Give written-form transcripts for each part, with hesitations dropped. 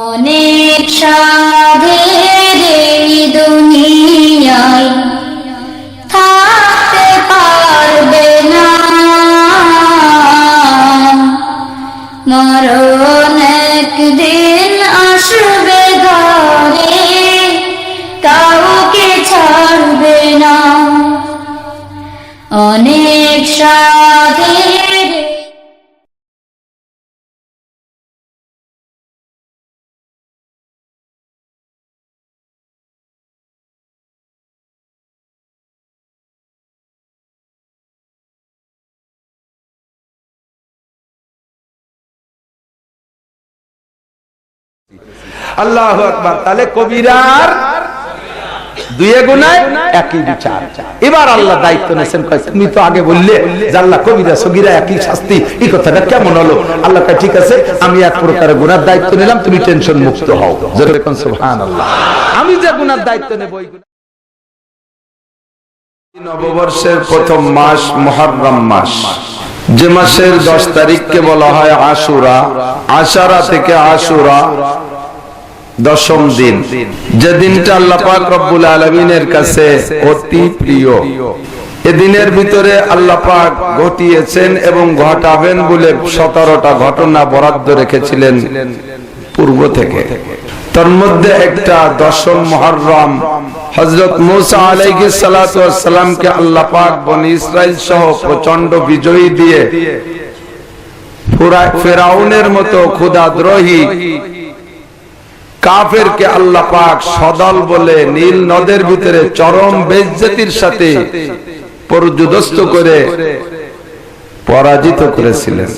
অনেক সাধের এই দুনিয়ায় থাকতে পারবে না, মরণ একদিন আসবে ঘরে, কাউকে ছাড়বে না। অনেক সাধের আল্লাহু আকবার। তাহলে কবিরার দুয়ে গুনায় একই বিচার। এবার আল্লাহ দায়িত্ব নিয়েছেন, তুমি তো আগে বললে যে আল্লাহ কবিরা সগীরা একই শাস্তি, এই কথাটা কেমন হলো? আল্লাহ কয় ঠিক আছে, আমি এক প্রকারের গুনার দায়িত্ব নিলাম, তুমি টেনশন মুক্ত হও। জোরে কোন সুবহানাল্লাহ। আমি যে গুনার দায়িত্ব নেব, নববর্ষের প্রথম মাস মুহররম মাস, যে মাসের 10 তারিখকে বলা হয় আশুরা, আশারা থেকে আশুরা, দশম দিন, যে দিনটা আল্লাহ পাক রব্বুল আলামিনের কাছে অতি প্রিয়। এদিনের ভিতরে আল্লাহ পাক ঘটিয়েছেন এবং ঘটাবেন বলে 17টা ঘটনা বরাদ্দ রেখেছিলেন পূর্ব থেকে। তার মধ্যে একটা দশম মুহররম, হযরত মুসা আলাইহিস সালাতু ওয়াস সালামকে আল্লাহ পাক বনি ইসরাইল সহ প্রচন্ড বিজয়ী দিয়ে ফেরাউনের মতো খোদাদ্রোহী কাফেরকে আল্লাহ পাক সদল বলে নীল নদের ভিতরে চরম বেইজ্জতির সাথে পরাজিত করে পরাজিত করেছিলেন।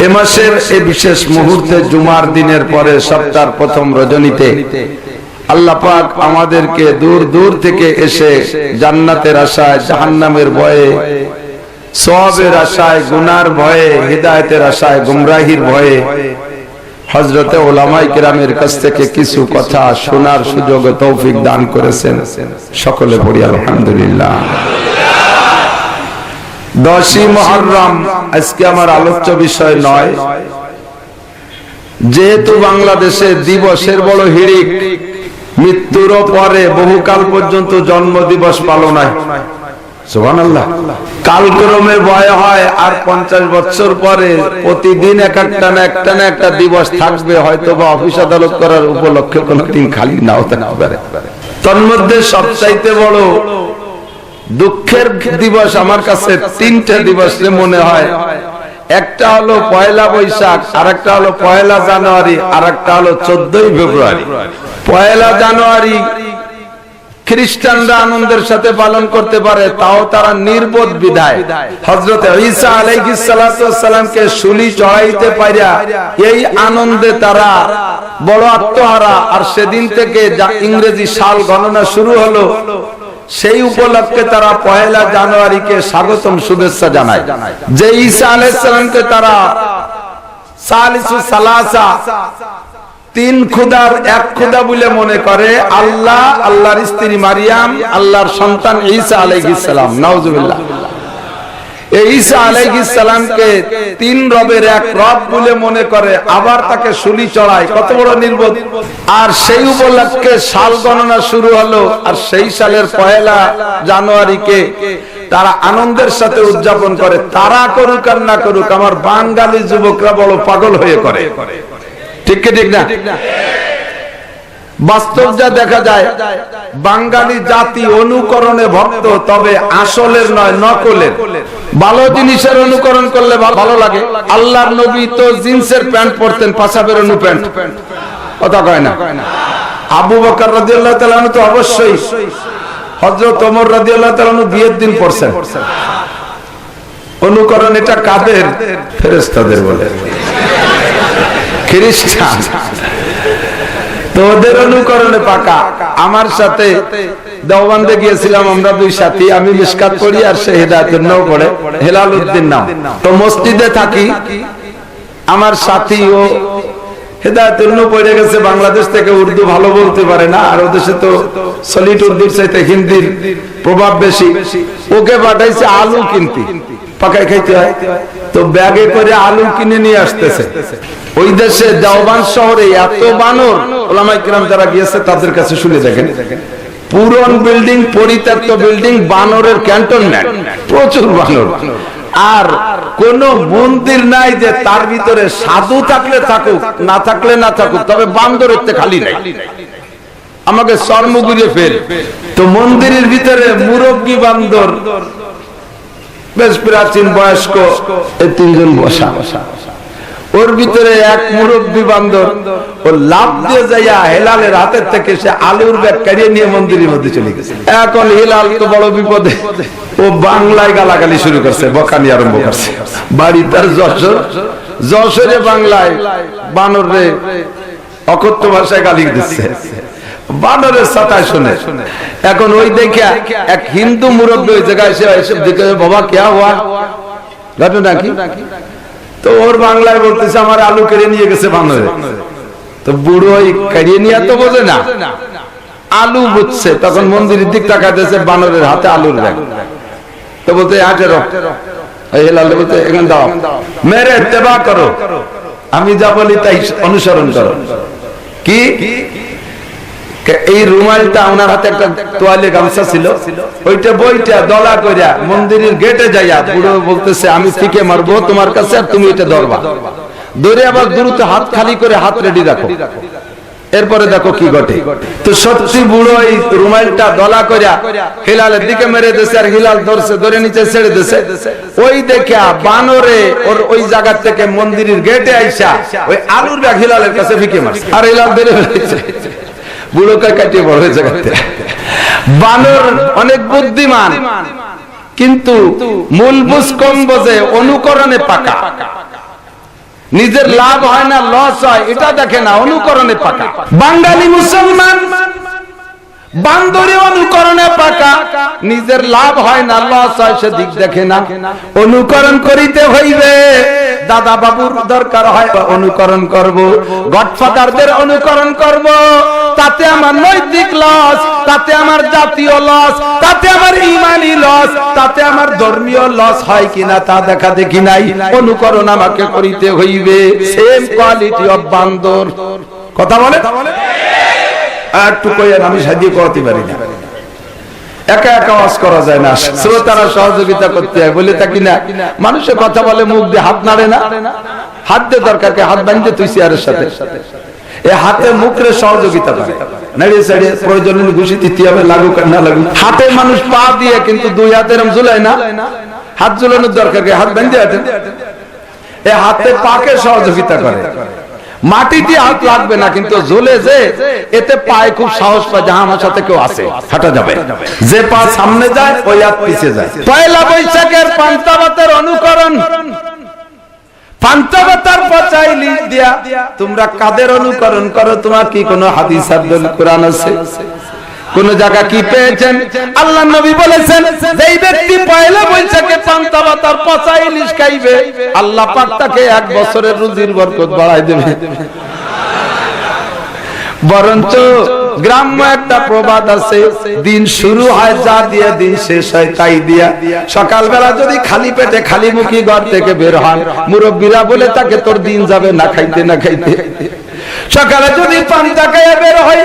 এ মাসের এই বিশেষ মুহূর্তে জুমার দিনের পরে সপ্তাহের প্রথম রজনীতে আল্লাহ পাক আমাদেরকে দূর দূর থেকে এসে জান্নাতের আশায়, জাহান্নামের ভয়ে, সওয়াবের আশায়, গুনার ভয়ে, হিদায়াতের আশায়, গুমরাহির ভয়ে হযরতে উলামায়ে কিরামের কাছ থেকে কিছু কথা শোনার সুযোগ ও তৌফিক দান করেছেন। সকলে পড়ি আলহামদুলিল্লাহ। 10ই মুহররম আজকে আমার আলোচ্য বিষয় নয়, যেহেতু বাংলাদেশে দিবসের বড় হিড়িক, মৃত্যুর পরে বহুকাল পর্যন্ত জন্ম দিবস পালন হয়। সুবহানাল্লাহ। কালক্রমে বয় হয় আর 50 বছর পরে প্রতিদিন একটা না একটা দিবস থাকবে, হয়তো বা অফিস আদালত করার উপলক্ষে কোনো দিন খালি নাও থাকতে পারে। তার মধ্যে সবচাইতে বড় দুঃখের দিবস আমার কাছে 3টে দিবস মনে হয়। একটা হলো পয়লা বৈশাখ, আর একটা হলো পয়লা জানুয়ারি, আর একটা হলো 14ই ফেব্রুয়ারি। পয়লা জানুয়ারি খ্রিস্টানরা আনন্দের সাথে পালন করতে পারে, তাও তারা নির্বোধ বিধায় হযরত ঈসা আলাইহিস সালাতু ওয়াস সালামকে শুলি চড়াইতে পারিয়া এই আনন্দে তারা বড় আত্মহারা। আর সেদিন থেকে যা ইংরেজি সাল গণনা শুরু হলো, সেই উপলক্ষে তারা পয়লা জানুয়ারিকে স্বাগতম শুভেচ্ছা জানায়। যে ঈসা আলাইহিস সালামকে তারা সালিসু সালাসা, 3 খোদার 1 খোদা বলে মনে করে, আল্লাহ, আল্লাহর স্ত্রী মারিয়াম, আল্লাহর সন্তান ঈসা আলাইহিস সালাম, নাউজুবিল্লাহ। এই ঈসা আলাইহিস সালামকে 3 রবের 1 রব বলে মনে করে, আবার তাকে শুলি চড়ায়। কত বড় নির্বোধ! আর সেই উপলক্ষে সাল গণনা শুরু হলো, আর সেই সালের পয়লা জানুয়ারিকে তারা আনন্দের সাথে উদযাপন করে। তারা করুক আর না করুক, আমার বাঙালি যুবকরা বড় পাগল হয়ে করে। ঠিক ঠিক না? বাস্তব যা দেখা যায়, বাঙালি জাতি অনুকরণে ভক্ত, তবে আসলের নয়, নকলের। ভালো জিনিসের অনুকরণ করলে ভালো লাগে। আল্লাহর নবী তো জিন্সের প্যান্ট পরতেন, পাশাবের অনু প্যান্ট, কথা কয় না? আবু বকর রাদিয়াল্লাহু তাআলা তো অবশ্যই, হযরত ওমর রাদিয়াল্লাহু তাআলা বিয়ের দিন পরছেন। অনুকরণ এটা কাদের? ফেরেশতাদের বলে, খ্রিস্টান। তো ওদের অনুকরণে পাকা। আমার সাথে দেওবন্দে গিয়েছিলাম আমরা 2 সাথী, আমি মিশকাত পড়ি আর সে হিদায়াতুন নূর পড়ে, হেলাল উদ্দিন নাম। তো মসজিদে থাকি, আমার সাথী ও হিদায়াতুন নূর পড়ে গেছে, বাংলাদেশ থেকে উর্দু ভালো বলতে পারে না, আর ওদেশে তো সলিড উর্দুর চাইতে হিন্দির প্রভাব বেশি। ওকে পাঠাইছে আলু কিনতে, পাকায় খাইতে হয়। তো ব্যাগে করে আলু কিনে নিয়ে আসতেছে। ওই দেশে দেওবান শহরে এত বানর, ওলামায়ে কিরাম যারা গিয়েছে তাদের কাছে শুনে দেখেন, পুরন বিল্ডিং, পরিত্যক্ত বিল্ডিং, বানরের ক্যান্টনমেন্ট, প্রচুর বানর। আর কোন মন্দির নাই যে তার ভিতরে সাধু থাকলে থাকুক, না থাকলে না থাকুক, তবে বান্দরের খালি নাই, আমাকে চর্ম গুঁড়িয়ে ফেল। তো মন্দিরের ভিতরে মুরব্বী বান্দর, বেশ প্রাচীন বয়স্ক, এই তিনজন বসা। ওর ভিতরে এক মুরব্বী বান্দর ও লাফ দিয়ে যাইয়া হেলালের হাতের থেকে সে আলুর ব্যাগ কাড়িয়ে নিয়ে মন্দিরের মধ্যে চলে গেছে। এখন হেলাল তো বড় বিপদে, ও বাংলায় গালাগালি শুরু করছে, বকানি আরম্ভ করছে। বাড়ি তার যশোর, যশোরে বাংলায় বানর রে অকথ্য ভাষায় গালি দিচ্ছে, বানরের সাতায় শুনে। এখন ওই দেখে এক হিন্দু মুরব্বী ওই জায়গায় এসে দেখে, বাবা কেয়া হওয়া ঘটনা কি? তো ওর বাংলায় বলতেছে, আমার আলু কেড়ে নিয়ে গেছে বানরে। তো বুড়ো ওই কেড়ে নিয়ে তো বোঝে না, আলু বুঝছে। তখন মন্দিরের দিক তাকাইতেছে, বানরের হাতে আলুর ব্যাগ। তো বলতে হাটের বলতে এখানে দাও, মেরে ইত্তেবা করো, আমি যা বলি তাই অনুসরণ করো। কি এই রুমালটা ওনার হাতে একটা তোয়ালে গামছা ছিল, ওইটা বইটা দলা কইরা মন্দিরের গেটে যাইয়া বুড়ো বলতেছে, আমি ফিকে মারবো তোমার কাছে, আর তুমি এটা ধরবা। ধরে আবার দ্রুত হাত খালি করে হাত রেডি রাখো, এরপরে দেখো কি ঘটে। তো সত্যি বুড়ো এই রুমালটা দলা কইরা হিলালের দিকে মেরে দিয়েছে, আর হিলাল ধরছে, ধরে নিচে ছেড়ে দিয়েছে। ওই দেখে বানরে ওর ওই জায়গা থেকে মন্দিরের গেটে আইসা ওই আলুর ব্যাগ হিলালের কাছে ফিকে মারছে, আর হিলাল ধরে ফেলেছে। বুড়োকে কাটিয়ে বড় হয়েছে। বানর অনেক বুদ্ধিমান, কিন্তু মূল বুঝ কম বোঝে, অনুকরণে পাকা। নিজের লাভ হয় না লস হয় এটা দেখে না, অনুকরণে পাকা। বাঙালি মুসলমান বান্দরে অনুকরণে পাকা, নিজের লাভ হয় না লস হয় সেদিক দেখে না, অনুকরণ করিতে হইবে। দাদা বাবুর দরকার হয় অনুকরণ করব, গডফাদারদের অনুকরণ করব, তাতে আমার নৈতিক লস, তাতে আমার জাতীয় লস, তাতে আমার ইমানি লস, তাতে আমার ধর্মীয় লস হয় কিনা তা দেখা দেখি নাই। অনুকরণ আমাকে করিতে হইবে। সেম কোয়ালিটি অফ বান্দর। কথা বলে একটু কইয়েন, আমি সাজিয়ে করতে পারি না, একা একা ওয়াজ করা যায় না, শ্রোতারা সহযোগিতা করতে হয়। বলে থাকি না, মানুষের কথা বলে মুখ দিয়ে হাত নাড়ে না, হাত দিয়ে দরকার হাত বাঁধতে তুই চেয়ারের সাথে, এই হাতে মুখরে সহযোগিতা করে, নাড়িয়ে ছাড়িয়ে প্রয়োজন ঘুষি দিতে হবে, লাগুক আর না লাগুক। হাতে মানুষ পা দিয়ে, কিন্তু দুই হাতে এরকম ঝুলায় না, হাত ঝুলানোর দরকার হাত বাঁধতে হাঁটেন। এই হাতে পাকে সহযোগিতা করে। মাটিতে হাত লাগবে না, কিন্তু ঝুলে যে এতে পায়ে খুব সাহস পায়, যে আমার সাথে কেউ আছে, হাঁটা যাবে। যে পা সামনে যায় ওই হাত পিছিয়ে যায়। পয়লা বৈশাখের পান্তা ভাতের অনুকরণ, পান্তা ভাতার পচাই লিখ দিয়া তোমরা কাদের অনুকরণ করো? তোমার কি কোনো হাদিস আর দলিল কোরআন আছে? কোন জায়গা কি পেয়েছেন? আল্লাহ নবী বলেছেন, যেই ব্যক্তি পয়লা বৈশাখে পান্তা ভাতার পচা ইলিশ খাইবে, আল্লাহ পাক তাকে 1 বছরের রুজির বরকত বাড়ায় দেবে। বরঞ্চ গ্রাম্য একটা প্রবাদ আছে, দিন শুরু হয় যা দিয়ে, দিন শেষ হয় তাই দিয়া। সকালবেলা যদি খালি পেটে খালি মুখী ঘর থেকে বের হন, মুরব্বীরা বলে তাকে তোর দিন যাবে না খাইতে না খাইতে। সকালে যদি পান্তা খাইয়া বের হয়,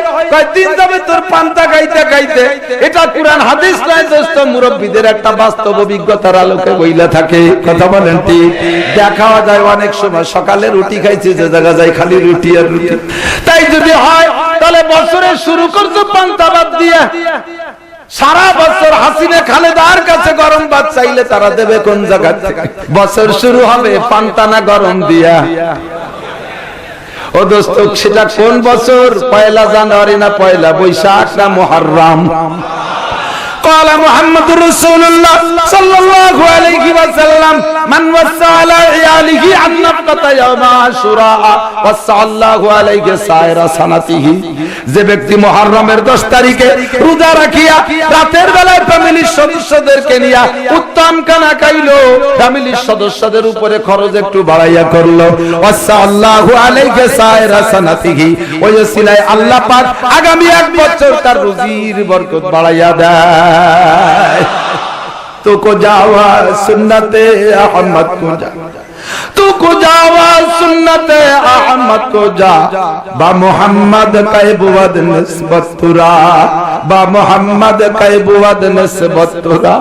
দিন যাবে তোর পান্তা খাইতে খাইতে। এটা কুরআন হাদিস নয় দোস্ত, মুরব্বীদের একটা বাস্তব অভিজ্ঞতার আলোকে বইলা থাকে। কথা বলেন ঠিক? দেখাও যায় অনেক সময় সকালে রুটি খাইছে, যে জায়গা যায় খালি রুটি আর রুটি। তাই যদি হয় তাহলে বছরে শুরু করছো পান্তা ভাত দিয়ে, সারা বছর হাসিনা খালেদার কাছে গরম ভাত চাইলে তারা দেবে কোন জায়গা থেকে? বছর শুরু হবে পান্তা না গরম দিয়া। ও দোস্ত, সেটা কোন বছর? পয়লা জানুয়ারি না পয়লা বৈশাখ না মুহররম? قال محمد رسول الله صلى الله عليه وسلم من وسع على عياله عن نفقة يوم عاشوراء وسع الله عليه سائر سنته। যে ব্যক্তি মুহররমের 10 তারিখে রোজা রাখিয়া রাতের বেলায় ফ্যামিলির সদস্যদেরকে নিয়ে উত্তম খানা খাইলো, ফ্যামিলির সদস্যদের উপরে খরচ একটু বাড়াইয়া করলো, ওয়াসা আল্লাহু আলাইহি সাইর সানাতিহি, ওই ওসিলায় আল্লাহ পাক আগামী 1 বছর তার রুজির বরকত বাড়াইয়া দেয়। तो को जावा सुन्नते अहमद को जा। तू को जावा सुन्नत अहमद को जा बा मोहम्मद कैबुवद निस्बत तुरा बा मोहम्मद कैबुवद निस्बत तुरा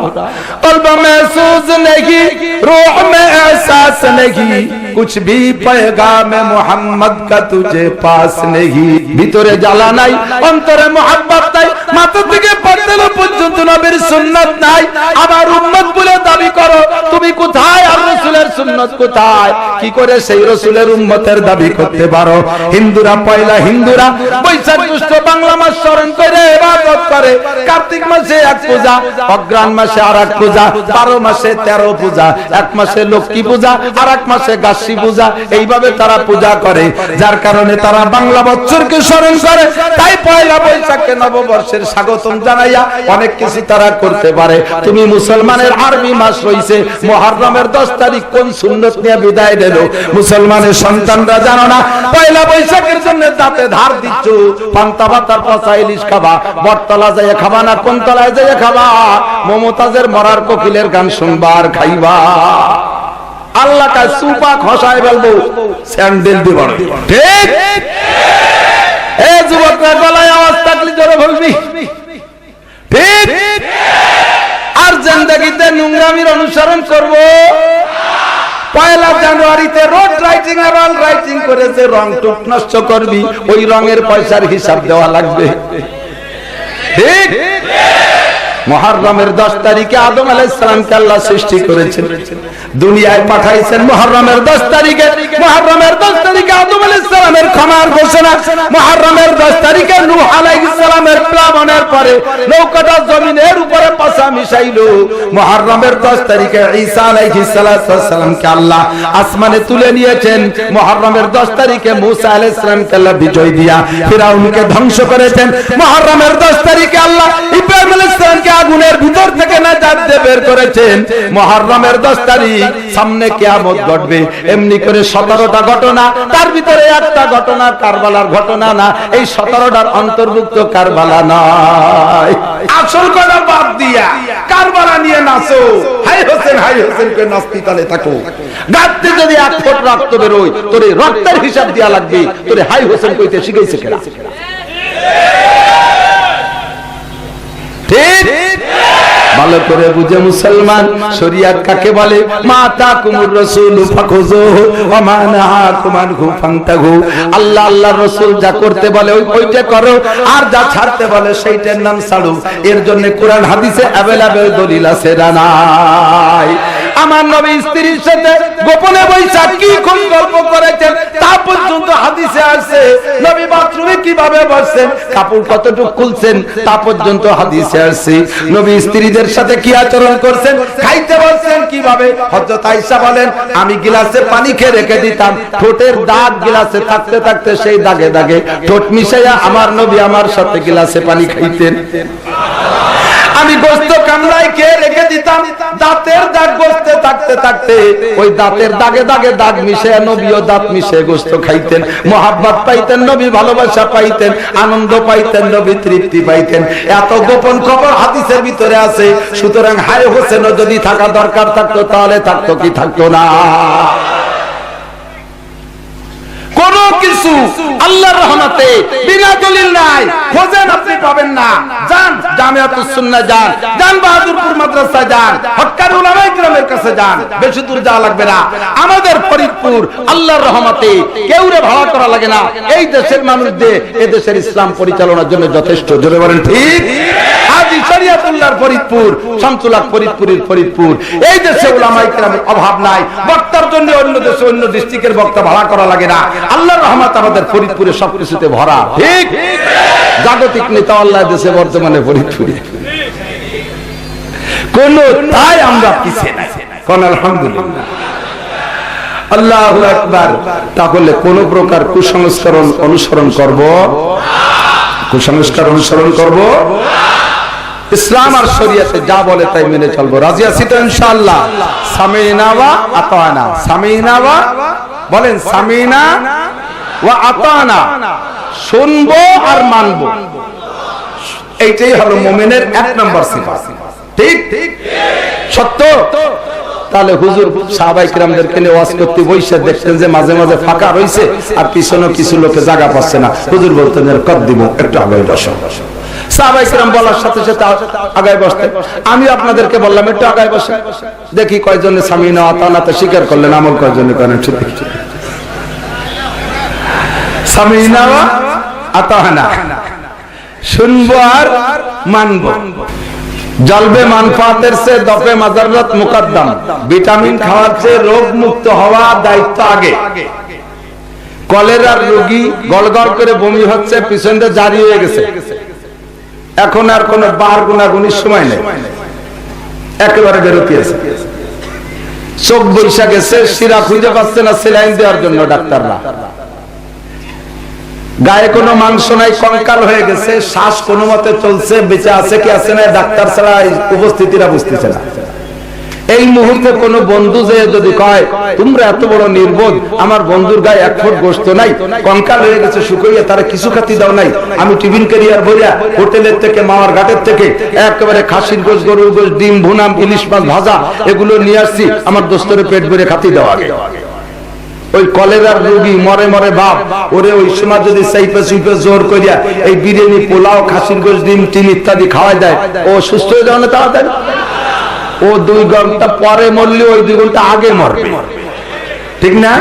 कल्ब महसूस नहीं रूह में एहसास नहीं कुछ भी पैगाम मोहम्मद का तुझे पास नहीं ভিতরে জ্বালা নাই অন্তরে মোহাব্বত নাই মাথা থেকে পাতলা পর্যন্ত নবীর সুন্নাত নাই আবার উম্মত বলে দাবি করো তুমি কোথায় আর রাসূলের সুন্নাত কোথায় কি করে সেই রাসূলের উম্মতের দাবি করতে পারো হিন্দুরা পয়লা হিন্দুরা বৈশাখ জ্যৈষ্ঠ বাংলা মাস স্মরণ করে ইবাদত করে কার্তিক মাসে এক পূজা অগ্রহায়ণ মাসে আরেক পূজা 12 মাসে 13 পূজা এক মাসে লক্ষ্মী পূজা আর এক মাসে গাছী পূজা এইভাবে তারা পূজা করে যার কারণে তারা বাংলা বছরকে স্মরণ করে তাই পয়লা বৈশাখকে নববর্ষের স্বাগতম জানাইয়া অনেক কিছু তারা করতে পারে তুমি মুসলমানের আরবি মাস হইছে মুহররমের 10 তারিখ কোন সুন্নাত নিয়ে বিদায় দিল মুসলমানের সন্তানরা জানো না পয়লা বৈশাখের জন্য দাঁতে ধার দিচ্ছ পান্তা ভাতার পচা ইলিশ খাবা বটতলা যায় খাবা না কোন তলায় যায় খাবা মমতাজের মরার কোকিলের গান শুনবা আর খাইবা আল্লাহ কা সুপা খসায় বলবো স্যান্ডেল দিব ঠিক এ যুবকরা গলায় আওয়াজ থাকলে জোরে বলবি ঠিক আর জিন্দেগিতে নোংরামির অনুসরণ করব পয়লা জানুয়ারিতে রোড রাইটিং আর অল রাইটিং করেছে রং টুক নষ্ট করবি ওই রঙের পয়সার হিসাব দেওয়া লাগবে ঠিক মুহররমের 10 তারিখে আদম আলাইহিস সালামকে আল্লাহ সৃষ্টি করেছেন দুনিয়ায় পাঠাইছেন মুহররমের 10 তারিখে মুহররমের 10 তারিখে আদম আলাইহিস সালামের ক্ষমার ঘোষণা মুহররমের 10 তারিখে নূহ আলাইহিস সালামের প্লাবনের পরে নৌকাটা জমিনের উপরে পাছা মিশাইলো মুহররমের 10 তারিখে ঈসা আলাইহিস সালামকে আল্লাহ আসমানে তুলে নিয়েছেন মুহররমের 10 তারিখে মুসা আলাইহিস সালামকে আল্লাহ বিজয় দিয়া ফিরাউনকে ধ্বংস করেছেন মুহররমের 10 তারিখে আল্লাহ ইব্রাহিম আলাইহিস সালামকে আগুনের ভিতর থেকে নাজাত দিয়ে বের করেছেন মুহররমের 10 তারিখ সামনে কিয়ামত ঘটবে এমনি করে 17টা ঘটনা তার ভিতরে একটা ঘটনা কারবালার ঘটনা না এই 17টার অন্তর্ভুক্ত কারবালা নয় আসল কথা বাদ দিয়া কারবালা নিয়ে নাচো হাই হোসেন কে নাস্তি তালে থাকো গাতে যদি 1 ফুট রক্ত বের হয় তোরে রক্তের হিসাব দেয়া লাগবে তোরে হাই হোসেন কইতে শিখাইছে কেডা ঠিক ভালো করে বুঝে মুসলমান শরিয়ত কাকে বলে মাতা কুমুর রাসূল ফাখুযুহু ওয়া মা নাহাকুম আনহু ফান্তাহু আল্লাহ আল্লাহর রাসূল যা করতে বলে ওইটা করো আর যা ছাড়তে বলে সেইটার নাম ছাড়ো এর জন্য কোরআন হাদিসে अवेलेबल দলিল আছে নাই আমার নবী স্ত্রীর সাথে গোপনে বৈশা কি কোন গল্প করেছেন তা পর্যন্ত হাদিসে আছে নবী বাথরুমে কিভাবে বসেন কাপড় কতটুকু খুলছেন তা পর্যন্ত হাদিসে আছে নবী স্ত্রীদের সাথে কি আচরণ করছেন খাইতে বলছেন কিভাবে হযরত আয়েশা বলেন আমি গ্লাসে পানি খেয়ে রেখে দিতাম ঠোঁটের দাগ গ্লাসে থাকতে থাকতে সেই দাগে দাগে ঠোঁট মিশাইয়া আমার নবী আমার সাথে গ্লাসে পানি খাইতেন আমি গোশত কামড়ায় খেয়ে রেখে দিতাম দাঁতের দাগ গোশতে থাকতে থাকতে ওই দাঁতের দাগে দাগে দাগ মিশিয়ে নবীও দাঁত মিশিয়ে গোশত খাইতেন মহব্বত পাইতেন নবী ভালোবাসা পাইতেন আনন্দ পাইতেন নবী তৃপ্তি পাইতেন এত গোপন খবর হাদিসের ভিতরে আছে সুতরাং হাই হোসেনও যদি থাকা দরকার থাকতো তাহলে থাকতো কি থাকতো না কোন কিছু আল্লাহর রহমতে বিনা দলিল নাই খোঁজেন আপনি পাবেন না যান জামিয়াতুস সুন্নাহ যান বাহাদুরপুর মাদ্রাসা যান হক্কানি উলামায়ে কিরামের কাছে যান বেশি দূর যাওয়া লাগবে না আমাদের ফরিদপুর আল্লাহর রহমতে কেউরে ভাড়া করা লাগে না এই দেশের মানুষদের এই দেশের ইসলাম পরিচালনার জন্য যথেষ্ট জোরে বলেন ঠিক হাজী শরীয়তুল্লাহর ফরিদপুর শামসুল হক ফরিদপুরের ফরিদপুর এই দেশে উলামায়ে কিরামের অভাব নাই বক্তার জন্য অন্য দেশে অন্য ডিস্ট্রিক্টের বক্তা ভাড়া করা লাগে না আল্লাহর রহমত আমাদের ফরিদপুরে সবকিছুতে ভরা ঠিক জাগতিক নেতা আল্লাহ দেশে বর্তমানে ফরিদপুরে কোন তাই আমরা পিছিয়ে নাই কোন আলহামদুলিল্লাহ আল্লাহু আকবার তাহলে কোন প্রকার কুসংস্কার অনুসরণ করব কুসংস্কার অনুসরণ করব ইসলাম আর শরীয়তে যা বলে তাই মেনে চলবো রাজি আছি তো ইনশাআল্লাহ সামিনা ওয়া আতানা সামিনা ওয়া বলেন সামিনা ওয়া আতানা শুনবো আর মানবো এইটাই হলো মুমিনের এক নম্বর সিফাত ঠিক সত্য তাহলে হুজুর সাহাবায়ে কিরামদেরকে নিয়ে ওয়াজ করতে বসে দেখতেন যে মাঝে মাঝে ফাঁকা রইছে আর পিছনে কিছু লোকে জায়গা পাচ্ছে না, হুজুর বলতেন কদ দিব একটু আগে বসো। সাহাবায়ে কিরাম বলার সাথে সাথে আগায় বসতেন। আমি আপনাদেরকে বললাম একটু আগায় বসে দেখি কয়জনে সামিনা আতানাতে স্বীকার করলেন, আমল কয়জনে করেন ঠিক সামিনা আতানা শুনবো আর মানবো। জলবে মানফাতের চেয়ে দফে মাজাররাত মুকদ্দম। ভিটামিন খাওয়ার চেয়ে রোগ মুক্ত হওয়া দায়িত্ব আগে। কলেরার রোগী গলগল করে বমি হচ্ছে, পিছনটা জারি হয়ে গেছে, এখন আর কোন বার গুনাগুনির সময় নেই, একেবারে বেরোতে আছে, চোখ বৈশা গেছে, শিরা খুঁজে পাচ্ছে না সেলাইন দেওয়ার জন্য ডাক্তাররা, গায়ে কোনো মাংস নাই, কঙ্কাল হয়ে গেছে, শ্বাস কোনো মতে চলছে, বেঁচে আছে কি আছে না ডাক্তার ছাড়া উপস্থিতিরা বুঝতেছে না। এই মুহূর্তে কোন বন্ধু যে যদি কয় তোমরা এত বড় নির্বোধ, আমার বন্ধুর গায়ে এক ফুট গোশত নাই, কঙ্কাল হয়ে গেছে শুকিয়ে, তারা কিছু খাতি দাও নাই, আমি টিফিন ক্যারিয়ার ভরিয়া হোটেলের থেকে মাওয়ার ঘাটের থেকে একেবারে খাসির গোশ, গরুর গোশ, ডিম ভুনাম, ইলিশ মাছ ভাজা এগুলো নিয়ে আসছি, আমার দোস্তরে পেট ভরে খাতি দাও আগে। ওই কলেরার রোগী মরে মরে বাপ ওরে ওই সময় যদি সাইপে সুইপে জোর করিয়া এই বিরিয়ানি, পোলাও, খাসির গোশ, ডিম টিম ইত্যাদি খাওয়াই দেয়, ও সুস্থ হয়ে যাবে না তাড়াতাড়ি? ও 2 ঘন্টা পরে মরলে ওই 2 ঘন্টা আগে মরবে, ঠিক না?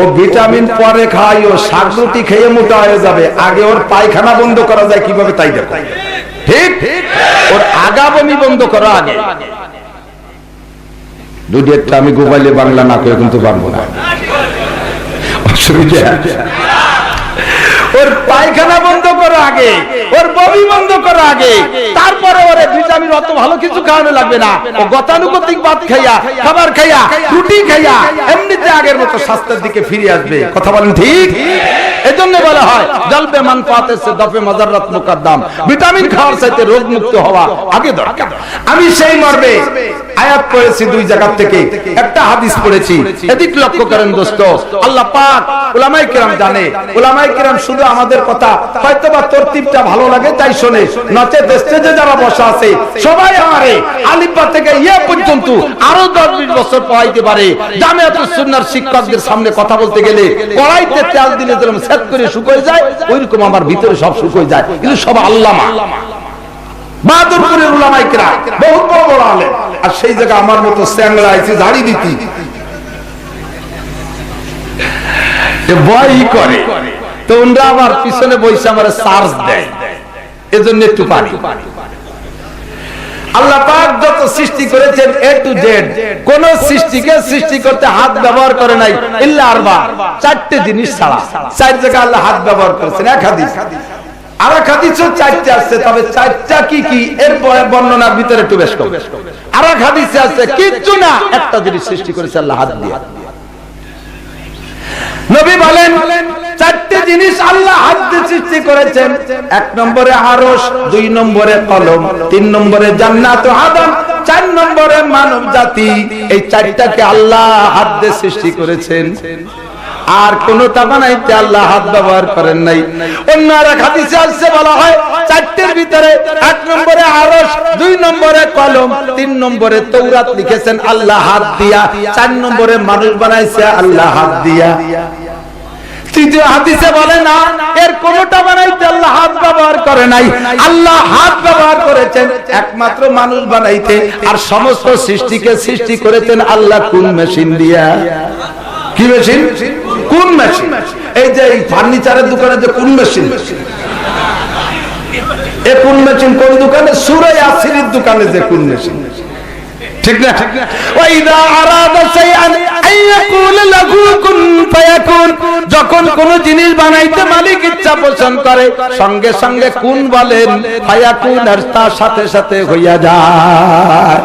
ও ভিটামিন পরে খাই, ও শাক রুটি খেয়ে মোটা হয়ে যাবে, আগে ওর পায়খানা বন্ধ করা যায় কিভাবে তাই দেখো, ঠিক? ওর আগাবমি বন্ধ করা আগে। দুটি একটা আমি গোপালে বাংলা না করে কিন্তু পারবো না, অসুবিধা। ওর পায়খানা বন্ধ করা আগে, ওর বমি বন্ধ করা আগে, তারপরে ওরে ভিটামিন অত ভালো কিছু খাওয়ানো লাগবে না, ও গতানুগতিক ভাত খাইয়া, খাবার খাইয়া, রুটি খাইয়া এমনিতে আগের মতো স্বাস্থ্যের দিকে ফিরে আসবে। কথা বলেন ঠিক? এজন্য বলা হয় জলবে মানফাতের চেয়ে দফে মাজাররাত মুকদ্দম। ভিটামিন খাওয়ার চাইতে রোগ মুক্ত হওয়া আগে দরকার। আমি সেই মর্মে আয়াত পড়েছি 2 জায়গা থেকে, একটা হাদিস পড়েছি। এদিক লক্ষ্য করেন দোস্ত, আল্লাহ পাক উলামায়ে কেরাম জানে, উলামায়ে কেরাম শুধু আমাদের কথা হয়তোবা তরতিবটা ভালো লাগে তাই শোনে, নচেত স্টেজে যারা বসা আছে সবাই আমারে আলিফা থেকে ইয়া পর্যন্ত আরো 10-20 বছর পড়াইতে পারে। জামিয়াতুস সুন্নাহর শিক্ষকদের সামনে কথা বলতে গেলে কড়াইতে তেল দিলে যেরকম সেট করে শুকিয়ে যায়, ওইরকম আমার ভিতরে সব শুকিয়ে যায়, কিন্তু সব আল্লামা বাহাদুরপুরের উলামায়ে কেরাম বহুত বড় বড় আলেম, আর সেই জায়গা আমার মতো স্যাংরা আইছে ঝাড়ি দিতি ভয় করে, তো ওরা আমার পিছনে বসে আমার চার্জ দেয়, এজন্য একটু পানি। আল্লাহ পাক যত সৃষ্টি করেছেন এ টু জেড, কোন সৃষ্টিকে সৃষ্টি করতে হাত ব্যবহার করে নাই ইল্লা আরবা, 4টে জিনিস ছাড়া। 4 জায়গায় আল্লাহ হাত ব্যবহার করেছেন, এক হাদিস। আর এক হাদিসও 4টে আছে, তবে 4টা কি কি এর বর্ণনার ভিতরে একটু বেশ কম। আর এক হাদিসে আছে কিচ্ছু না, একটা জিনিস সৃষ্টি করেছে আল্লাহ হাত দিয়ে। নবী বলেন 4টে জিনিস আল্লাহ হাত দিয়ে সৃষ্টি করেছেন। 1 নম্বরে আরশ, 2 নম্বরে কলম, 3 নম্বরে জান্নাত ও আদম, 4 নম্বরে মানব জাতি। এই 4টাকে আল্লাহ হাত দিয়ে সৃষ্টি করেছেন, আর কোনটা বানাইতে আল্লাহ হাত ব্যবহার করেন নাই। অন্য আর এক হাদিসে আছে বলা হয় 4টের ভিতরে 1 নম্বরে আরশ, 2 নম্বরে কলম, 3 নম্বরে তৌরাত লিখেছেন আল্লাহ হাত দিয়া, 4 নম্বরে মানুষ বানাইছে আল্লাহ হাত দিয়া। তৃতীয় হাদিসে বলে না, এর কোনটা বানাইতে আল্লাহ হাত ব্যবহার করে নাই, আল্লাহ হাত ব্যবহার করেছেন একমাত্র মানুষ বানাইতে, আর সমস্ত সৃষ্টিকে সৃষ্টি করেছেন আল্লাহ কোন মেশিন দিয়া? কি মেশিন? কোন মেশিন? এই যে ফার্নিচারের দোকানে যে কোন মেশিন, এই কোন মেশিন কোন দোকানে? সূরা ইয়াসিনের দোকানে যে কোন মেশিন, ঠিক না? ওয়াইদা আরাদা শাইআন আইয়াকুল লাহু কুন ফায়াকুন, যখন কোন জিনিস বানাইতে মালিক ইচ্ছা পোষণ করে সঙ্গে সঙ্গে কুন বলেন, ফায়াকুন আর তার সাথে সাথে হইয়া যায়।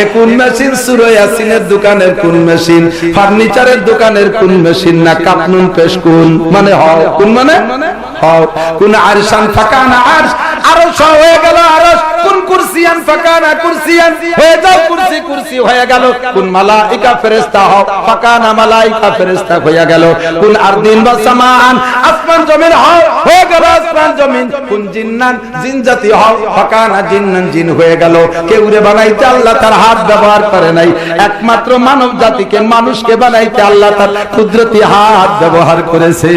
এ কোন মেশিন? সূরা ইয়াসিনের দোকানের কোন মেশিন, ফার্নিচারের দোকানের কোন মেশিন না। কাপনুন পেশ কোন মানে হও, কোন মানে হও। কোন আরশান ফাকানা আরশ, আরশ হয়ে গেল আরশ, কুন কুরসিয়ান ফাকানা কুরসিয়ান, হয়ে যাও কুরসি, কুরসি হয়ে গেল কুন মালাইকা ফেরেশতা হও, ফাকানা মালাইকা ফেরেশতা হয়ে গেল কুন আরদিন ওয়া সামান, আসমান জমিন হও, হয়ে গেল আসমান জমিন, কুন জিন্নান জিন জাতি হও, ফাকানা জিন্নান জিন হয়ে গেল। কেউ রে বানাইতে আল্লাহ তার হাত ব্যবহার করে নাই, একমাত্র মানব জাতিকে মানুষকে বানাইতে আল্লাহ তার কুদরতি হাত ব্যবহার করেছে।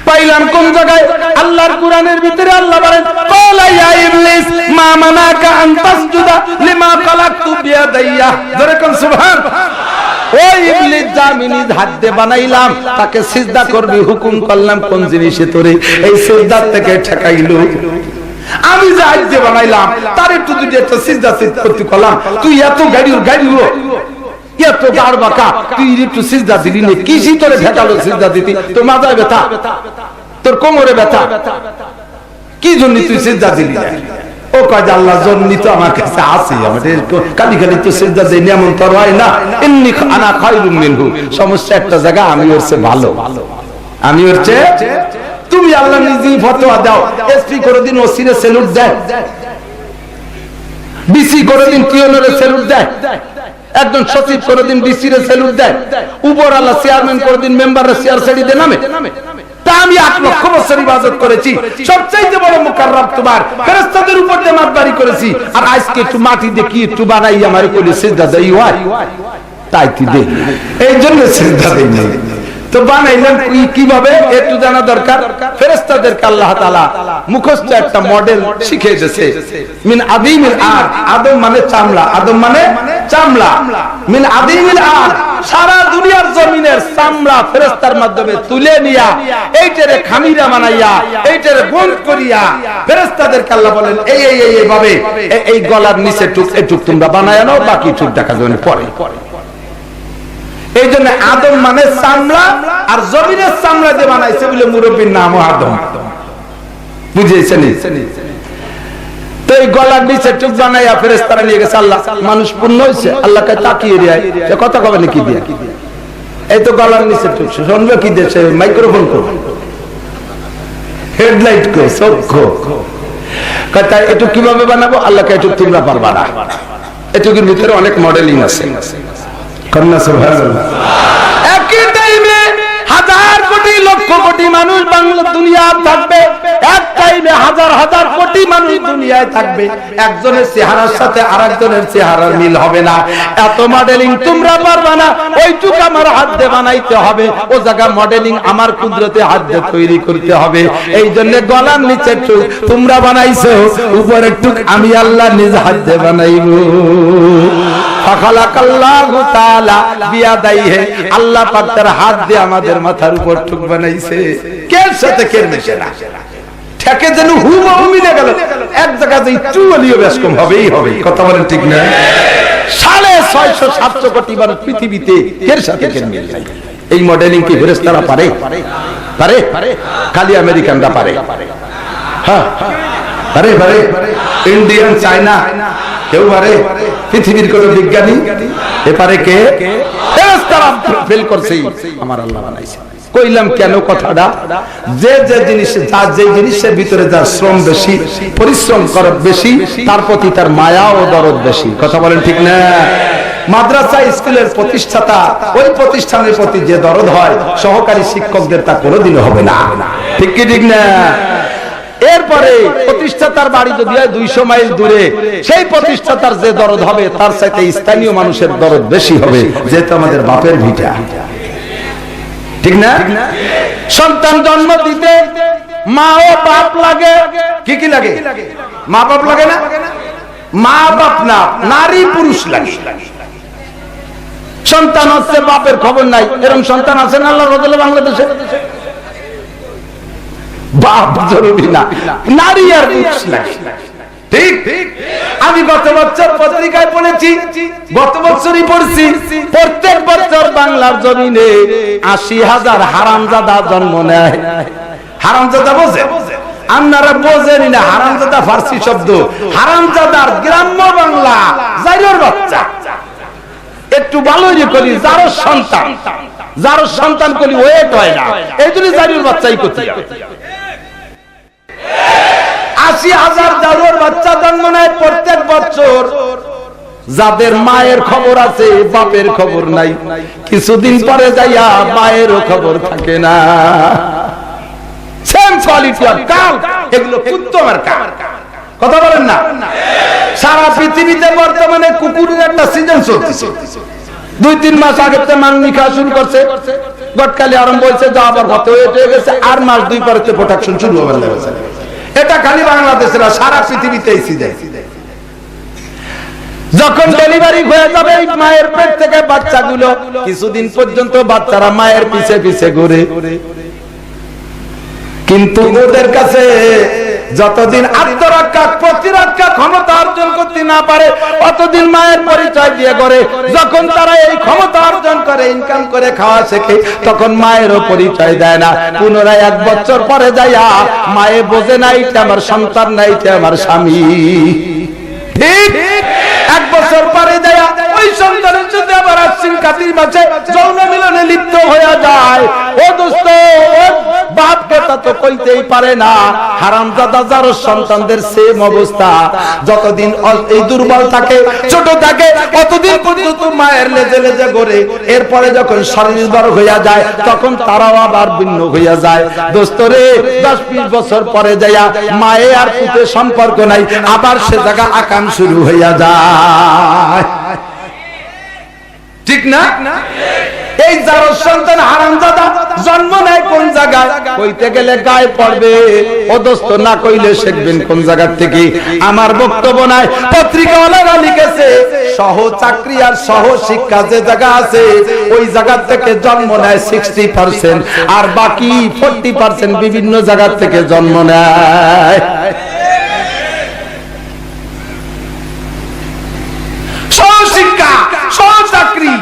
পাইলাম কোন জায়গায়? আল্লাহর কোরআনের ভিতরে আল্লাহ বলেন ক্বালা ইয়া ইবলিস মা মানাকা আন তাসজুদা লিমা খালাকতু বিয়াদাইয়া, জোরে কোন সুবহান। ও ইবলিস, যা আমি নিজ হাত দিয়ে বানাইলাম তাকে সিজদা করবি হুকুম করলাম, কোন জিনিসে তোরে এই সিজদার থেকে ঠেকাইলো? আমি যা হাত দিয়ে বানাইলাম তার একটু যদি একটা সিজদা করতে করলাম, তুই এত গাড়িও এত গাড় বাঁকা, তুই একটু সিজদা দিলি না, কিসি তোরে ঠেকালো সিজদা দিতি? তোর মাথায় ব্যথা, তোর কোমরে ব্যথা, কি জন্য তুই সিজদা দিলি না? ও কয় যে আল্লাহ জন্য তো আমার কাছে আছে, আমাদের খালি খালি তো সিজদা দেই না, এমন তোর হয় না। ইন্নী আনা খায়রুম মিনহু, সমস্যা একটা জায়গা, আমি ওর চেয়ে ভালো, আমি ওর চেয়ে। তুমি আল্লাহ নিজেই ফতোয়া দাও, এসপি করে দিন ওসিরে স্যালুট দেয়, ডিসি করে দিন টিওনরে স্যালুট দেয়, একজন সচিব করে দিন ডিসি রে স্যালুট দেয়, উপর আল্লাহ চেয়ারম্যান করে দিন মেম্বারের চেয়ার ছেড়ে দে নামে। তা আমি 8 লক্ষ বছর ইবাদত করেছি, সবচাইতে বড় মুকাররব তোমার ফেরেশতাদের উপর দিয়ে মাতবাড়ি করেছি, আর আজকে একটু মাটি দিয়ে কি একটু বানাই আমার কোলে সিজদা দেই হয়, তাই কি দে, এই জন্য সিজদা দেই না। তো বানাইলেন কিভাবে একটু জানা দরকার। ফেরেশতাদেরকে আল্লাহ তাআলা মুখস্থ একটা মডেল শিখিয়ে দিয়েছে। মিন আদিমিল আদ, আদম মানে চামড়া, আদম মানে চামড়া, মিন আদিমিল আদ, সারা দুনিয়ার জমিনের চামড়া ফেরেশতার মাধ্যমে তুলে নিয়া এইটারে খামিরা বানাইয়া এইটারে গোল করিয়া ফেরেশতাদেরকে আল্লাহ বলেন এই ভাবে এই গলার নিচে টুক তোমরা বানায় নাও, বাকি টুক দেখা যাবে পরে। এই জন্য আদম মানে চামড়া, আর জমিনের চামড়া দিয়ে বানাইছে বলে মুরব্বীর নামও আদম, বুঝিয়েছেন? তো এই গলার নিচে টুক বানাইয়া ফেরেশতারা নিয়ে গেছে। আল্লাহ মানুষ পূর্ণ হয়েছে, আল্লাহকে তাকিয়ে দিয়ে কথা কবে নাকি দিয়ে, এই তো গলার নিচে টুক, শুনবে কি দিয়েছে? মাইক্রোফোন কো, হেডলাইট কো, সব কো, কথা একটু কিভাবে বানাবো? আল্লাহকে একটু তোমরা পারবা না, এটুকুর ভিতরে অনেক মডেলিং আছে। কন্যা সুবহানাল্লাহ। একই টাইমে হাজার কোটি লক্ষ কোটি মানুষ বাংলা দুনিয়া থাকবে, এক টাইমে হাজার হাজার কোটি মানুষ দুনিয়ায় থাকবে, একজনের চেহারার সাথে আরেকজনের চেহারার মিল হবে না। এত মডেলিং তোমরা পারবা না, ওইটুক আমার হাত দিয়ে বানাইতে হবে, ও জায়গা মডেলিং আমার কুদরতে হাত দিয়ে তৈরি করতে হবে। এই জন্য গলার নিচে টুক তোমরা বানাইছো, উপরের টুক আমি আল্লাহ নিজ হাত দিয়ে বানাইবো। আল্লাহ পাক তার হাত দিয়ে আমাদের মাথার উপর টুক বানাইছে, কের সাথে কের মেশে না, ঠেকে যেন হুবহু মিলে গেল, এক জায়গাতে একটু হলেও বেশ কম হবেই হবে। কথা বলেন ঠিক না? 650-700 কোটি মানুষ পৃথিবীতে, কের সাথে কের মিল নাই। এই মডেলিং কি ফেরেশতারা পারে? পারে? খালি আমেরিকানরা পারে। হ্যাঁ পারে, ইন্ডিয়ান, চায়না কেউ পারে? পৃথিবীর কোন বিজ্ঞানী এপারে কে? ফেরেশতারা ফেল করছে, আমার আল্লাহ বানাইছে। কইলাম কেন কথাটা? যে জিনিসের ভিতরে যার শ্রম বেশি, পরিশ্রম করা বেশি, তার প্রতি তার মায়া ও দরদ বেশি। কথা বলেন ঠিক না? মাদ্রাসা স্কুলের প্রতিষ্ঠাতা, ওই প্রতিষ্ঠানের প্রতি যে দরদ হয়, সহকারী শিক্ষকদের তা কোনোদিনও হবে না। ঠিক কি ঠিক না? এরপরে প্রতিষ্ঠাতার বাড়ি যদি হয় 200 মাইল দূরে, সেই প্রতিষ্ঠাতার যে দরদ হবে তার সাথে স্থানীয় মানুষের দরদ বেশি হবে, যেহেতু আমাদের বাপের ভিটা। ঠিক না? সন্তান জন্ম দিতে মা ও বাপ লাগে, কি লাগে? মা বাপ লাগে না? মা বাপ না, নারী পুরুষ লাগে। সন্তান হচ্ছে বাপের খবর নাই, এরকম সন্তান আছে না আল্লাহর রহমতে বাংলাদেশে? বাপ জরুরি না, নারী আর পুরুষ লাগে। ঠিক? আমি গত বছর পত্রিকায় পড়েছি, গত বছরই পড়ছি, প্রত্যেক বছর বাংলার জমিনে 80,000 হারামজাদা জন্ম নেয়। হারামজাদা বোঝে? আপনারা বোঝেনি না, হারামজাদা ফার্সি শব্দ, হারামজাদার গ্রাম্য বাংলা জাইরের বাচ্চা। একটু ভালোই করি, যার সন্তান করি ওয়েট হয় না, এই জন্য জাইরের বাচ্চাই করতে। 80,000 জারুর বাচ্চা জন্ম নেয় প্রত্যেক বছর। যাদের মায়ের খবর আছে বাপের খবর নাই, কিছুদিন পরে যাইয়া মায়েরও খবর থাকে না। সেম কোয়ালিটি অফ কাল, এগুলো কুত্তমার কাল। কথা বলেন না? সারা পৃথিবীতে বর্তমানে কুকুরের একটা সিজন চলতেছে। 2-3 মাস আগে তো মাংনি খাওয়া শুরু করছে, গতকালে আরম্ভ হয়েছে, যা আবার হতে হয়ে গেছে, আর মাস 2 পরে প্রোডাকশন শুরু হবে লেগেছে। এটা খালি বাংলাদেশের, সারা পৃথিবীতে এই সিজন। যখন ডেলিভারি হয়ে যাবে এই মায়ের পেট থেকে বাচ্চাগুলো, কিছুদিন পর্যন্ত বাচ্চারা মায়ের পিছে পিছে ঘুরে, কিন্তু ওদের কাছে যতদিন আত্মরক্ষা প্রতিরক্ষা ক্ষমতা অর্জন করতে না পারে ততদিন মায়ের পরিচয় দিয়ে করে। যখন তারা এই ক্ষমতা অর্জন করে, ইনকাম করে খাওয়া শেখে, তখন মায়েরও পরিচয় দেয় না। পুনরায় 1 বছর পরে যাইয়া মায়ে বোঝে না এটা আমার সন্তান না, এটা আমার স্বামী। ঠিক 1 বছর পরে যাইয়া ওই সন্তানের সাথে আবার আশ্বিন কাতির মাসে যৌন মিলনে লিপ্ত হয়ে যায়। ও দোস্ত, বাপকে তা তো কইতেই পারে না। হারামজাদা যার সন্তানদের সেম অবস্থা। যতদিন এই দুর্বল থাকে, ছোট থাকে, ততদিন পর্যন্ত মায়ের লেজে লেজে ঘোরে। এরপরে যখন শরীর বড় হইয়া যায়, তখন তারাও আবার ভিন্ন হইয়া যায়। দোস্ত রে, 10-20 বছর পরে যাইয়া মায়ে আর পুতে সম্পর্ক নাই, আবার সে জায়গা আকাম শুরু হইয়া যায়। ঠিক না? এই যার সন্তান হারামজাদা জন্ম নেয় কোন জায়গায়, কইতে গেলে গায়ে পড়বে। ও দোস্ত, না কইলে শিখবেন কোন জায়গা থেকে? আমার বক্তব্য নাই, পত্রিকাওয়ালারা লিখেছে সহ চাকরি আর সহ শিক্ষা যে জায়গা আছে, ওই জায়গা থেকে জন্ম নেয় 60%, আর বাকি 40% বিভিন্ন জায়গা থেকে জন্ম নেয়। সহশিক্ষা, সহচাকরি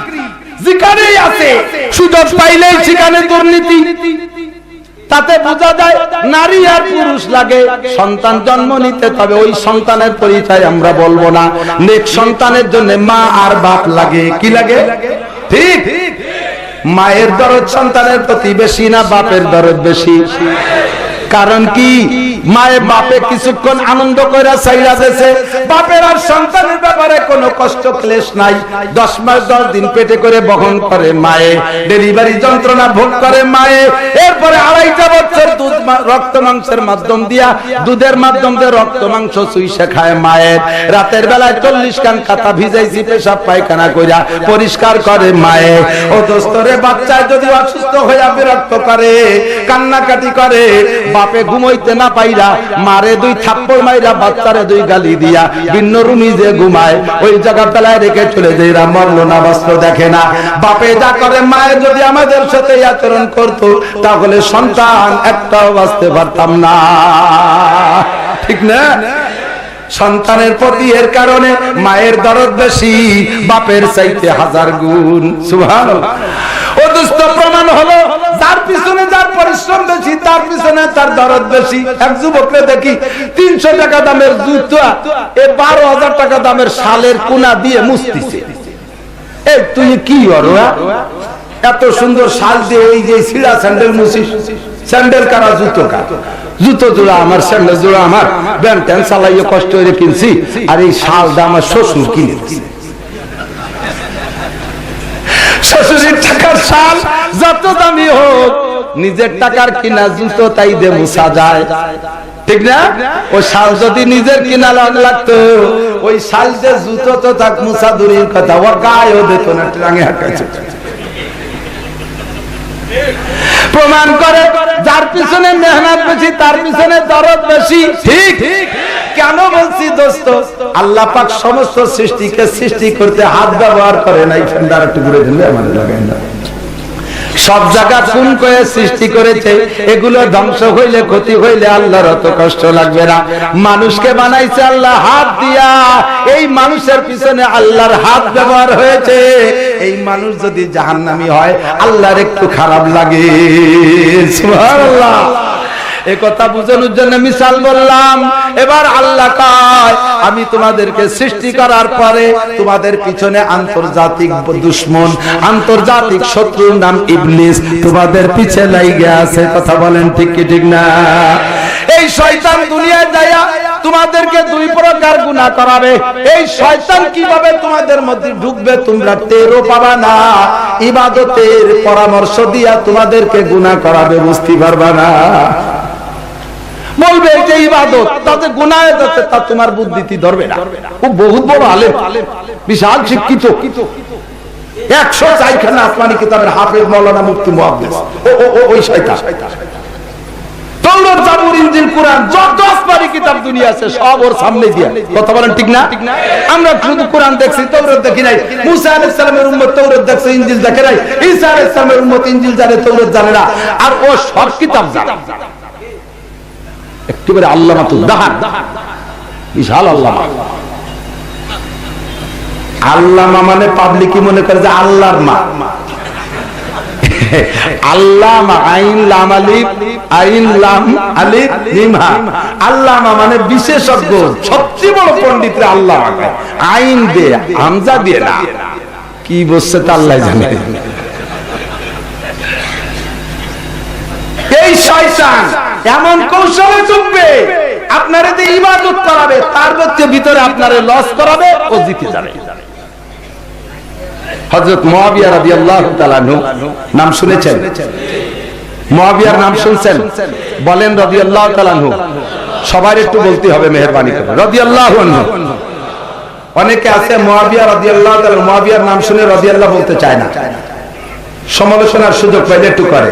যেখানেই আছে, সুযোগ পাইলেই সেখানে দুর্নীতি। তাতে বোঝা যায় নারী আর পুরুষ লাগে সন্তান জন্ম নিতে, তবে ওই সন্তানের পরিচয় আমরা বলবো না। নেক্সট সন্তানের জন্য মা আর বাপ লাগে। কি লাগে? ঠিক। মায়ের দরদ সন্তানের প্রতি বেশি না বাপের দরদ বেশি? কারণ কি? মায়ে বাপে কিছুক্ষণ আনন্দ করে চাইলা দিয়েছে, বাপের আর সন্তানের ব্যাপারে কোনো কষ্ট ক্লেশ নাই। 10 মাস 10 দিন পেটে করে বহন করে মায়ে, ডেলিভারি যন্ত্রণা ভোগ করে মায়ে। এরপরে 2.5 বছর দুধ রক্ত মাংসের মাধ্যম দিয়া, দুধের মাধ্যম দিয়ে রক্ত মাংস চুইসে খায় মায়ের। রাতের বেলায় 40 কান কাতা ভিজাইছি পেশাব পায়খানা কইরা পরিষ্কার করে মায়ে। ও দোস্তরে, বাচ্চায় যদি অসুস্থ হইয়া বিরক্ত করে, কান্নাকাটি করে, বাপে ঘুমাইতে না পাইরা মারে 2 থাপ্পড় মাইরা বাচ্চারে 2 গালি দিয়া ভিন্ন রুমি যে ঘুমায়, ওই জায়গা পেলায় রেখে চলে যায়। মরলো না বাঁচলো দেখে না। বাপে যা করে, মায়ে যদি আমাদের সাথে আচরণ করতো, তাহলে সন্তান একটাও বাঁচতে পারতাম না। ঠিক না? সন্তানের প্রতি এর কারণে মায়ের দরদ বেশি বাপের চাইতে 1000 গুণ। সুবহানাল্লাহ। ও দোস্ত, প্রমাণ হলো যার পিছনে যার পরিশ্রম বেশি, তার পিছনে তার দরদ বেশি। এক যুবককে দেখি 300 টাকা দামের জুতা 12,000 টাকা দামের শালের কোনা দিয়ে মুছতিছে। এই তুই কি করো? এত সুন্দর শাল দিয়ে এই যে ছিঁড়া স্যান্ডেল মুছিস? স্যান্ডেল কারা, জুতো কার? জুতো জোড়া আমার, স্যান্ডেল জোড়া আমার, ব্যান্ড ট্যান চালাইয়ে কষ্ট করে কিনছি, আর এই শালটা আমার শ্বশুর কিনে দিচ্ছে। শ্বশুরের টাকার শাল যত দামি হোক, নিজের টাকার কিনা জুতো তাই দিয়ে মুছা যায়। ঠিক না? ওই শাল যদি নিজের কিনা লাগতো, ওই শাল দিয়ে জুতো তো তাক মুছা দূরের কথা, ওর গায়েও দিত না, টাঙে হাঁটাচ্ছে। প্রমাণ করে যার পিছনে মেহনত বেশি, তার পিছনে দরদ বেশি। ঠিক। কেন বলছি দোস্ত? আল্লাহ পাক সমস্ত সৃষ্টিকে সৃষ্টি করতে হাত ব্যবহার করে নাই। ফেন্ডার একটু ঘুরে দিলে আমাদের লাগাই না। সব জায়গা কোন করে সৃষ্টি করেছে, এগুলো ধ্বংস হইলে, ক্ষতি হইলে আল্লাহর অত কষ্ট লাগবে না। মানুষকে বানাইছে আল্লাহ হাত দিয়া, এই মানুষের পিছনে আল্লাহর হাত ব্যবহার হয়েছে। এই মানুষ যদি জাহান্নামী হয়, আল্লাহর একটু খারাপ লাগে। সুবহানাল্লাহ। এই কথা বুঝানোর জন্য মিসাল বললাম। এবার আল্লাহ কয়, আমি তোমাদেরকে সৃষ্টি করার পরে তোমাদের পিছনে আন্তর্জাতিক দুশমন, আন্তর্জাতিক শত্রুর নাম ইবলিস তোমাদের পিছে লাইগা আছে। কথা বলেন ঠিক কি ঠিক না? এই শয়তান দুনিয়ায় যায়া তোমাদেরকে দুই প্রকার গুনাহ করাবে। এই শয়তান কিভাবে তোমাদের মধ্যে ঢুকবে তোমরা টেরও পাবা না, ইবাদতের পরামর্শ দিয়া তোমাদেরকে গুনাহ করাবে, বুঝতে পারবা না। বলবে এটা ইবাদত, তাতে গুনাহ হচ্ছে, তা তোমার বুদ্ধিতে ধরবে না। ও বহুত বড় আলেম, বিশাল শিক্ষিত, 104 খানা আসমানি কিতাবের হাফেজ মাওলানা মুফতি মুহাদ্দিস। ওই শয়তান তৌরাত, জাবুর, ইনজিল, কুরআন যত আসমানি কিতাব দুনিয়া আছে সব ওর সামনে দিয়া। কথা বলেন ঠিক না? আমরা শুধু কুরআন দেখছি, তৌরাত দেখি নাই। মুসা আলাইহিস সালামের উম্মত তৌরাত দেখছে, ইনজিল দেখে নাই। ঈসা আলাইহিস সালামের উম্মত ইনজিল জানে, তৌরাত জানে না। আর ও সব কিতাব জানে। একেবারে আল্লামাতুল দাহার, বিশাল আল্লামা। আল্লামা মানে পাবলিকই মনে করে যে আল্লাহর মা। আল্লামা, আইন লাম আলিফ, আইন লাম আলিফ মিম হা। আল্লামা মানে বিশেষজ্ঞ, সবচেয়ে বড় পণ্ডিতরা আল্লামা কয়। আইন দিয়ে, হামজা দিয়ে না। কি বলছে তা আল্লাহ জানে। এই শয়তান এমন কৌশলে চলবে, আপনারে যে ইবাদত করাবে তার মধ্যে ভিতরে আপনারে লস করাবে, ও জিতে যাবে। হযরত মুআবিয়া রাদিয়াল্লাহু তাআলা আনহু নাম শুনেছেন? মুআবিয়ার নাম শুনছেন? বলেন রাদিয়াল্লাহু তাআলা আনহু। সবার একটু বলতে হবে, মেহেরবানি করে রাদিয়াল্লাহু আনহু। অনেকে আছে মুআবিয়া রাদিয়াল্লাহু তাআলা, মুআবিয়ার নাম শুনে রাদিয়াল্লাহু বলতে চায় না, সমালোচনার সুযোগ পাইলে একটু করে।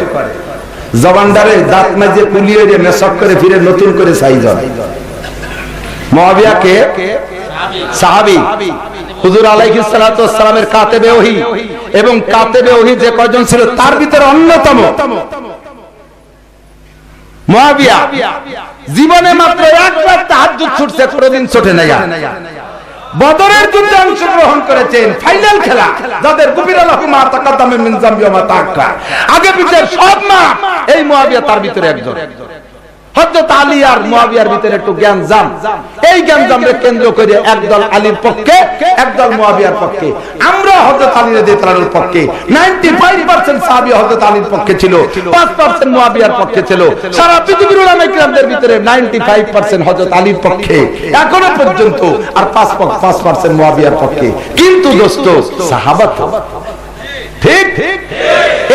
জবানদারে দাঁত মাঝে কুলিয়ে দিয়ে মেসক করে ফিরে নতুন করে সাইজ হয়। মুআবিয়া কে? সাহাবী। হুজুর আলাইহিস সালাতু ওয়াস সালামের কাতেবে ওহী, এবং কাতেবে ওহী যে কয়জন ছিল তার ভিতরে অন্যতম মুআবিয়া। জীবনে মাত্র একবার তাহাজ্জুদ ছুটছে, কোনদিন ছোটে নাই। বদরের যুদ্ধে অংশগ্রহণ করেছেন, ফাইনাল খেলা, যাদের গুফিরা লাহু মা তাকাদ্দামা মিন যামবি ওয়া মা তাআক্কার, আগে পিছের সব মা। এই মুআবিয়া তার ভিতরে একজন। হযরত আলী আর মুআবিয়ার ভিতরে একটু জ্ঞানজাম। এই জ্ঞানজামকে কেন্দ্র করে একদল আলীর পক্ষে, একদল মুআবিয়ার পক্ষে। আমরা হযরত আলী রাদিয়াল্লাহু আনহুর পক্ষে। 95% সাহাবী হযরত আলীর পক্ষে ছিল, 5% মুআবিয়ার পক্ষে ছিল। সারা পৃথিবীর উলামায়ে কিরামদের ভিতরে 95% হযরত আলীর পক্ষে এখনো পর্যন্ত, আর 5% মুআবিয়ার পক্ষে। কিন্তু দোস্ত, সাহাবা তো ঠিক।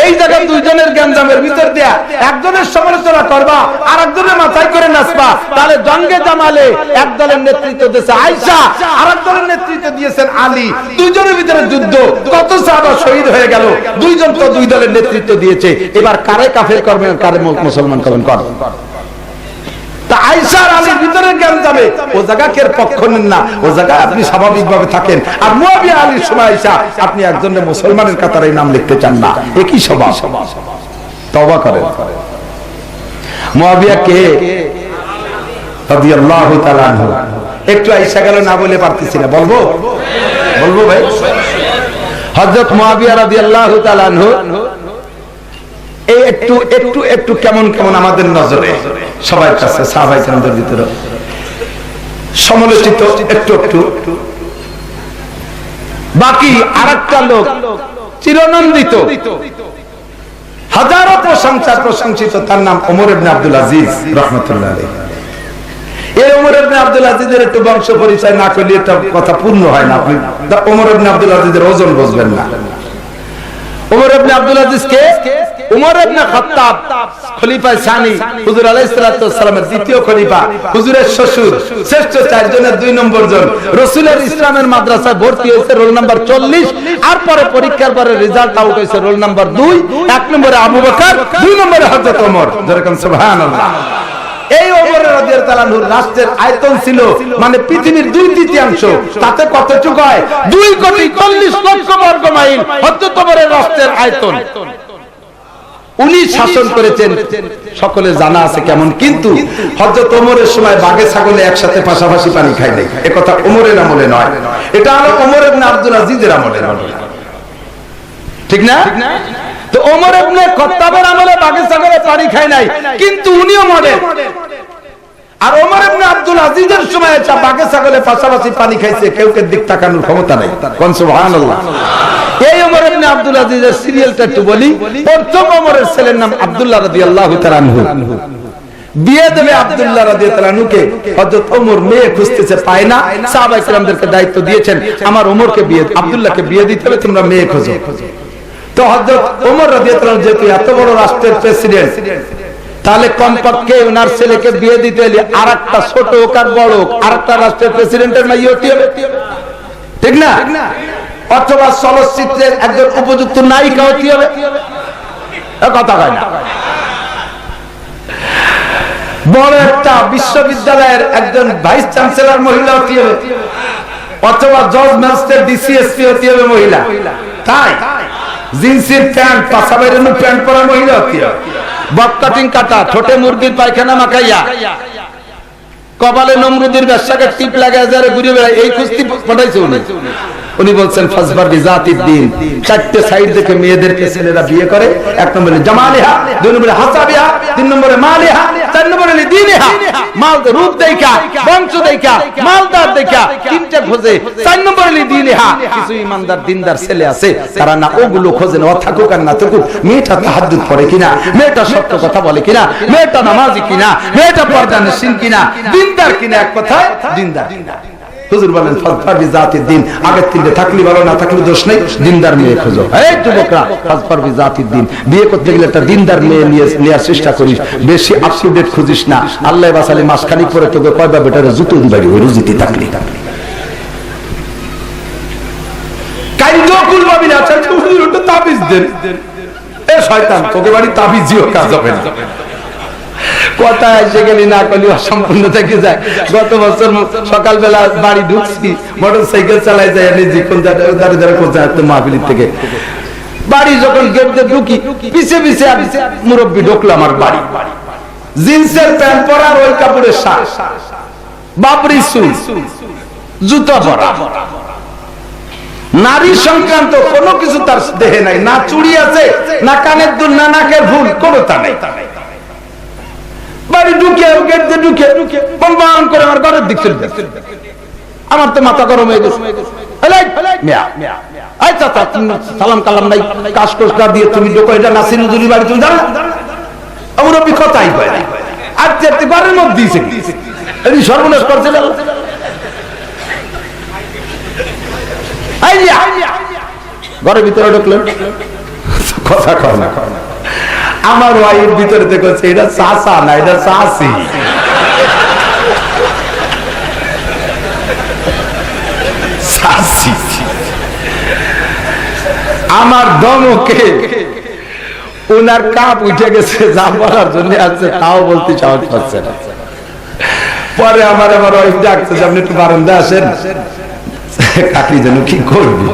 এই জায়গায় দুইজনের জ্ঞানজামের ভিতর দিয়া একজনের সমালোচনা করবা আর একজনের মাথায় করে নাচবা, তাহলে জঙ্গে জামালে এক দলের নেতৃত্ব দিয়েছে আয়েশা, আর এক দলের নেতৃত্ব দিয়েছেন আলী। দুইজনের ভিতরে যুদ্ধ, কত সাহাবা শহীদ হয়ে গেল। দুইজন তো দুই দলের নেতৃত্ব দিয়েছে। এবার কারে কাফের করবেন, কারে মুসলমান করবেন? তা আয়েশা আর আলীর ভিতরে জ্ঞান যাবে, ও জায়গাকের পক্ষ নেন না, ও জায়গায় আপনি স্বাভাবিকভাবে থাকেন। আর মুআবিয়া আলীর সময় আয়েশা, আপনি একজনের মুসলমানের কাতারে নাম লিখতে চান না, একই স্বভাব। তওবা করেন। মুআবিয়া কে? রাদিয়াল্লাহু তাআলা আনহু। একটু আয়েশা গেল না বলে পারতেছি না, বলবো ভাই। হযরত মুআবিয়া রাদিয়াল্লাহু তাআলা আনহু এই একটু কেমন আমাদের নজরে, সবার কাছে, সাহাবায়ে কেরামদের ভিতরে সমালোচিত একটু। বাকি আরেকটা লোক চিরনন্দিত, হাজারো প্রশংসিত, তার নাম ওমর ইবনে আব্দুল আজিজ রাহমাতুল্লাহ আলাইহি। এই ওমর ইবনে আব্দুল আজিজের একটু বংশ পরিচয় না করলে এটা কথা পূর্ণ হয় না। আপনি ওমর ইবনে আব্দুল আজিজের ওজন বুঝবেন না। ওমর ইবনে আব্দুল আজিজ কে? উমর ইবনে খাত্তাব, খলিফা সানি, হুজুর আলাইহিস সালাতু ওয়াস সালামের দ্বিতীয় খলিফা, হুজুরের শ্বশুর, শ্রেষ্ঠ 4 জনের 2 নম্বর জন। রাসূলের ইসলামের মাদ্রাসায় ভর্তি হয়েছে রোল নাম্বার 40, আর পরে পরীক্ষার পরে রেজাল্ট আউট হয়েছে রোল নাম্বার 2। 1 নম্বরে আবু বকর, 2 নম্বরে হযরত ওমর। যেরকম সুবহানাল্লাহ। এই ওমর রাদিয়াল্লাহু তাআলা আনহুর রাষ্ট্রের আয়তন ছিল মানে পৃথিবীর 2/3, তাতে কতটুকু হয়? 2,40,00,000 বর্গ মাইল হযরত ওমরের রাষ্ট্রের আয়তন। উনি শাসন করেছেন, সকলে জানা আছে কেমন। কিন্তু হযরত ওমরের সময় বাঘে ছাগলে একসাথে পাশাপাশি পানি খায় নাই, এ কথা ওমরের আমলে নয়, এটা হলো ওমর ইবনে আব্দুল আজিজের আমলে। ঠিক না? তো ওমর ইবনে খাত্তাবের আমলে বাঘে ছাগলে পানি খায় নাই, কিন্তু উনিও মডেল। আর ওমর ইবনে আব্দুল আজিজের সময় বাঘে ছাগলে পাশাপাশি পানি খাইছে, কেউকে দিক তাকানোর ক্ষমতা নাই। কোন সুবহানাল্লাহ। এই ওমর ইবনে আব্দুল আজিজের সিরিয়ালটা একটু বলি। প্রথম ওমরের ছেলের নাম আব্দুল্লাহ রাদিয়াল্লাহু তাআলা আনহু। বিয়ে দেবে আব্দুল্লাহ রাদিয়াল্লাহু আনহুকে। হযরত ওমর মেয়ে খুঁজতেছে, পায় না। সাহাবায়ে কেরামদেরকে দায়িত্ব দিয়েছেন, আমার ওমরকে বিয়ে, আব্দুল্লাহকে বিয়ে দিতে হবে, তোমরা মেয়ে খোঁজো। তো হযরত ওমর রাদিয়াল্লাহু আনহু যেহেতু এত বড় রাষ্ট্রের প্রেসিডেন্ট, তাহলে কমপক্ষে ওনার ছেলেকে বিয়ে দিতে হলে আরেকটা ছোট হোক আর বড় হোক, আরেকটা রাষ্ট্রের প্রেসিডেন্টের মেয়ে হতে হবে, ঠিক না? অথবা চলচ্চিত্রের একজন উপযুক্ত নায়িকা হতে হবে, কথা হয় না। বড় একটা বিশ্ববিদ্যালয়ের একজন ভাইস চ্যান্সেলর মহিলা হতে হবে, অথবা জজ ম্যাজিস্ট্রেট ডিসিএসপি হতে হবে মহিলা। তাই জিন্সের প্যান্ট, পাছা বাইরানো প্যান্ট পরা মহিলা হতে হবে। বক কাটিং কাটা, ঠোঁটে মুরগির পায়খানা মাখাইয়া, কপালে নমরুদের ব্যবসাকে টিপ লাগায় যারা ঘুরে বেড়ায়, এই কুস্তি পাঠাইছে উনি বলছেন ফাসবার বিজাতিদ দ্বীন। চারটে সাইড দেখে মেয়েদেরকে ছেলেরা বিয়ে করে। এক নম্বরে জামালিহা, দুই নম্বরে হাসাবিহা, তিন নম্বরে মালিহা, চার নম্বরে দীনিহা। মাল রূপ দেখা, বংশ দেখা, মালদার দেখা তিনটা খোঁজে। চার নম্বরে দীনিহা। কিছু ইমানদার দিনদার ছেলে আছে, তারা না ওগুলো খোঁজে না, থাকুক আর না থাকুক, মেয়েটা তাহাজ্জুদ পড়ে কিনা, মেয়েটা সত্য কথা বলে কিনা, মেয়েটা নামাজি কিনা, মেয়েটা পর্দানশীল কিনা, দিনদার কিনা, এক কথায় দিনদার। হুজুর বলেন ফাসফার বিজাতিদ দ্বীন, আগের তিনটে থাকলে ভালো, না থাকলে দোষ নেই, দিনদার মেয়ে খোঁজো। এই যুবকরা, ফাসফার বিজাতিদ দ্বীন, বিয়ে করতে গেলে একটা দিনদার মেয়ে নেওয়ার চেষ্টা করিস, বেশি আপ টু ডেট খুঁজিস না। আল্লাহ বাসালি মাসখানিক পরে তোকে কয়বা বেটারে জুতো দিবাড়ি ওই রুজিতে থাকলি কাইন্ডো কুলবাবি না। আচ্ছা হুজুর ওটা তাবিজ দেন, এ শয়তান তোকে বাড়ি তাবিজিও কাজ হবে না। কথা এসে গেলি না করলি অসম্পূর্ণ থেকে যায়। গত বছর সকালবেলা বাড়ি ঢুকছি, মোটরসাইকেল চালাই যায় নিজে কোন দাঁড়ে দাঁড়ে করছে মাহফিল থেকে বাড়ি। যখন গেট দিয়ে ঢুকি, পিছে পিছে মুরব্বী ঢুকলো আমার বাড়ি, জিন্সের প্যান্ট পরা আর ওই কাপড়ের শার্ট, বাবরি চুল, জুতো পরা, নারী সংক্রান্ত কোনো কিছু তার দেহে নাই, না চুড়ি আছে, না কানের দুল, না নাকের ফুল, কোনোটা নাই। বাড়ি ঢুকে গেট দিয়ে ঢুকে বলবান করে আমার ঘরের দিক চলে যাচ্ছে। আমার তো মাথা গরম হয়ে গেছে। সালাম কালাম নাই, কাজ কোষ্টা দিয়ে তুমি ঢোকো, এটা নাসির হুজুরি বাড়ি, তুমি জানো আমার কথাই হয় আর ঘরের মধ্যে দিয়েছে সর্বনাশ করছে। ঘরের ভিতরে ঢুকলেন, কথা কর না। আমার ওয়াইফ ভিতরে দেখছে এটা চাচা না, এটা চাচি। আমার দমকে ওনার কাপ উঠে গেছে, যা বলার জন্য আছে তাও বলতে সাহস পাচ্ছে না। পরে আমার ওয়াইফ ডাকছে, আপনি একটু বারান্দা আসেন, কাকি যেন কি করবি।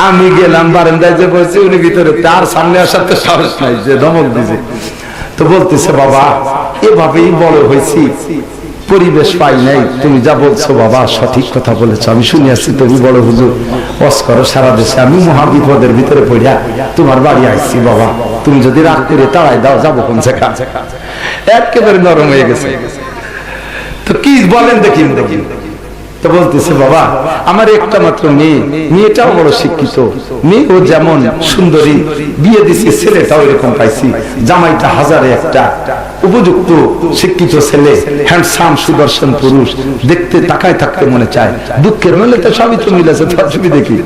আমি গেলাম বারান্দায়, যে বলছি উনি ভিতরে, তার সামনে আসার তো সাহস নাই, যে ধমক দিছে। তো বলতেছে বাবা এভাবেই বড় হয়েছি, পরিবেশ পাই নাই, তুমি যা বলছো বাবা সঠিক কথা বলেছো, আমি শুনে আসছি তুমি বড় হুজুর ওয়াজ করো সারা দেশে, আমি মহা বিপদের ভিতরে পড়িয়া তোমার বাড়ি আইছি বাবা, তুমি যদি রাগ করে তাড়াই দাও যাবো কোন জায়গা। একেবারে নরম হয়ে গেছে। তো কি বলেন দেখি। তো বলতেছে বাবা আমার একটা মাত্র মেয়ে, মেয়েটাও বড় শিক্ষিত, মেয়েও যেমন সুন্দরী, বিয়ে দিছি ছেলেটাও এরকম পাইছি, জামাইটা হাজারে একটা, উপযুক্ত শিক্ষিত ছেলে, হ্যান্ডসাম সুদর্শন পুরুষ, দেখতে তাকায় থাকতে মনে চায়। দুঃখের হলে তো সবই তো মিলেছে, ছবি দেখি।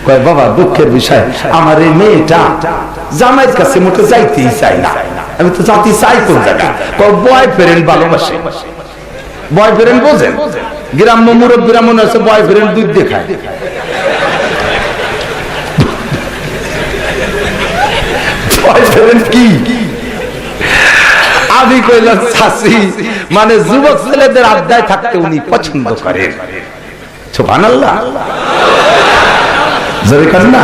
কয় বাবা দুঃখের বিষয় আমার এই মেয়েটা জামাইয়ের কাছে মোটে যাইতেই চাই না। আমি তো জাতি চাই কোন জায়গা, বয়ফ্রেন্ড ভালোবাসে। বয়ফ্রেন্ড বোঝেন, গ্রাম্য মুরব্বীরা মনে হচ্ছে বয়ফ্রেন্ড দুধ দেখায়। বয়ফ্রেন্ড কি? আমি কইলাম চাচি মানে যুবক ছেলেদের আড্ডায় থাকতে উনি পছন্দ করেন। সুবহানাল্লাহ, জোরে কান না।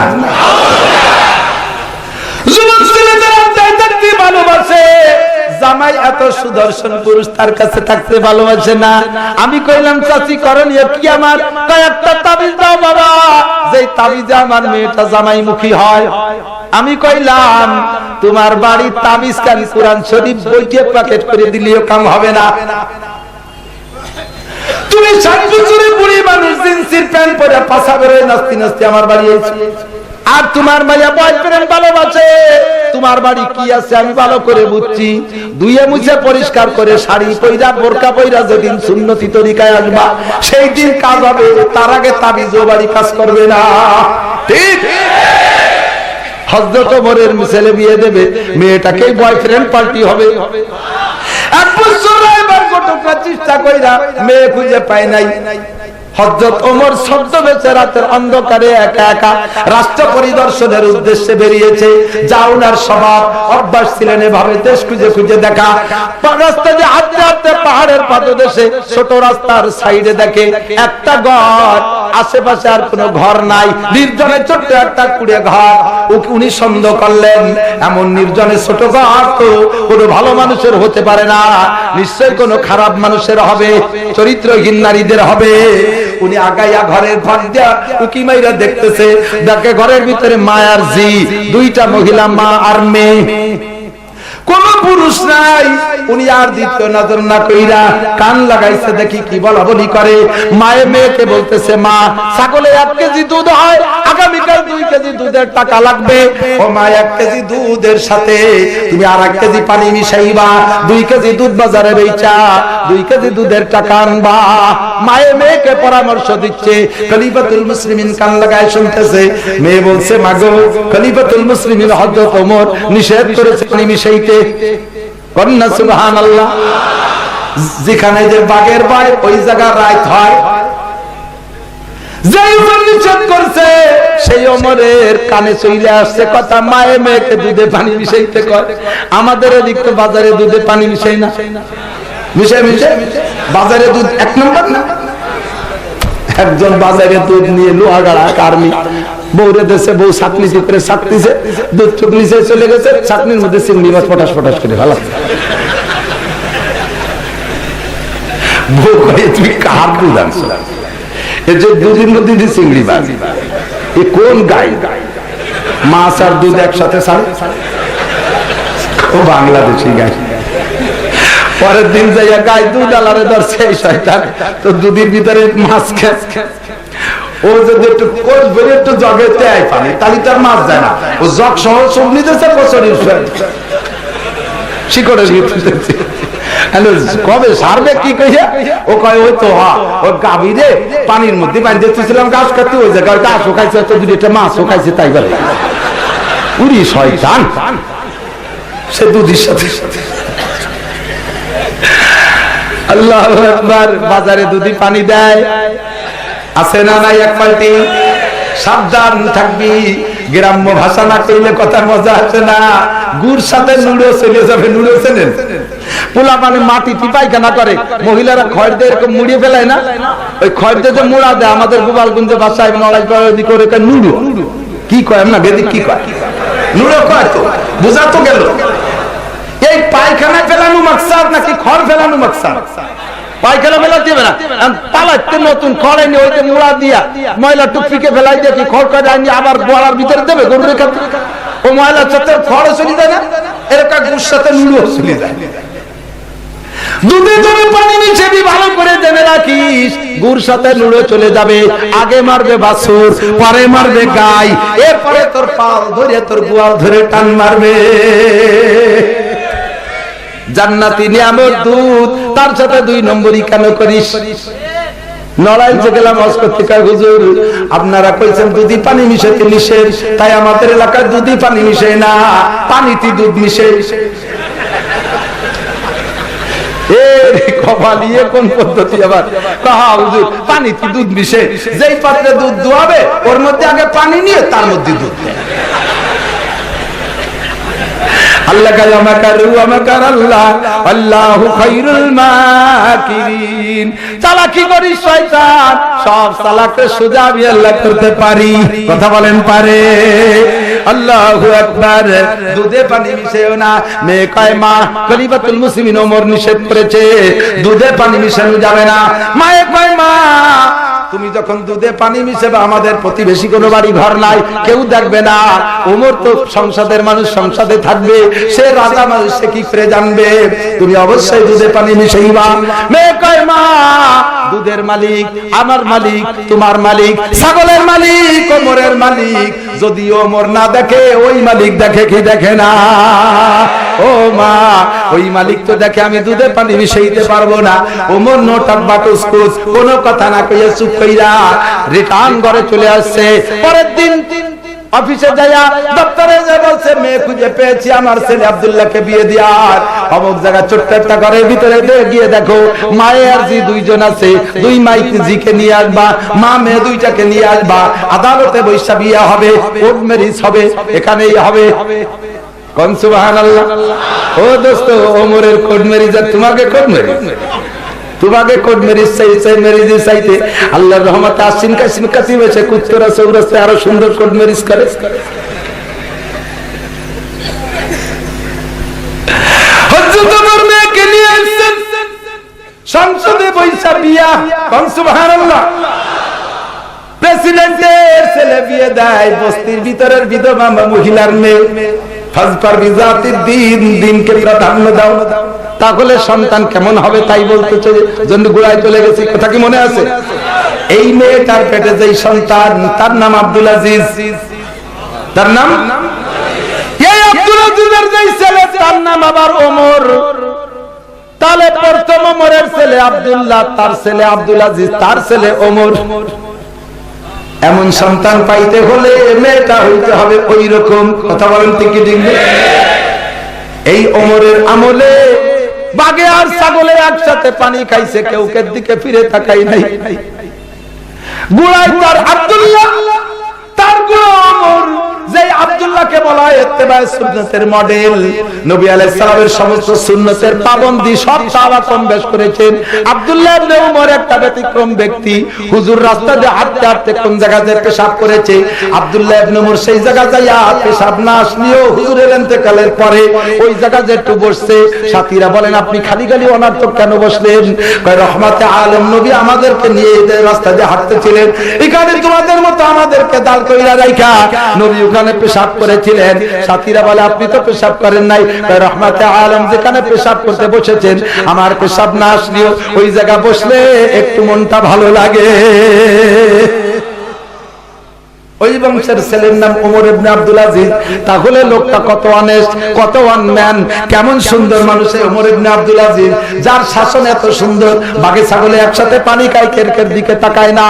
যুবক ছেলেদের আড্ডায় থাকতে ভালোবাসে, জামাই এত সুদর্শন পুরুষ তার কাছে থাকতে ভালোবাসে না। আমি কইলাম চাচি করণীয় কি আমার? কয়েকটা তাবিজ দাও বাবা, যেই তাবিজে আমার মেয়েটা জামাই মুখী হয়। আমি কইলাম তোমার বাড়ি তাবিজ কান কুরআন শরীফ বইতে প্যাকেট করে দিলেও কাম হবে না। তুমি 60 বছরের বুড়ি মানুষ, জিন্সের প্যান্ট পরে পাছা বেরোয় নাচতে নাচতে আমার বাড়ি এসেছি। আর তোমার মাইয়া বয়ফ্রেন্ড ভালোবাসে, তোমার বাড়ি কি আছে আমি ভালো করে বুঝছি, ধুয়ে মুছে পরিষ্কার করে শাড়ি পয়রা বোরকা পয়রা যেদিন সুন্নতি তরিকায় আসবা সেই দিন কাজ হবে, তার আগে তাবিজ বাড়ি কাজ করবে না। ঠিক? হযরত ওমরের ছেলে বিয়ে দেবে, মেয়েটাকে বয়ফ্রেন্ড পার্টি হবে। এক বছর এবার কতটা চেষ্টা কইরা মেয়ে খুঁজে পায় নাই। হযরত ওমর ছদ্মবেশে রাতের অন্ধকারে একা একা রাষ্ট্র পরিদর্শনের উদ্দেশ্যে বেরিয়েছে। যা ওনার স্বভাব অভ্যাস ছিলেন এভাবে দেশ খুঁজে খুঁজে দেখা। রাস্তা দিয়ে হাঁটতে হাঁটতে পাহাড়ের পাদদেশে ছোট রাস্তার সাইডে দেখে একটা ঘর, আশেপাশে আর কোনো ঘর নাই, নির্জনে ছোট্ট একটা কুড়ে ঘর। উনি সন্দেহ করলেন এমন নির্জনে ছোট ঘর তো কোনো ভালো মানুষের হতে পারে না, নিশ্চয়ই কোনো খারাপ মানুষের হবে, চরিত্রহীন নারীদের হবে। উনি আগাইয়া ঘরের ঘর দিয়া উকি মাইরা দেখতেছে, দেখে ঘরের ভিতরে মায়ার জি, দুইটা মহিলা, মা আর মেয়ে, কোন পুরুষ নাই। উনি আর দ্বিতীয় নজর না কইরা কান লাগাইছে, দেখি কি বলা বলি করে। মায়ে মেয়েকে বলতেছে, মা ছাগলে 1 কেজি দুধ হয়, আগামীকাল 2 কেজি দুধের টাকা লাগবে। ও মা 1 কেজি দুধের সাথে তুমি আর 1 কেজি পানি মিশাইবা, 2 কেজি দুধ বাজারে বেচা 2 কেজি দুধের টাকা আনবা। মায়ে মেয়েকে পরামর্শ দিচ্ছে, খলিফাতুল মুসলিমিন কান লাগায় শুনতেছে। মেয়ে বলছে, মাগো খলিফাতুল মুসলিমিন হযরত ওমর নিষেধ করেছে পানি মিশাইতে। কন্যা সুবহানাল্লাহ। যেখানে যে বাগের বাই ওই জায়গা রাত হয়, যেই ওমর নিষেধ করছে সেই ওমরের কানে চলে আসছে কথা, মায়ে মেয়েকে দুধে পানি মিশাইতে কয়। আমাদের এদিক তো বাজারে দুধে পানি মিশাই না, মিশে মিশে বাজারে দুধ 1 নম্বর না। একজন বাজারে দুধ নিয়ে লোহাগাড়া কার্মি বউরে দেশে, বউ চাটনি করে চাটতিছে, দুধ চুপ নিচে চলে গেছে, চাটনির মধ্যে চিংড়ি মাছ পটাশ পটাশ করে ভালো। বউ কয়ে, তুমি কার দুধ আনছো? এই যে দুধের মধ্যে যে চিংড়ি মাছ, এ কোন গাই? মাছ আর দুধ একসাথে ছাড়ে? ও বাংলাদেশি গাই। পরের দিন যাইয়া গাই দুধ আলারে ধরছে এই শয়তান, তো দুধের ভিতরে মাছ খেয়ে ও যদি একটু কোষ ভরে একটু জগে দেয় পানি, তাহলে তার মাছ যায় না। ও জগ সহ সব নিতেছে বছরের শিকড়ের ভিতরে। কবে সারবে কি কইয়া? ও কয়, ওই তো ও গাভী রে পানির মধ্যে বাঁধতে দিয়েছিলাম ঘাস খাতে, ওই জায়গায় ঘাসও খাইছে, তো 2টা মাছও খাইছে, তাই বলে উড়ি শয়তান। সে দুধের সাথে আল্লাহু আকবার। বাজারে দুধি পানি দেয়, আছে না নাই এক পাল্টি? সাবধান থাকবি, গ্রাম্য ভাষা না কইলে কথা মজা আছে না। গুড় সাথে নুড়ো চলে যাবে। নুড়ো চেনেন? পোলা মানে মাটি পায়খানা করে, মহিলারা খড় দিয়ে এরকম মুড়িয়ে ফেলায় না, ওই খড় দিয়ে যে মুড়া দেয়, আমাদের গোপালগঞ্জে ভাষায় নড়াই করে নুড়ো। কি কয় না বেদিক কি কয়? নুড়ো কয়। তো বুঝা তো গেল, এই পায়খানা ফেলানো মাকসাদ নাকি খড় ফেলানো মাকসাদ? পায়খানা ফেলা দিবে না, পালাতে নতুন খড়ে নিয়ে ওইটা মুড়া দিয়া ময়লা টুকফিকে ফেলাই দিয়ে কি খড় করে আনি আবার বড়ার ভিতরে দেবে গরুর খাতে? ও ময়লার সাথে খড় চলে যায় না, এরকম গুড় সাথে নুড়ো চলে যায়। দুধে তুমি পানি মিশাবি, ভালো করে জেনে রাখিস, গুড় সাথে নুড়ো চলে যাবে। আগে মারবে বাছুর, পরে মারবে গাই, এরপরে তোর পাল ধরে তোর গোয়াল ধরে টান মারবে। জান্নাতি নিয়ামত দুধ, তার সাথে 2 নম্বরই কেন করিস? নড়াইতে গেলাম হজ করতে, কয় হুজুর আপনারা কইছেন দুধি পানি মিশাতে নিষেধ, তাই আমাদের এলাকায় দুধি পানি মিশে না, পানিতে দুধ মিশে। কপালিয়ে কোন পদ্ধতি আবার? হুজুর পানিতে দুধ মিশে, যেই পাত্রে দুধ দোয়াবে ওর মধ্যে আগে পানি নিয়ে তার মধ্যে দুধ। আল্লাহ কাজা মাকারু আমাকার আল্লাহ, আল্লাহু খায়রুল মাকিরিন। চালাকি করি শয়তান, সব চালাকে সোজা আমি আল্লাহ করতে পারি। কথা বলেন পারে? আল্লাহু আকবার। দুধে পানি মিশাইও না। মেয়ে কয়, মা খলিফাতুল মুসলিমিন ওমর নিষেধ করেছে, দুধে পানি মিশানো যাবে না। মায়ে কয়, মা তুমি যখন দুধে পানি মিশাবে, আমাদের প্রতিবেশী কোনো বাড়ি ঘর নাই, কেউ দেখবে না। ওমর তো সংসদের মানুষ, সংসদে থাকবে, সে রাজা মানুষ, সে কি করে জানবে? তুমি অবশ্যই দুধে পানি মিশাইবা। মেয়ে কয়, মা দুধের মালিক আমার মালিক, তোমার মালিক, ছাগলের মালিক ওমরের দুনিয়ার মালিক, যদি ওমর না দেখে ওই মালিক দেখে কি দেখে না? ও মা, ওই মালিক তো দেখে আমি দুধে পানি মিশাইতে পারবো না। ওমর নোটার বাটুসকুস কোনো কথা না কইয়া চুপ কইরা রিটার্ন করে চলে আসছে। পরের দিন অফিসে যাইয়া দপ্তরে যে বলছে মেয়ে খুঁজে পেয়েছি, আমার ছেলে আব্দুল্লাহকে বিয়ে দিয়ার। অমুক জায়গা ছোট্ট একটা ঘরের ভিতরে গিয়ে দেখো মায়ে আর জি দুইজন আছে, দুই মাইকে জিকে নিয়ে আসবা, মা মেয়ে দুইটাকে নিয়ে আসবা, আদালতে বৈশা বিয়ে হবে, কোর্ট ম্যারেজ হবে, এখানেই হবে। কোন সুবহানাল্লাহ। ও দোস্ত, ওমরের কোর্ট ম্যারেজ আর তোমাকে কোর্ট ম্যারেজ, তোমাকে কোর্ট ম্যারেজ চাইছে, ম্যারেজ চাইতে আল্লাহর রহমতে আসিন কাসিম কাসিম এসে কুত্তরা চৌরাস্তায় আরো সুন্দর কোর্ট ম্যারেজ করে। হযরত ওমর মেয়েকে নিয়ে আসছেন, সংসদে বৈশা বিয়া। কোন সুবহানাল্লাহ। প্রেসিডেন্টের ছেলে বিয়ে দেয় বস্তির ভিতরের বিধবা মহিলার মেয়ে। ফাজফার বিজাতির দিন, দিনকে প্রাধান্য দাও, তাহলে সন্তান কেমন হবে তাই বলতে জন্য গোড়ায় চলে গেছি। কথা কি মনে আছে? এই মেয়েটার পেটে যেই সন্তান, তার নাম আব্দুল আজিজ। তার নাম এই আব্দুল আজিজের যেই ছেলে, তার নাম আবার ওমর। তাহলে প্রথম ওমরের ছেলে আব্দুল্লাহ, তার ছেলে আব্দুল আজিজ, তার ছেলে ওমর। এমন সন্তান পাইতে হলে মেয়েটা হইতে হবে ওই রকম। কথা বলেন ঠিক কি ঠিক? এই ওমরের আমলে বাঘে আর ছাগলে একসাথে পানি খাইছে, কেউ কের দিকে ফিরে তাকাই নাই। বুড়াই তার আব্দুল্লাহ, তার ওমর, যে আব্দুল্লাহকে বলা হয় ইত্তেবায়ে সুন্নাতের মডেল। নবী আলাইহিস সালামের সমস্ত সুন্নতের পাবন্দি সব তারা কম বেশ করেছেন। আব্দুল্লাহ ইবনে ওমর একটা ব্যতিক্রম ব্যক্তি। হুজুর রাস্তা দিয়ে হাঁটতে হাঁটতে কোন জায়গায় পেশাব করেছে, আব্দুল্লাহ ইবনে ওমর সেই জায়গা যাইয়া পেশাব না আসলেও হুজুরের ইন্তেকালের পরে ওই জায়গায় একটু বসছে। সাথীরা বলেন, আপনি খালি খালি অনার্থক কেন বসলেন? কয়, রহমাতে আলম নবী আমাদেরকে নিয়ে এই রাস্তা দিয়ে হাঁটতেছিলেন, এখানে তোমাদের মতো আমাদেরকে দাঁড় কইরা রাইখা নবী ওখানে পেশাব করেছিলেন। সাথীরা বলে, আপনি তো পেশাব করেন নাই। রহমাতে আলম যেখানে পেশাব করতে বসেছেন, আমার পেশাব না আসলেও ওই জায়গা বসলে একটু মনটা ভালো লাগে। ওই বংশের ছেলের নাম ওমর ইবনে আব্দুল আজিজ। তাহলে লোকটা কত অনেস্ট, কত ওয়ানম্যান, কেমন সুন্দর মানুষ ওমর ইবনে আব্দুল আজিজ, যার শাসন এত সুন্দর। বাঘে ছাগলে একসাথে পানি খায়, কেরকের দিকে তাকায় না।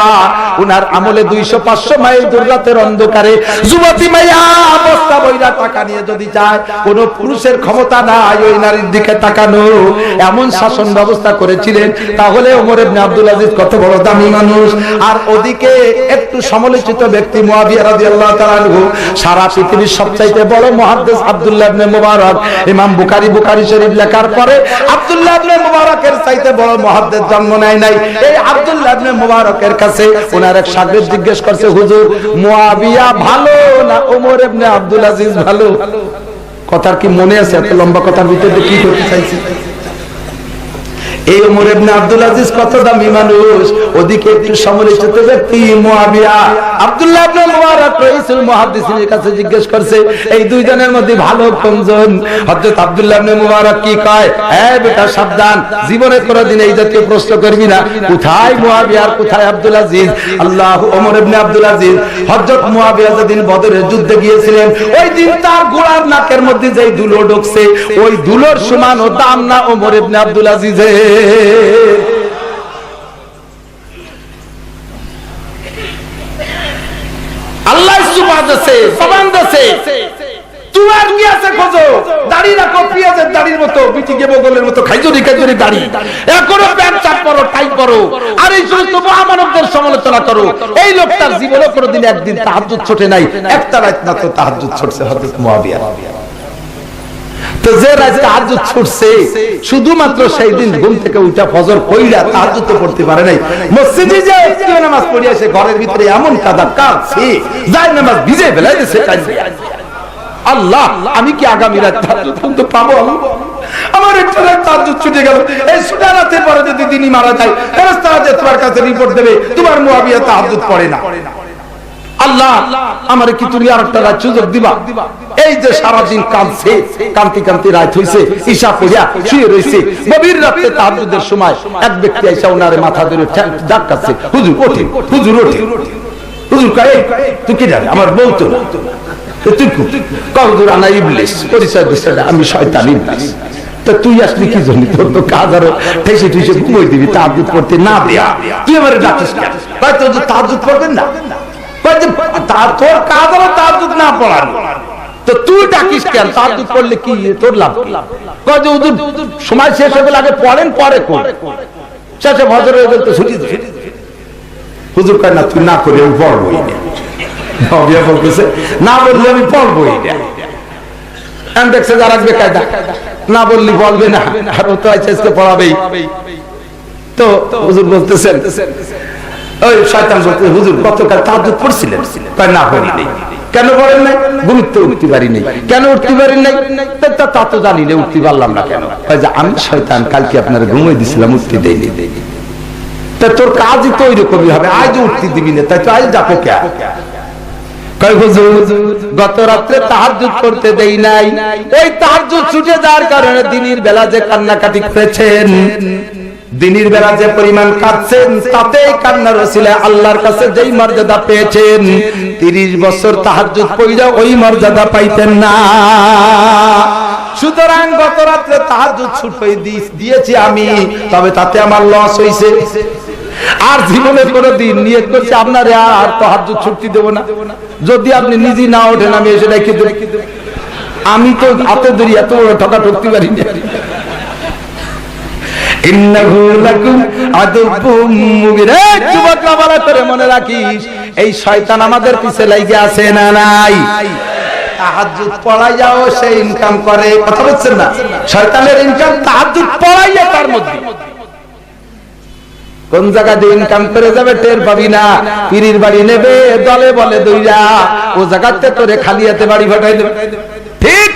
উনার আমলে 200-500 মাইল দূর রাতের অন্ধকারে যুবতী মাইয়া বস্তা বইরা টাকা নিয়ে যদি যায়, কোন পুরুষের ক্ষমতা নাই ওই নারীর দিকে তাকানো। এমন শাসন ব্যবস্থা করেছিলেন। তাহলে ওমর ইবনে আব্দুল আজিজ কত বড় দামি মানুষ। আর ওদিকে একটু সমালোচিত ব্যক্তি মুয়াবিয়া রাদিয়াল্লাহু তাআলা আনহু, সারা পৃথিবীর সবচাইতে বড় মুহাদ্দিস আব্দুল্লাহ ইবনে মুবারক। ইমাম বুখারী শরীফ লেখার পরে আব্দুল্লাহ ইবনে মুবারকের চাইতে বড় মুহাদ্দিস জন্ম নেয় নাই। এই আব্দুল্লাহ ইবনে মুবারকের কাছে ওনার এক শাগির্দ জিজ্ঞেস করছে, হুজুর মুয়াবিয়া ভালো না ওমর ইবনে আব্দুল আজিজ ভালো? কথার কি মনে আছে? এত লম্বা কথার ভিতরে কি করতে চাইছি? এই ওমর ইবনে আব্দুল আজিজ কত দামি মানুষ, ওদিকে একটু সমালোচিত ব্যক্তি মুয়াবিয়া। আব্দুল্লাহ ইবনে মুবারক রাইসুল মুহাদ্দিসিনের কাছে জিজ্ঞেস করছে, এই দুইজনের মধ্যে ভালো কোনজন? হযরত আব্দুল্লাহ ইবনে মুবারক কি কয়, এই বেটা সাবধান, জীবনে কোনোদিন এই জাতীয় প্রশ্ন করবি না। কোথায় মুয়াবিয়া আর কোথায় আব্দুল আজিজ? আল্লাহ। ওমর ইবনে আব্দুল আজিজ, হযরত মুয়াবিয়া যেদিন বদরের যুদ্ধে গিয়েছিলেন, ওই দিন তার ঘোড়ার নাকের মধ্যে যেই ধুলো ঢুকছে, ওই ধুলোর সমান ও দাম না ওমর ইবনে আব্দুল আজিজের। আল্লাহ সুবহানাহু জবান দেছে, তোমার কি আছে খোঁজো, দাড়ি রাখো পেঁয়াজের দাড়ির মতো, বিটি গে বগলের মতো, খাইজরি খাইজরি দাড়ি, এখনো প্যান্ট শার্ট পরো, টাই পরো, আর এই সমস্ত মহামানবদের সমালোচনা করো। এই লোকটার জীবনে কোনোদিন একদিন তাহাজ্জুদ ছোটে নাই, একটা রাত মাত্র তাহাজ্জুদ ছুটছে হযরত মুয়াবিয়া। তো যে রাত তাহাজ্জুদ ছুটছে, শুধুমাত্র সেই দিন ঘুম থেকে উঠা ফজর পড়া তাহাজ্জুদ তো পড়তে পারে নাই। মসজিদে যে ইফতার নামাজ পড়ে এসে ঘরের ভিতরে এমন কাদা কাঁদছে, যায় নামাজ ভিজে ফেলাই দিয়েছে। আল্লাহ, আমি কি আগামী রাত তাহাজ্জুদ পর্যন্ত পাবো? আমার একটা রাত তাহাজ্জুদ ছুটে গেল। এই ছুটা রাতের পরে যদি দিনই মারা যায়, ফেরেশতারা যে তোমার কাছে রিপোর্ট দেবে তোমার মুয়াবিয়া তাহাজ্জুদ পড়ে না। আল্লাহ, আমার কি তুমি আরেকটা রাত সুযোগ দিবা? এই যে সারাদিন কাঁদছে, কান্তি কান্তি রাত হইছে, ঈশা পড়িয়া শুয়ে রইছে, গভীর রাতে তাহাজ্জুদের সময় এক ব্যক্তি আইসা ওনারে মাথা ধরে ডাকাচ্ছে, হুজুর ওঠেন, হুজুর ওঠেন। হুজুর কয় তুই কি জানি আমার বউ তো না, তুই হুজুর আনা ইবলিস, পরিচয় দিচ্ছে আমি শয়তান ইবলিস। তা তুই আসলি কি জন্য? তোর তো কাজ আরো ঠেসে ঠেসে ঘুমোই দিবি, তাহাজ্জুদ পড়তে না দেয়া, তুই আমার ডাকিস কেন? কয় তোর তাহাজ্জুদ পড়বেন না, তোর কাজ আরো তাহাজ্জুদ না পড়ানো, তো তুই ডাকিস কেন? তাহাজ্জুদ পড়লে কি তোর লাভ? কয় যে হুজুর সময় শেষ হয়ে গেলে আগে পড়েন, পরে কোন শেষে ফজর হয়ে গেল তো ছুটি দে। হুজুর কয় না তুই না করে আমি পড়বই না, বলতেছে না বললে আমি পড়বই না। দেখছে যারা বেকায়দা, না বললি বলবে না, আর ও তো আজকে পড়াবেই। তো হুজুর বলতেছেন, ওই শয়তান বলতে হুজুর গতকাল তাহাজ্জুদ পড়ছিলেন? কয় না পড়ি নাই। কেন পড়েন নাই? গুরুত্ব উঠতে পারি নাই। কেন উঠতে পারি নাই? তা তো জানি না, উঠতে পারলাম না কেন? কয় যে আমি শয়তান কালকে আপনার ঘুমিয়ে দিছিলাম, উঠতে দেয়নি। তা তোর কাজই তো ওই রকমই হবে, আজ উঠতে দিবি না, তাই তো আজ যাবো কে? কয় হুজুর গত রাত্রে তাহাজ্জুদ করতে দেই নাই, ওই তাহাজ্জুদ ছুটে যাওয়ার কারণে দিনের বেলা যে কান্নাকাটি করেছেন, দিনের বেলা যে পরিমাণ কাঁদছেন, তাতেই কান্নার ওসিলায় আল্লাহর কাছে যেই মর্যাদা পেয়েছেন, 30 বছর তাহাজ্জুদ পড়লেও ওই মর্যাদা পাইতেন না। সুতরাং গত রাত্রে তাহাজ্জুদ ছুটে দিয়েছি আমি, তবে তাতে আমার লস হইছে। আর জীবনে কোনো দিন নিয়ত করছে আপনার আর তাহাজ্জুদ ছুটি দেব না, যদি আপনি নিজে না ওঠেন আমি এসে রেখে দেব। আমি তো হাতে ধরি এত বড় ঠকা ঠকতে পারি না। ইন্নাহু লাকুম আদুব্বুম মুবিন। যুবকরা ভালো করে মনে রাখিস, এই শয়তান আমাদের পিছে লাগিয়ে আছে না নাই? তাহাজ্জুদ পড়াই যাও, সে ইনকাম করে, কথা বলছেন না? শয়তানের ইনকাম তাহাজ্জুদ পড়াইয়া, তার মধ্যে কোন জায়গা দিয়ে ইনকাম করে যাবে টের পাবি না। পীরের বাড়ি নেবে, দলে বলে দইরা, ও জায়গাতে তোরে খালি হাতে বাড়ি ফাটাই দেবে। ঠিক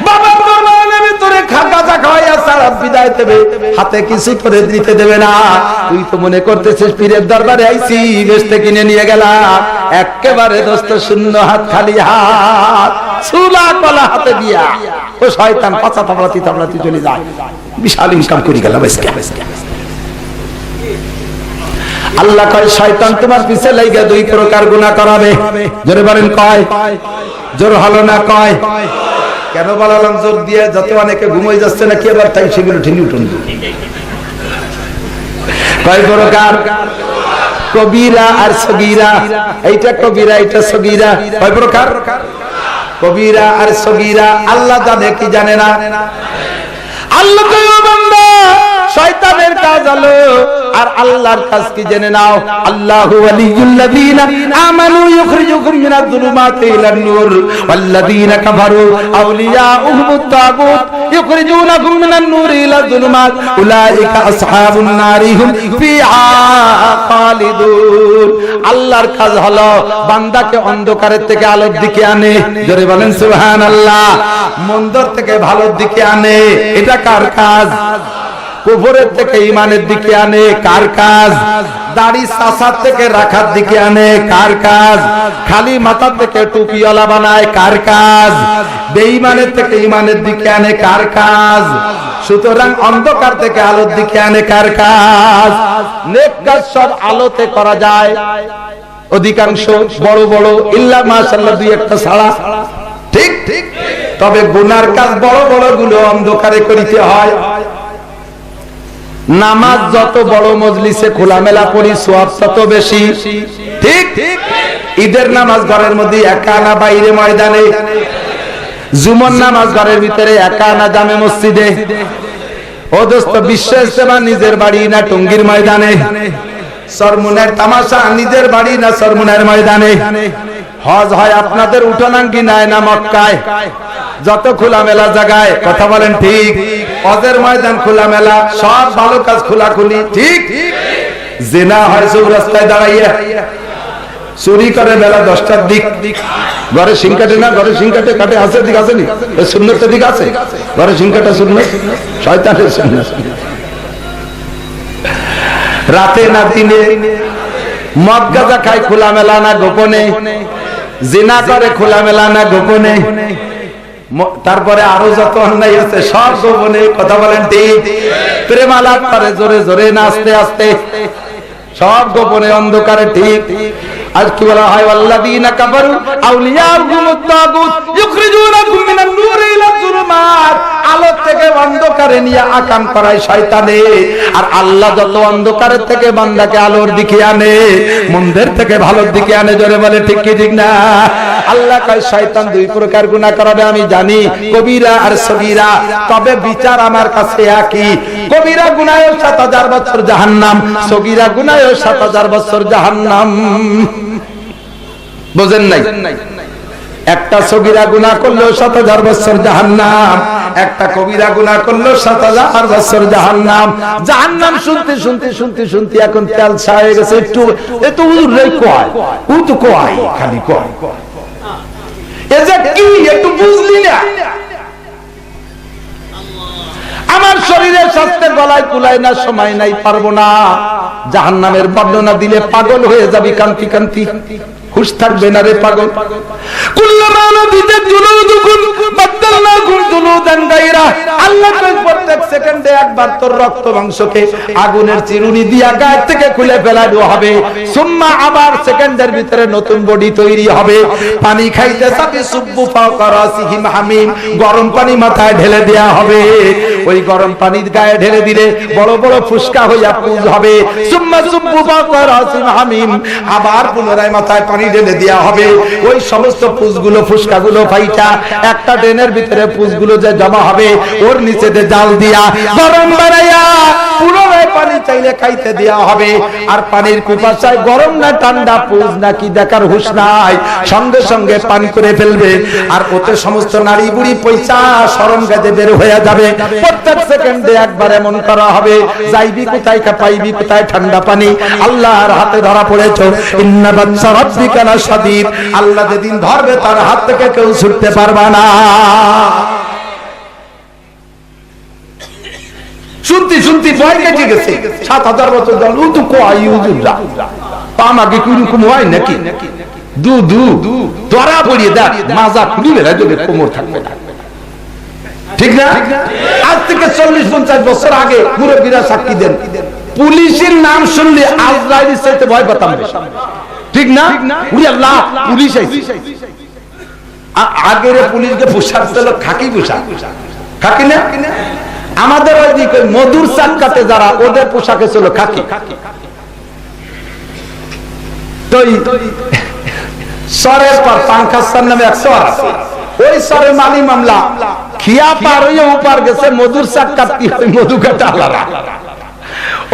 বাবা বাবা নেবে তোরে খাজা খাওয়াইয়া সারা বিদায় দেবে, হাতে কিছু করে দিতে দেবে না। তুই তো মনে করতেছিস পীরের দরবারে আইছি, বেচতে কিনে নিয়ে গেলাম, একেবারে দোস্ত শূন্য হাত, খালি হাত, চুলা কলা হাতে দিয়া। ও শয়তান পাছা থাপড়াতি থাপড়াতি চলে যায়, বিশাল ইনকাম করে গেলাম। আল্লাহ কয় শয়তান তোমার পিছে লাইগা 2 প্রকার গুনাহ করাবে। জোরে বলেন কয়? জোর হলো না কয়? কেন বললাম জোর দিয়ে? যত অনেকে ঘুমাই যাচ্ছে না কি আবার তাই সেগুলো ঠিকই উঠুন। কয় প্রকার? কবিরা আর সগীরা। এইটা কবিরা, এটা সগীরা। কয় প্রকার? কবিরা আর সগীরা। আল্লাহ জানে কি জানে না? আল্লাহ কয় ও বান্দা, শয়তানের কাজ হলো আর আল্লাহর কাজ কি জেনে নাও। আল্লাহু ওয়ালিয়ুল্লাযীনা আমানু ইউখরিজুকুম মিনাজ যুলুমাতি ইলান নূর ওয়াল্লাযীনা কাফারু আউলিয়াউহুমুত তাগুত ইউখরিজুনাকুম মিনান নূরি ইলাজ যুলুমাত উলাইকা আসহাবুন নারি হুম ফিহা খালিদুন। আল্লাহর কাজ হলো বান্দাকে অন্ধকারের থেকে আলোর দিকে আনে। জোরে বলেন সুবহানাল্লাহ। মন্দর থেকে ভালোর দিকে আনে। এটা কার কাজ? কুফরের থেকে ঈমানের দিকে আনে। কার কাজ? দাড়ি চাচার থেকে রাখার দিকে আনে। কার কাজ? খালি মাথা থেকে টুপিওয়ালা বানায়। কার কাজ? বেঈমানের থেকে ঈমানের দিকে আনে। কার কাজ? সুতরাং অন্ধকার থেকে আলোর দিকে আনে। কার কাজ? নেক কাজ সব আলোতে করা যায়, অধিকাংশ বড় বড়, ইল্লা মাশাআল্লাহ 2-1টা ছাড়া। ঠিক ঠিক। তবে গুনার কাজ বড় বড় গুলো অন্ধকারে করিতে হয়। নামাজ যত বড় মজলিসে খোলামেলা পড়ি সওয়াব তত বেশি। ঠিক। ঈদের নামাজ ঘরের মধ্যে একা না বাইরে ময়দানে? জুমার নামাজ ঘরের ভিতরে একা না জামে মসজিদে? ও দোস্ত, বিশ্ব ইজতেমা নিজের বাড়ি না টঙ্গীর ময়দানে? সরমুনের তামাশা নিজের বাড়ি না সরমুনের ময়দানে? হজ হয় আপনাদের উঠানাঙ্গিনায় না মক্কায়? যত খোলামেলা জায়গায়, কথা বলেন ঠিক। হজের ময়দান খোলামেলা, সব ভালো কাজ খোলাখুলি। ঠিক। জিনা হয় চৌরাস্তায় দাঁড়াইয়া, চুরি করে বেলা 10টার দিক। ঘরে সিং কাটে না? ঘরে সিং কাটে কাটে আছে দিক আসেনি? সুন্নতের দিক আছে? ঘরে সিং কাটা সুন্নত, শয়তানের সুন্নত। রাতে না দিনে? মদ গাঁজা খায় খোলামেলা না গোপনে? জিনা করে খোলামেলা না গোপনে? তারপরে আরো যত অন্যায় আছে সব গোপনে। কথা বলেন ঠিক। প্রেম আলাপ করে জোরে জোরে না আস্তে আস্তে? সব গোপনে অন্ধকারে। ঠিক আজ কি বলা হয়, আল্লাযীনা কাফারু আউলিয়াউহুমুত তাগুত ইখরিজুনাকুম মিনান নূরি ইলা যুলুমাত, আলো থেকে অন্ধকারে নিয়ে আকাম করায় শয়তানে। আর আল্লাহ যত অন্ধকারের থেকে বান্দাকে আলোর দিকে আনে, মন্দের থেকে ভালোর দিকে আনে। জোরে বলে ঠিক কি ঠিক না? আল্লাহ কয় শয়তান দুই প্রকার গুনাহ করাবে আমি জানি, কবিরা আর সগীরা, তবে বিচার আমার কাছে একই। কবিরা গুনাহে 7000 বছর জাহান্নাম, সগীরা গুনাহে 7000 বছর জাহান্নাম। বুঝেন নাই? একটা সগীরা গুনাহ করলেও 7000 বছর জাহান্নাম, একটা কবিরা গুনাহ করলেও 7000 বছর জাহান্নাম। জাহান্নাম শুনতে শুনতে শুনতে শুনতে এখন তেল ছায়ে গেছে। একটু এত হুজুর রে কয়, ও তো কয় খালি কয়, এই যে কি একটু বুঝলি না? আমার শরীরের স্বাস্থ্যে গলায় কুলায় না, সময় নাই, পারবো না। জাহান্নামের বর্ণনা দিলে পাগল হয়ে যাবি কান্তি কান্তি, হুশ থাকবে না রে পাগল। কুল্লামা নাদিজাত জুলুদুকুম বাদদালনাকুম জুলুদান গায়রা, আল্লাহ কয় প্রত্যেক সেকেন্ডে একবার তোর রক্ত মাংসকে আগুনের চিরুনি দিয়া গায়ে থেকে খুলে ফেলানো হবে, সুম্মা আবার সেকেন্ডের ভিতরে নতুন বডি তৈরি হবে। পানি খাইতে যাবি, সুব্বু ফাওকা রাসিহিম হামিম, গরম পানি মাথায় ঢেলে দেয়া হবে। ওই গরম পানি গায়ে ঢেলে দিলে বড় বড় ফুসকা হইয়া পুজ হবে। সুম্মা সুব্বু ফাওকা রাসিহিম হামিম, আবার পুনরায় মাথায় পানি ঢেলে দেয়া হবে। ওই সমস্ত পুজগুলো ফুসকাগুলো ফাইটা একটা ড্রেনের ভিতরে পুজগুলো যে জমা হবে, ওর নিচেতে জাল দিয়া গরম বানাইয়া পুনরায় পানি চাইলে খাইতে দেয়া হবে। আর পানির পিপাসায় গরম না ঠান্ডা, পুজ নাকি দেখার হুঁশ নাই, সঙ্গে সঙ্গে পান করে ফেলবে। আর ওতে সমস্ত নারী বুড়ি পয়সা শরম গাজে বের হয়ে যাবে। প্রত্যেক সেকেন্ডে একবার এমন করা হবে, যাইবি কোথায়, পাইবি কোথায় ঠান্ডা পানি। আল্লাহর হাতে ধরা পড়েছো, ইন্না বাচ্চা রাব্বিকা লাশাদীদ, আল্লাহ যেদিন ধরবে তার হাত থেকে কেউ ছুটতে পারবে না। শুনতে শুনতে ভয় কেটে গেছে। 7000 বছর জল ও তো কয় হুজুররা পামাকে কিরকম হয় নাকি, দু দু ধরা পড়িয়ে দেখ মাজা খুলি বেলা যদি কোমর থাকবে না, ঠিক না? আজ থেকে 40-50 বছর আগে মুরব্বীরা সাক্ষী দেন, পুলিশের নাম শুনলে আজরাইলের চাইতে ভয় পেতাম, ঠিক না? উনি আল্লাহ পুলিশ আইছে। আগের পুলিশকে পোশাক ছিল খাকি পোশাক, খাকি না? আমাদের ওইদিকে মধুর চাক্কাতে যারা, ওদের পোশাকে ছিল খাকি। সরের পর পাঙ্খাস্তান নামে এক সর আছে, ওই সরে মালি মামলা খিয়া পার হইয়া উপার গেছে মধুর চাক্কা, মধু কাটা আলাদা।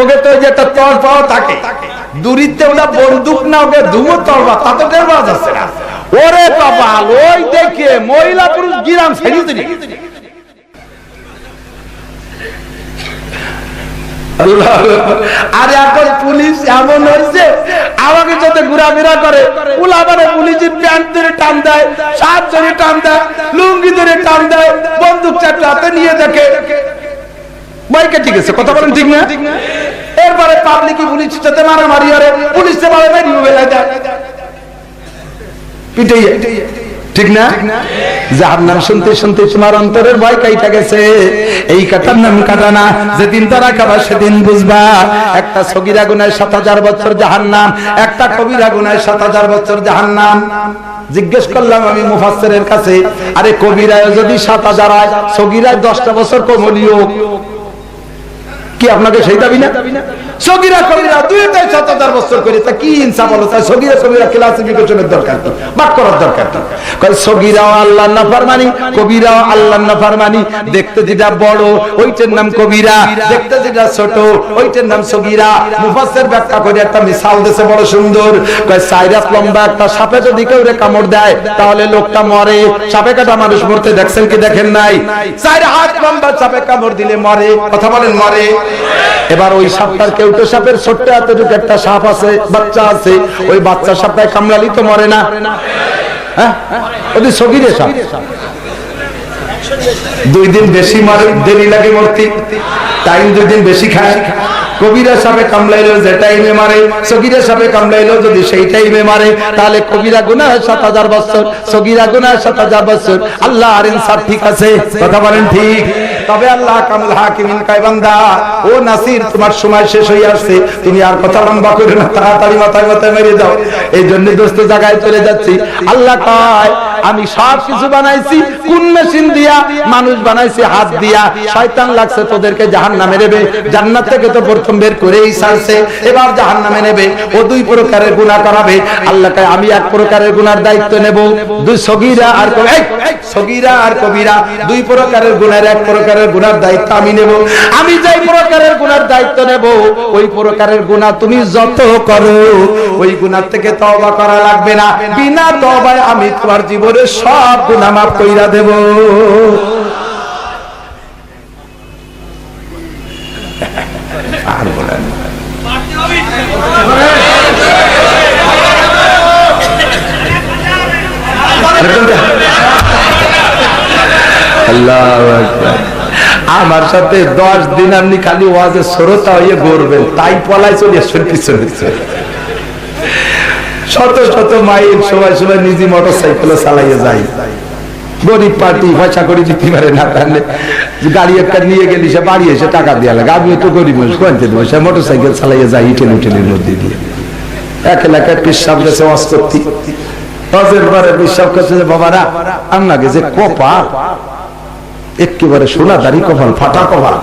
ওকে তো যেটা তল পাওয়া থাকে দূরিতে, ওটা বন্দুক না, ওকে ধুমো তলবা, তাতে টেরবা যাচ্ছে না। ওরে বাবা, ওই দেখে মহিলা পুরুষ গিরাম ফেলি দিলি। আর এখন পুলিশ এমন হয়েছে, আমাকে যাতে ঘোরাফেরা করে উলাবারে পুলিশের প্যান্ট ধরে টান দেয়, শার্ট ধরে টান দেয়, লুঙ্গি ধরে টান দেয়, বন্দুক চারটা হাতে নিয়ে দেখে বাইকে। ঠিক আছে, কথা বলেন ঠিক না? এরপরে পাবলিক পুলিশের সাথে মারামারি করে, পুলিশে মারে বেরিয়ে বেলায় দেয়, পিটাই, ঠিক না? জাহান্নাম শুনতে শুনতে তোমার অন্তরের ভয় কাইটা গেছে। এই কাটার নাম কাটা না, যেদিন তারা খাবা সেদিন বুঝবা। একটা সগীরা গুনায় 7000 বছর জাহান্নাম, একটা কবিরা গুনায় 7000 বছর জাহান্নাম। জিজ্ঞেস করলাম আমি মুফাসসিরের কাছে, আরে কবিরায় যদি 7000 হয়, সগীরায় 10টা বছর কমলিও কি আপনাকে সেই দাবি না? সগীরা কবিরা দুইটাই 7000 বছর করে, তা কি ইনসাফ হলো? তাই সগীরা কবিরা ক্লাসিফিকেশনের দরকার কি, বাক করার দরকার কি? কয় সগীরাও আল্লাহর নাফরমানি, কবিরাও আল্লাহর নাফরমানি। দেখতে যেটা বড় ওইটার নাম কবিরা, দেখতে যেটা ছোট ওইটার নাম সগীরা। মুফাসসির ব্যাখ্যা করে একটা মিসাল দিয়েছে বড় সুন্দর। কয় 4 হাত লম্বা একটা সাপে যদি কেউ কামড় দেয় তাহলে লোকটা মরে। সাপে কাটা মানুষ মরতে দেখছেন কি দেখেন নাই? 4 হাত লম্বা সাপে কামড় দিলে মরে, কথা বলেন মরে। এবার ওই সাপটার কেউটো সাপের ছোট্ট এতটুকু একটা সাপ আছে, বাচ্চা আছে, ওই বাচ্চা সাপটায় কামড়ালি তো মরে না? হ্যাঁ, ওই সগীরে সাপ 2 দিন বেশি মরে, দেরি লাগে মরতে, টাইম 2 দিন বেশি খায়। কবিরা সাপে কামড়াইলো যে টাইমে মারে, সগীরা সাপে কামড়াইলো যদি সেই টাইমে মারে, তাহলে কবিরা গুনাহ 7000 বছর, সগীরা গুনাহ 7000 বছর। আল্লাহর ইনসাফ ঠিক আছে, কথা বলেন ঠিক? তবে আল্লাহ কামুল হাকিমিন কয় বান্দা, ও নাসির তোমার সময় শেষ হয়ে আসছে, তুমি আর কথা লম্বা করে না, তাড়াতাড়ি মাথায় মাথায় মেরে দাও। এই জন্য দোস্ত জায়গায় চলে যাচ্ছি। আল্লাহ কয় আমি সব কিছু বানাইছি কোন মেশিন দিয়া? মানুষ বানাইছি হাত দিয়া। শয়তান লাগছে তোদেরকে জাহান্নামে নেবে, জান্নাত থেকে তো প্রথম বের করেই ছাড়ছে, এবার জাহান্নামে নেবে। ও দুই প্রকারের গুনাহ করাবে। আল্লাহ কয় আমি এক প্রকারের গুনার দায়িত্ব নেব, দুই সগীরা আর সগীরা আর কবিরা, দুই প্রকারের গুনার এক প্রকারের গুনার দায়িত্ব আমি নেব। আমি যেই প্রকারের গুনার দায়িত্ব নেব, ওই প্রকারের গুনাহ তুমি যত করো ওই গুনাহ থেকে তওবা করা লাগবে না। বিনা তওবায় আমি তোমার জীবনের সব গুনাহ মাফ কইরা দেব। আর বলেন আল্লাহু আকবার। আমার সাথে 10 দিন আপনি খালি ওয়াজের শ্রোতা হয়ে ঘুরবেন, তাই পলাই চলে আসছেন পিছনে। শত শত মাইল সবাই সবাই নিজে মোটরসাইকেল চালাইয়ে যায়। গরিব পার্টি পয়সা করে দিতে পারে না, তাহলে গাড়ি একটা নিয়ে গেলি সে বাড়ি এসে টাকা দেওয়া লাগে। আমি তো গরিব মানুষ, কোনতে দেবো? সে মোটরসাইকেল চালাইয়ে যায় ইটেল উটেলের মধ্যে দিয়ে। এক এলাকায় পেশাব গেছে ওয়াজ করতে, হজের পরে পেশাব করছে যে বাবারা আপনাকে যে কপাল, একেবারে সোনা দাড়ি কপাল, ফাটা কপাল,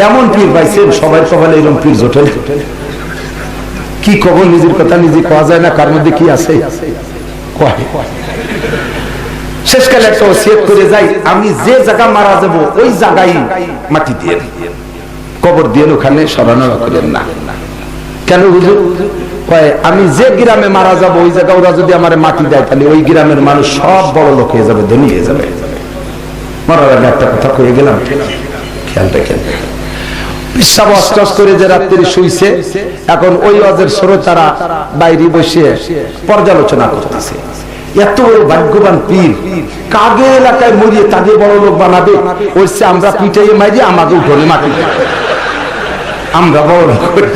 এমন পীর পাইছেন সবাই কপালে এরকম পীর জোটে। কি কবল নিজের কথা নিজে কোয়া যায় না, কার মধ্যে কি আছে শেষকালে একটা ওসিয়ত করে যাই, আমি যে জায়গা মারা যাব ওই জায়গায় মাটি দিয়ে কবর দিয়ে ওখানে সরানো করেন না। কেন হুজুর? আমি যে গ্রামে মারা যাব ওই জায়গা ওরা যদি আমার মাটি দেয়, তাহলে ওই গ্রামের মানুষ সব বড় লোক হয়ে যাবে, ধনী হয়ে যাবে। মরার আগে একটা কথা কয়ে গেলাম, খেয়াল রেখেন। পিসাব অস্টস করে যে রাত্রি শুইছে, এখন ওই ওয়াজের শ্রোতারা বাইরে বসে পর্যালোচনা করতেছে। এত ভাগ্যবান পীর, কাগে এলাকায় মরিয়ে তাকে বড় লোক বানাবে, ওইসে আমরা পিটাইয়ে মাইরে আমাকে উঠোনে মাটি, আমরা বড় লোক করি।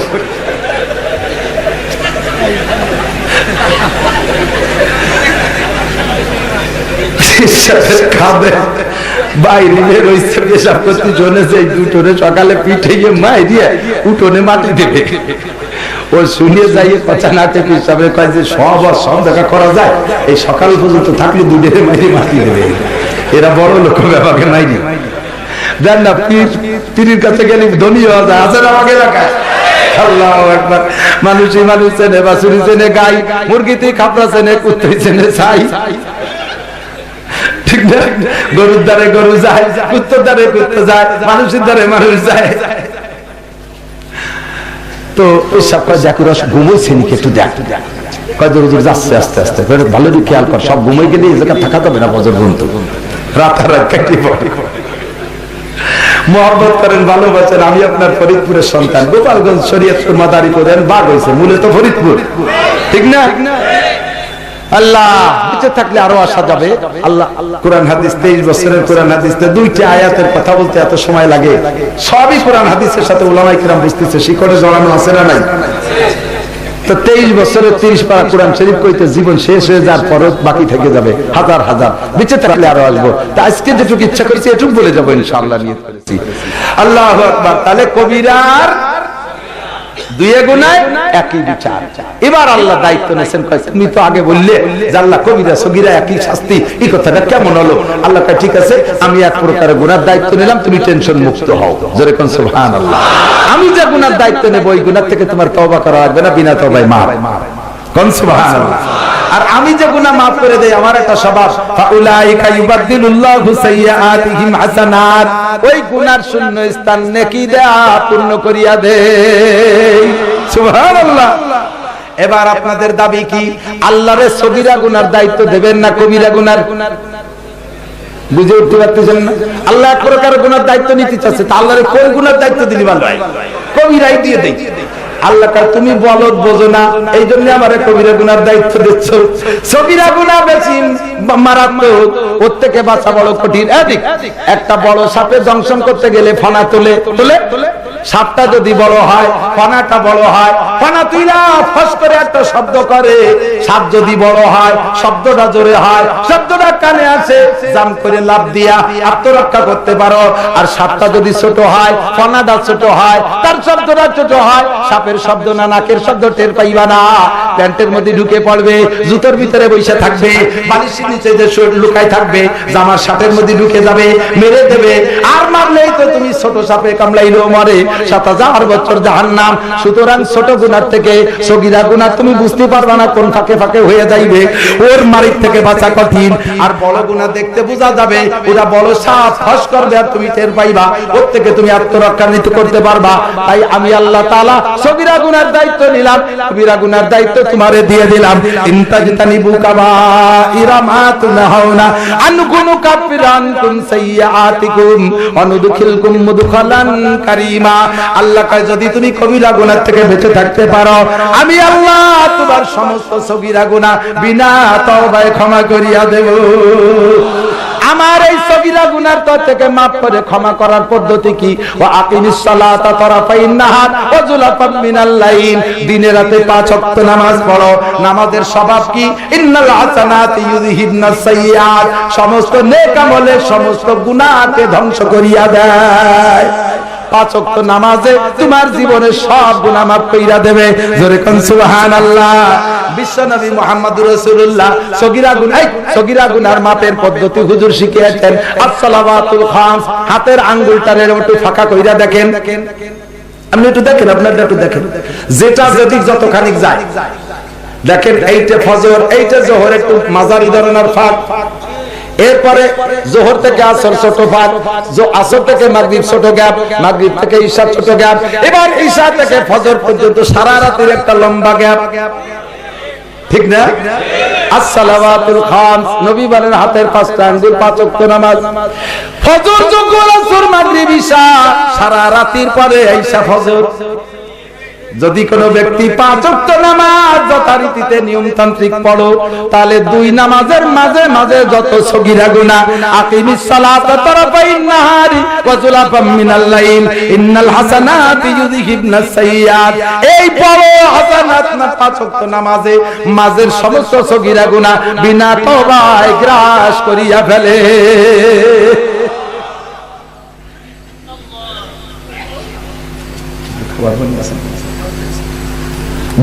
বাইরে বের হইছে পেশাব করতে, জন্য সেই উঠোনে সকালে পিটাইয়ে মাইরে উঠোনে মাটি দেবে। ও শুনিয়ে যাইয়ে কথা না থেকে হিসাবে কয় যে সব দেখা করা যায়, এই সকাল পর্যন্ত থাকলে দুধের মাইরে মাটি দেবে। এরা বড় লোক ব্যাপারে মাইরি দেন না, পীরের কাছে গেলে ধনী হওয়া যায়। আসেন আমাকে এলাকায় আল্লাহু আকবার। মানুষই মানুষ চেনে, বাছুরি চেনে গাই, মুরগিতে খাপড়া চেনে, কুত্তাই চেনে ছাই, ঠিক না? গরুর দ্বারে গরু যায়, কুত্তার দ্বারে কুত্তা যায়, মানুষের দ্বারে মানুষ যায়। তো ওই সব রস ঘুমোইছে নাকি একটু দেখ, যাচ্ছে আস্তে আস্তে, ভালো দিকে খেয়াল কর, সব ঘুমাই গেলে এই জায়গা থাকা যাবে না বছর পর্যন্ত, রাতারাত কাটি পড়ে। মহব্বত করেন, ভালোবাসেন। আমি আপনার ফরিদপুরের সন্তান, গোপালগঞ্জ শরীয়তপুর মাদারী করেন, বাঘ হয়েছে মূলত ফরিদপুর, ঠিক না? আল্লাহ বেঁচে থাকলে আরো আসা যাবে। আল্লাহ কোরআন হাদিস 23 বছরের কোরআন হাদিসে দুইটা আয়াতের কথা বলতে এত সময় লাগে, সবই কোরআন হাদিসের সাথে উলামায়ে কিরাম বুঝতেছে, শিকড়ে জড়ানো আছে না নাই? তো 23 বছরের 30 পারা কোরআন শরীফ কইতে জীবন শেষ হয়ে যাওয়ার পরও বাকি থেকে যাবে হাজার হাজার, বেঁচে থাকলে আরো আসবো। তা আজকে যেটুকু ইচ্ছা করেছি এটুকু বলে যাবো ইনশাআল্লাহ, নিয়ত করেছি। আল্লাহু আকবার। তাহলে কবিরার দুয়ে গুনায় একই বিচার। এবার আল্লাহ দায়িত্ব নিয়েছেন, তুমি তো আগে বললে যে আল্লাহ কবিরা সগীরা একই শাস্তি, এই কথাটা কেমন হলো? আল্লাহ কয় ঠিক আছে, আমি এক প্রকারের গুনার দায়িত্ব নিলাম, তুমি টেনশন মুক্ত হও। জোরে কোন সুবহানাল্লাহ। আমি যে গুনার দায়িত্ব নেব ওই গুনার থেকে তোমার তওবা করা লাগবে না, বিনা তওবায় মাফ। কোন সুবহানাল্লাহ। আর আমি যে গুনাহ মাফ করে দেই, আমার একটা স্বভাব, ফাউলাইকা ইউবাদদিলুল্লাহু সাইয়্যাতিহিম হাসানাত, ওই গুনার শূন্য স্থান নেকি দেয়া পূর্ণ করিয়া দেই। সুবহানাল্লাহ। এবার আপনাদের দাবি কি? আল্লাহরে সগীরা গুনার দায়িত্ব দেবেন না কবিরা গুনার? বুঝে উঠতে পারতেছেন না? আল্লাহ এক প্রকার গুনার দায়িত্ব নিতে চাচ্ছে, তা আল্লাহরে কোন গুনার দায়িত্ব দিলি ভালো হয়? কবিরাই দিয়ে দেই। আল্লাহ কয় তুমি বলদ বোঝো না, এই জন্য আমারে কবিরা গুনার দায়িত্ব দিচ্ছ। সগীরা গুনাহ বেশি মারাত্মক, ওর থেকে বাঁচা বড় কঠিন। একটা বড় সাপে দংশন করতে গেলে ফনা তোলে, সাপটা যদি বড় হয়, ফনাটা বড় হয়, ফনা তুইলা ফস করে একটা শব্দ করে। সাপ যদি বড় হয়, শব্দটা জোরে হয়, শব্দটা কানে আসে, জাম করে লাফ দিয়া আত্মরক্ষা করতে পারো। আর সাপটা যদি ছোট হয়, ফনাটা ছোট হয়, তার শব্দটা ছোট হয়, সাপের শব্দ না নাকের শব্দ টের পাইবা না। প্যান্টের মধ্যে ঢুকে পড়বে, জুতোর ভিতরে বসে থাকবে, বালিশের নিচে যে লুকায় থাকবে, জামার সাপের মধ্যে ঢুকে যাবে, মেরে দেবে। আর মারলেই তো তুমি ছোট সাপে কামড়াইলেও মরে, ৭০০০ বছর জাহান্নাম। সুতরাং ছোট গুনার থেকে সগীরা গুনাহ তুমি বুঝতে পারবা না কোন ফাঁকে ফাঁকে হয়ে যাইবে, ওর মারির থেকে বাঁচা কঠিন। আর বড় গুনাহ দেখতে বোঝা যাবে, ওরা বড় সাপ ফস করবে আর তুমি টের পাইবা, ওর থেকে তুমি আত্মরক্ষা নিতে করতে পারবা। তাই আমি আল্লাহ তাআলা সগীরা গুনার দায়িত্ব নিলাম, কবিরা গুনার দায়িত্ব তোমারে দিয়ে দিলাম। ইনতাজতানিবু কাবাইরা মা তুনহাউনা আনহু নুকাফির আনকুম সাইয়্যাতিকুম ওয়া নুদখিলকুম মুদখালান কারীমা। আল্লাহ কয় যদি তুমি কবিরা গুনাহ থেকে বেঁচে থাকতে পারো, আমি আল্লাহ তোমার সমস্ত সগীরা গুনাহ বিনা তওবায় ক্ষমা করিয়া দেব। আমার এই সগীরা গুনার তর থেকে মাফ করে ক্ষমা করার পদ্ধতি কি? ওয়া আকিমিস সালাতা তারাফাইন নাহার ওয়া যুলাফাম মিনাল লাইল। দিনে রাতে 5 ওয়াক্ত নামাজ পড়ো। নামাজের স্বভাব কি? ইন্নাল হাসানাতি ইউযহিবনাস সাইয়্যাত। সমস্ত নেক আমলের সমস্ত গুনাহকে ধ্বংস করিয়া দেয়। 5 ওয়াক্ত নামাজে তোমার জীবনের সব গুনাহ মাফ কইরা দেবে। জোরে কোন সুবহানাল্লাহ। বিশ্বনবী মুহাম্মদুর রাসূলুল্লাহ সগীরা গুনার মাপের পদ্ধতি হুজুর শিখিয়েছেন। as-সালাওয়াতুল খামস। হাতের আঙ্গুলটারে একটু ফাঁকা কইরা দেখেন, আপনি একটু দেখেন, আপনারা একটু দেখেন, যেটা যেদিক যতখানি যায় দেখেন। এইটা ফজর, এইটা যোহর, একটু মাঝারি ধরনের ফাঁক। এরপরে যোহর থেকে আসর ছোট ফাঁক, আসর থেকে মাগরিব ছোট গ্যাপ, মাগরিব থেকে ঈশা ছোট গ্যাপ, এবার ঈশা থেকে ফজর পর্যন্ত সারা রাতের একটা লম্বা গ্যাপ, ঠিক না? as-সালাওয়াতুল খামস। নবী বলেন হাতের 5টা আঙ্গুল 5 ওয়াক্ত নামাজ। ফজর, যোহর, আসর, মাগরিব, ঈশা, সারা রাতের পরে ঈশা ফজর। যদি কোনো ব্যক্তি 5 ওয়াক্ত নামাজ যথারীতিতে নিয়মতান্ত্রিক পড়ো, তাহলে 2 নামাজের মাঝে মাঝে যত সগীরা গুনাহ, আকিমিস সালাতা তারাফাইন নাহারি ওয়া যুলাফাম মিনাল লাইল ইন্নাল হাসানাতি ইউযহিবনাস সাইয়্যাত। এই বড় হাসানাত না 5 ওয়াক্ত নামাজে মাঝের সমস্ত সগীরা গুনাহ বিনা তওবায় গ্রাস করিয়া ফেলে।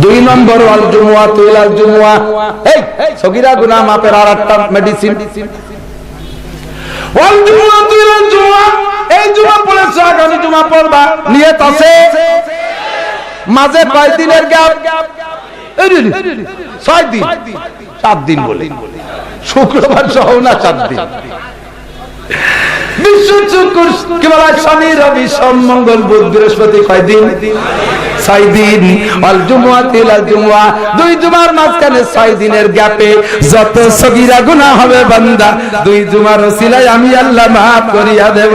দুই নম্বর ওয়াল জুমুআতু ইলাল জুমুআহ। এই সগীরা গুনাহ মাপের আরেকটা মেডিসিন, ওয়াল জুমুআতু ইলাল জুমুআহ। এই জুমা পড়েছ, আগামী জুমা পড়বা, নিয়ত আছে। মাঝে কয় দিনের গ্যাপ? 6 দিন, 7 দিন বলে, শুক্রবার সহ না 7 দিন। শনি, রবি, সোম, মঙ্গল, বুধ, বৃহস্পতি, কয় দিন? 6 দিন। ওয়াল জুমুআতু ইলাল জুমুআহ। 2 জুমার মাঝখানে 6 দিনের গ্যাপে যত সগীরা গুনাহ হবে বান্দা 2 জুমার ওসিলায় আমি আল্লাহ মাফ করিয়া দেব।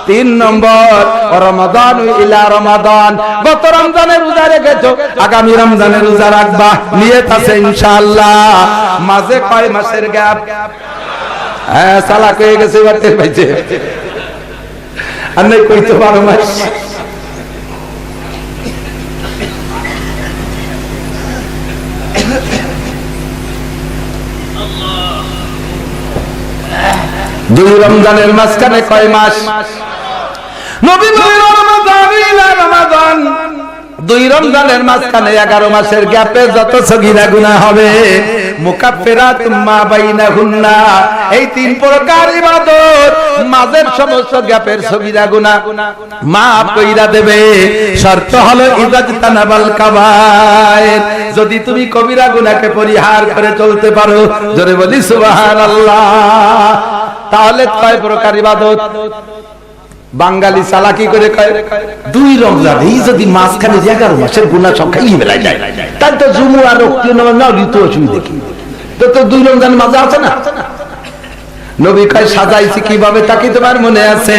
3 নম্বর রমাদান ইলা রমাদান। গত রমজানের রোজা রেখেছো, আগামী রমজানের রোজা রাখবা, নিয়ত আছে ইনশাআল্লাহ। মাঝে কয় মাসের গ্যাপ? হ্যাঁ, চালাক হয়ে গেছে এবার টের পাইছে। আর নাই কইতে 12 মাস। দুই রমজানের মাঝখানে কয় মাস? নবী বলেন রমাদান ইলা রমাদান। 2 রমজানের মাঝখানে 11 মাসের গ্যাপে যত সগীরা গুনাহ হবে মুকাফফিরাতুম মা বাইনাহুন্না। এই 3 প্রকার ইবাদত মাঝের সমস্ত গ্যাপের সগীরা গুনাহ মাফ কইরা দেবে। শর্ত হলো ইজাজতানাবাল কাবায়ের। যদি তুমি কবিরা গুনাহকে পরিহার করে চলতে পারো, জোরে বলি সুবহানাল্লাহ। তাহলে 6 প্রকার ইবাদত। বাঙালি চালাকি করে কয় 2 রমজান, এই যদি মাঝখানে 11 মাসের গুনাহ সব খাইয়ে ফেলা যায়, তাহলে তো জুমু আর রক্তি নামাজ না ঋতু অসুবিধা কি? তো 2 রমজান মাঝে আছে না? নবী কয় সাজাইছি কিভাবে, তা কি তোমার মনে আছে?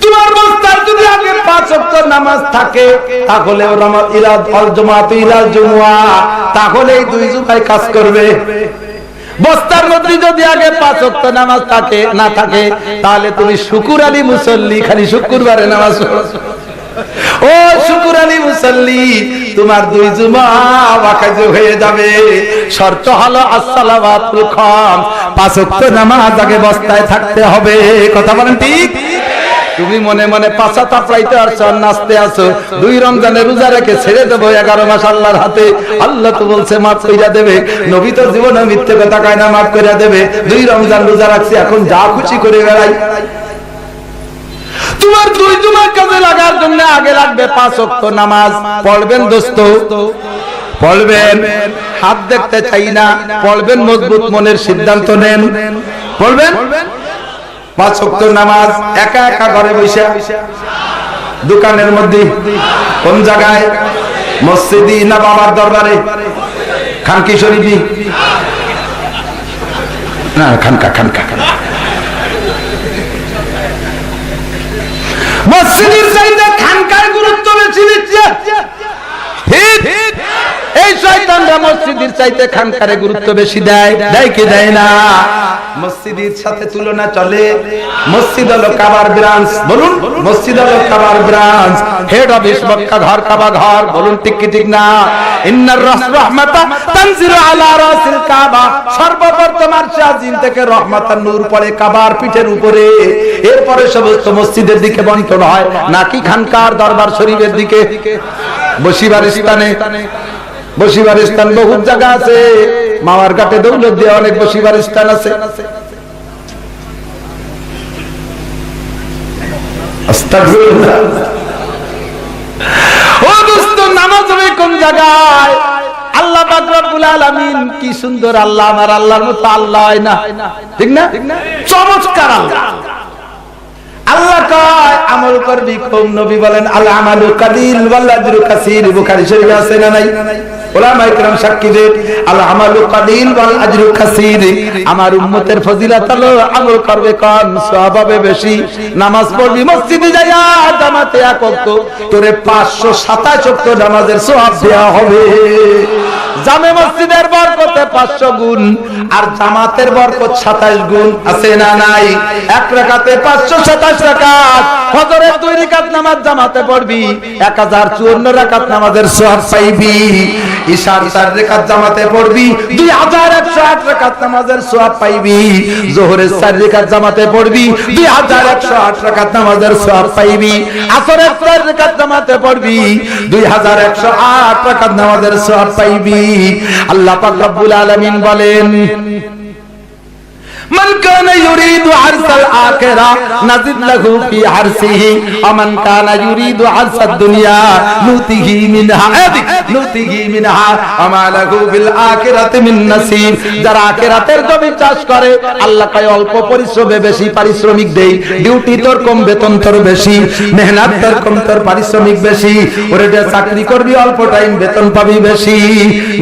তোমার বস্তায় যদি আগে 5 ওয়াক্ত নামাজ থাকে, তাহলে ইলাল জুমুআতু ইলাল জুমুআহ, তাহলে এই 2 জুমায় কাজ করবে। বস্তার মধ্যে যদি আগে 5 ওয়াক্ত নামাজ থাকে না থাকে, তাহলে তুমি শুকুর আলী মুসল্লি, খালি শুক্রবারে নামাজ পড়ো। ও শুকুর আলী মুসল্লি, তোমার 2 জুমা ওয়াকাজ হয়ে যাবে। শর্ত হলো আসসালাওয়াতুল খামস, 5 ওয়াক্ত নামাজ আগে বস্তায় থাকতে হবে। কথা বলেন ঠিক? তুমি মনে মনে পাছা তাপড়াইতে আসছো, নাচতে আসো। 2 রমজানের রোজা রেখে ছেড়ে দেবো 11 মাস আল্লাহর হাতে। আল্লাহ তো বলছে মাফ কইরা দেবে। নবী তো জীবনে মিথ্যে কথা কয় না, মাফ কইরা দেবে। 2 রমজান রোজা রাখছি, এখন যা খুশি করে বেড়াই। তোমার 2 জুমার কাজে লাগার জন্য আগে লাগবে 5 ওয়াক্ত নামাজ। পড়বেন দোস্ত, পড়বেন। হাত দেখতে চাই না, পড়বেন। মজবুত মনের সিদ্ধান্ত নেন, পড়বেন 5 ওয়াক্ত নামাজ। একা একা ঘরে বসে, দোকানের মধ্যে, কোন জায়গায়, মসজিদি না বাবার দরবারে, খানকি শরীফি না, খানকা খানকা মসজিদের চাইতে খানকার গুরুত্ব বেশি দিচ্ছে। এই শয়তানরা মসজিদের চাইতে খানকারে গুরুত্ব বেশি দেয়। দেয় কি দেয় না? মসজিদের সাথে তুলনা চলে। মসজিদ হলো কাবার ব্রাঞ্চ, বলুন। মসজিদ হলো কাবার ব্রাঞ্চ, হেড অফিস মক্কা ঘর, কাবা ঘর, বলুন ঠিক কি ঠিক না? ইন্নার রাহমাতা তানজিলু আলা রাসিল কাবা, সর্বপ্রথম আরশে আজিম থেকে রহমাতান নূর পড়ে কাবার পিঠের উপরে। এরপরে সমস্ত মসজিদের দিকে বন্টন হয়, নাকি খানকার দরবার শরীফের দিকে? বসিবার স্থানে, বসিবার স্থান বহু জায়গা আছে। মাওয়ার ঘাটে দৌলত দিয়ে অনেক বসিবার স্থান আছে। আস্তাগফিরুল্লাহ। ও দোস্ত, নামাজ হবে কোন জায়গায়? আল্লাহ পাক রব্বুল আলামিন কি সুন্দর আল্লাহ, আমার আল্লাহর মতো আল্লাহ হয় না, ঠিক না? চমৎকার আল্লাহ। আল্লাহ কয় আমল করবি কম, নবী বলেন আল আমালু কালিল ওয়াল আজরু কাসীর। বুখারী শরীফে আছে না নাই? উলামায়ে কেরাম সাক্ষী দেন, আল আমালু কালিল ওয়াল আজরু কাসীর। আমার উম্মতের ফজিলত হলো আমল করবে কম, সওয়াব হবে বেশি। নামাজ পড়বি মসজিদে যাইয়া জামাতে 1 ওয়াক্ত, তোরে 527 ওয়াক্ত নামাজের সওয়াব দেয়া হবে। জামে মসজিদের বরকতে 500 গুণ, আর জামাতের বরকত 27 গুণ। আছে না নাই? 1 রাকাতে 527 রাকাত। ফজরের 2 রাকাত নামাজ জামাতে পড়বি, 1054 রাকাত নামাজের সওয়াব পাইবি। ইশার 4 রাকাত জামাতে পড়বি, 2108 রাকাত নামাজের সওয়াব পাইবি। যোহরের 4 রাকাত জামাতে পড়বি, 2108 রাকাত নামাজের সওয়াব পাইবি। আসরের 4 রাকাত জামাতে পড়বি, 2108 রাকাত নামাজের সওয়াব পাইবি। আল্লাহ পাক রব্বুল আলামিন বলেন, মান কানা ইউরিদু আরসাল আখিরা নাজিদ লাহু ফি আরসিহি ওয়া মান কানা ইউরিদু আরসাদ দুনিয়া নুতিহি মিনহা ওয়া মা লাহু বিল আখিরাতি মিন নাসিব। যারা আখিরাতের জমি চাষ করে, আল্লাহ কয় অল্প পরিশ্রমে বেশি পারিশ্রমিক দেই। ডিউটি তোর কম, বেতন তোর বেশি। মেহনত তোর কম, তোর পারিশ্রমিক বেশি। ওরে চাকরি করবি অল্প টাইম, বেতন পাবি বেশি।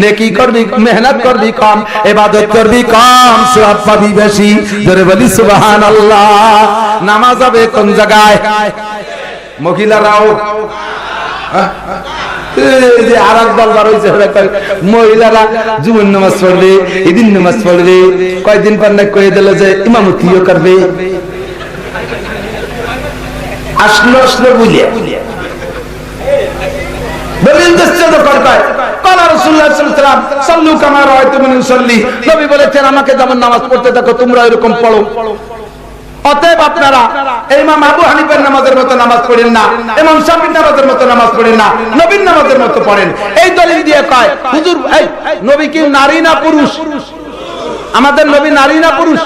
নেকি করবি, মেহনত করবি কম, ইবাদত করবি কম, সওয়াব পাবি বেশি। জোরে বলি সুবহানাল্লাহ। নামাজ হবে কোন জায়গায়? মহিলারাও আরেক দল বার হয়েছে, মহিলারা জুমুর নামাজ পড়বে, ঈদিন নামাজ পড়বে। কয়েকদিন পর না কয়ে দিল যে ইমামতিও করবে। আসলো আসলো বুঝিয়ে বলেন নবী বলেছেন আমাকে যেমন নামাজ পড়তে দেখো তোমরা এরকম পড়ো। অতএব আপনারা ইমাম আবু হানিফার নামাজের মতো নামাজ পড়েন না, ইমাম শাফিঈর নামাজের মতো নামাজ পড়েন না, নবীর নামাজের মতো পড়েন। এই দলিল দিয়ে কয় হুজুর এই নবী কি নারী না পুরুষ? আমাদের নবী নারী না পুরুষ?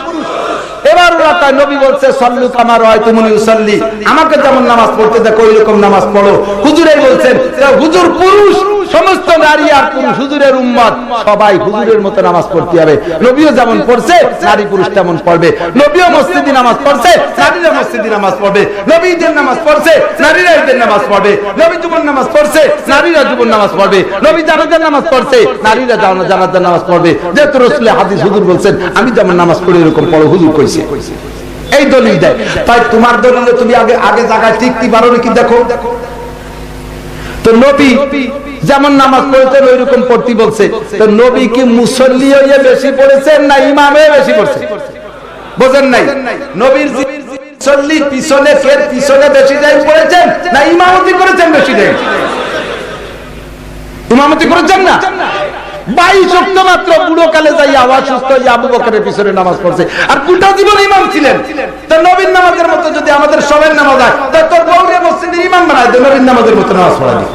এবার ওরা কয় নবী বলছে সাল্লু কামা রাআইতুমুনি উসাল্লি, আমাকে যেমন নামাজ পড়তে দেখো ওইরকম নামাজ পড়ো। হুজুরই বলছেন হুজুর পুরুষ, সমস্ত নারী আর পুরুষ হুজুরের উম্মত, সবাই হুজুরের মতো নামাজ পড়তে হবে। নবীও যেমন পড়ছে নারী পুরুষ তেমন পড়বে। নবীও মসজিদে নামাজ পড়ছে, নারীরা মসজিদে নামাজ পড়বে। নবী ঈদের নামাজ পড়ছে, নারীরা ঈদের নামাজ পড়বে। নবী জুমার নামাজ পড়ছে, নারীরা জুমার নামাজ পড়বে। নবী জানাজার নামাজ পড়ছে, নারীরা জানাজার নামাজ পড়বে। যেহেতু রাসূলের হাদিস হুজুর বলছেন আমি যেমন নামাজ পড়ি এরকম পড়ো, হুজুর কইছে। এই দলিল দেয়। তাই তোমার দলিলে তুমি আগে আগে জায়গায় টিকতে পারো নাকি দেখো। তো নবী যেমন নামাজ পড়তেন ওই রকম পড়তে বলছে। তো নবী কি মুসল্লি হয়ে বেশি পড়েছেন না ইমাম হয়ে বেশি পড়ছে? বোঝেন নাই? নবীর মুসল্লি পিছনে ফের পিছনে বেশি টাইম পড়েছেন না ইমামতি করেছেন বেশি টাইম? ইমামতি করেছেন না? 22 ওয়াক্ত মাত্র বুড়ো কালে যাই আওয়াজ সুস্থ হয়ে আবু বকরের পিছনে নামাজ পড়ছে, আর গোটা জীবন ইমাম ছিলেন। তো নবীর নামাজের মতো যদি আমাদের সবের নামাজ হয়, তো তোর বউরে মসজিদের ইমাম বানায় দে, নবীর নামাজের মতো নামাজ পড়া দি।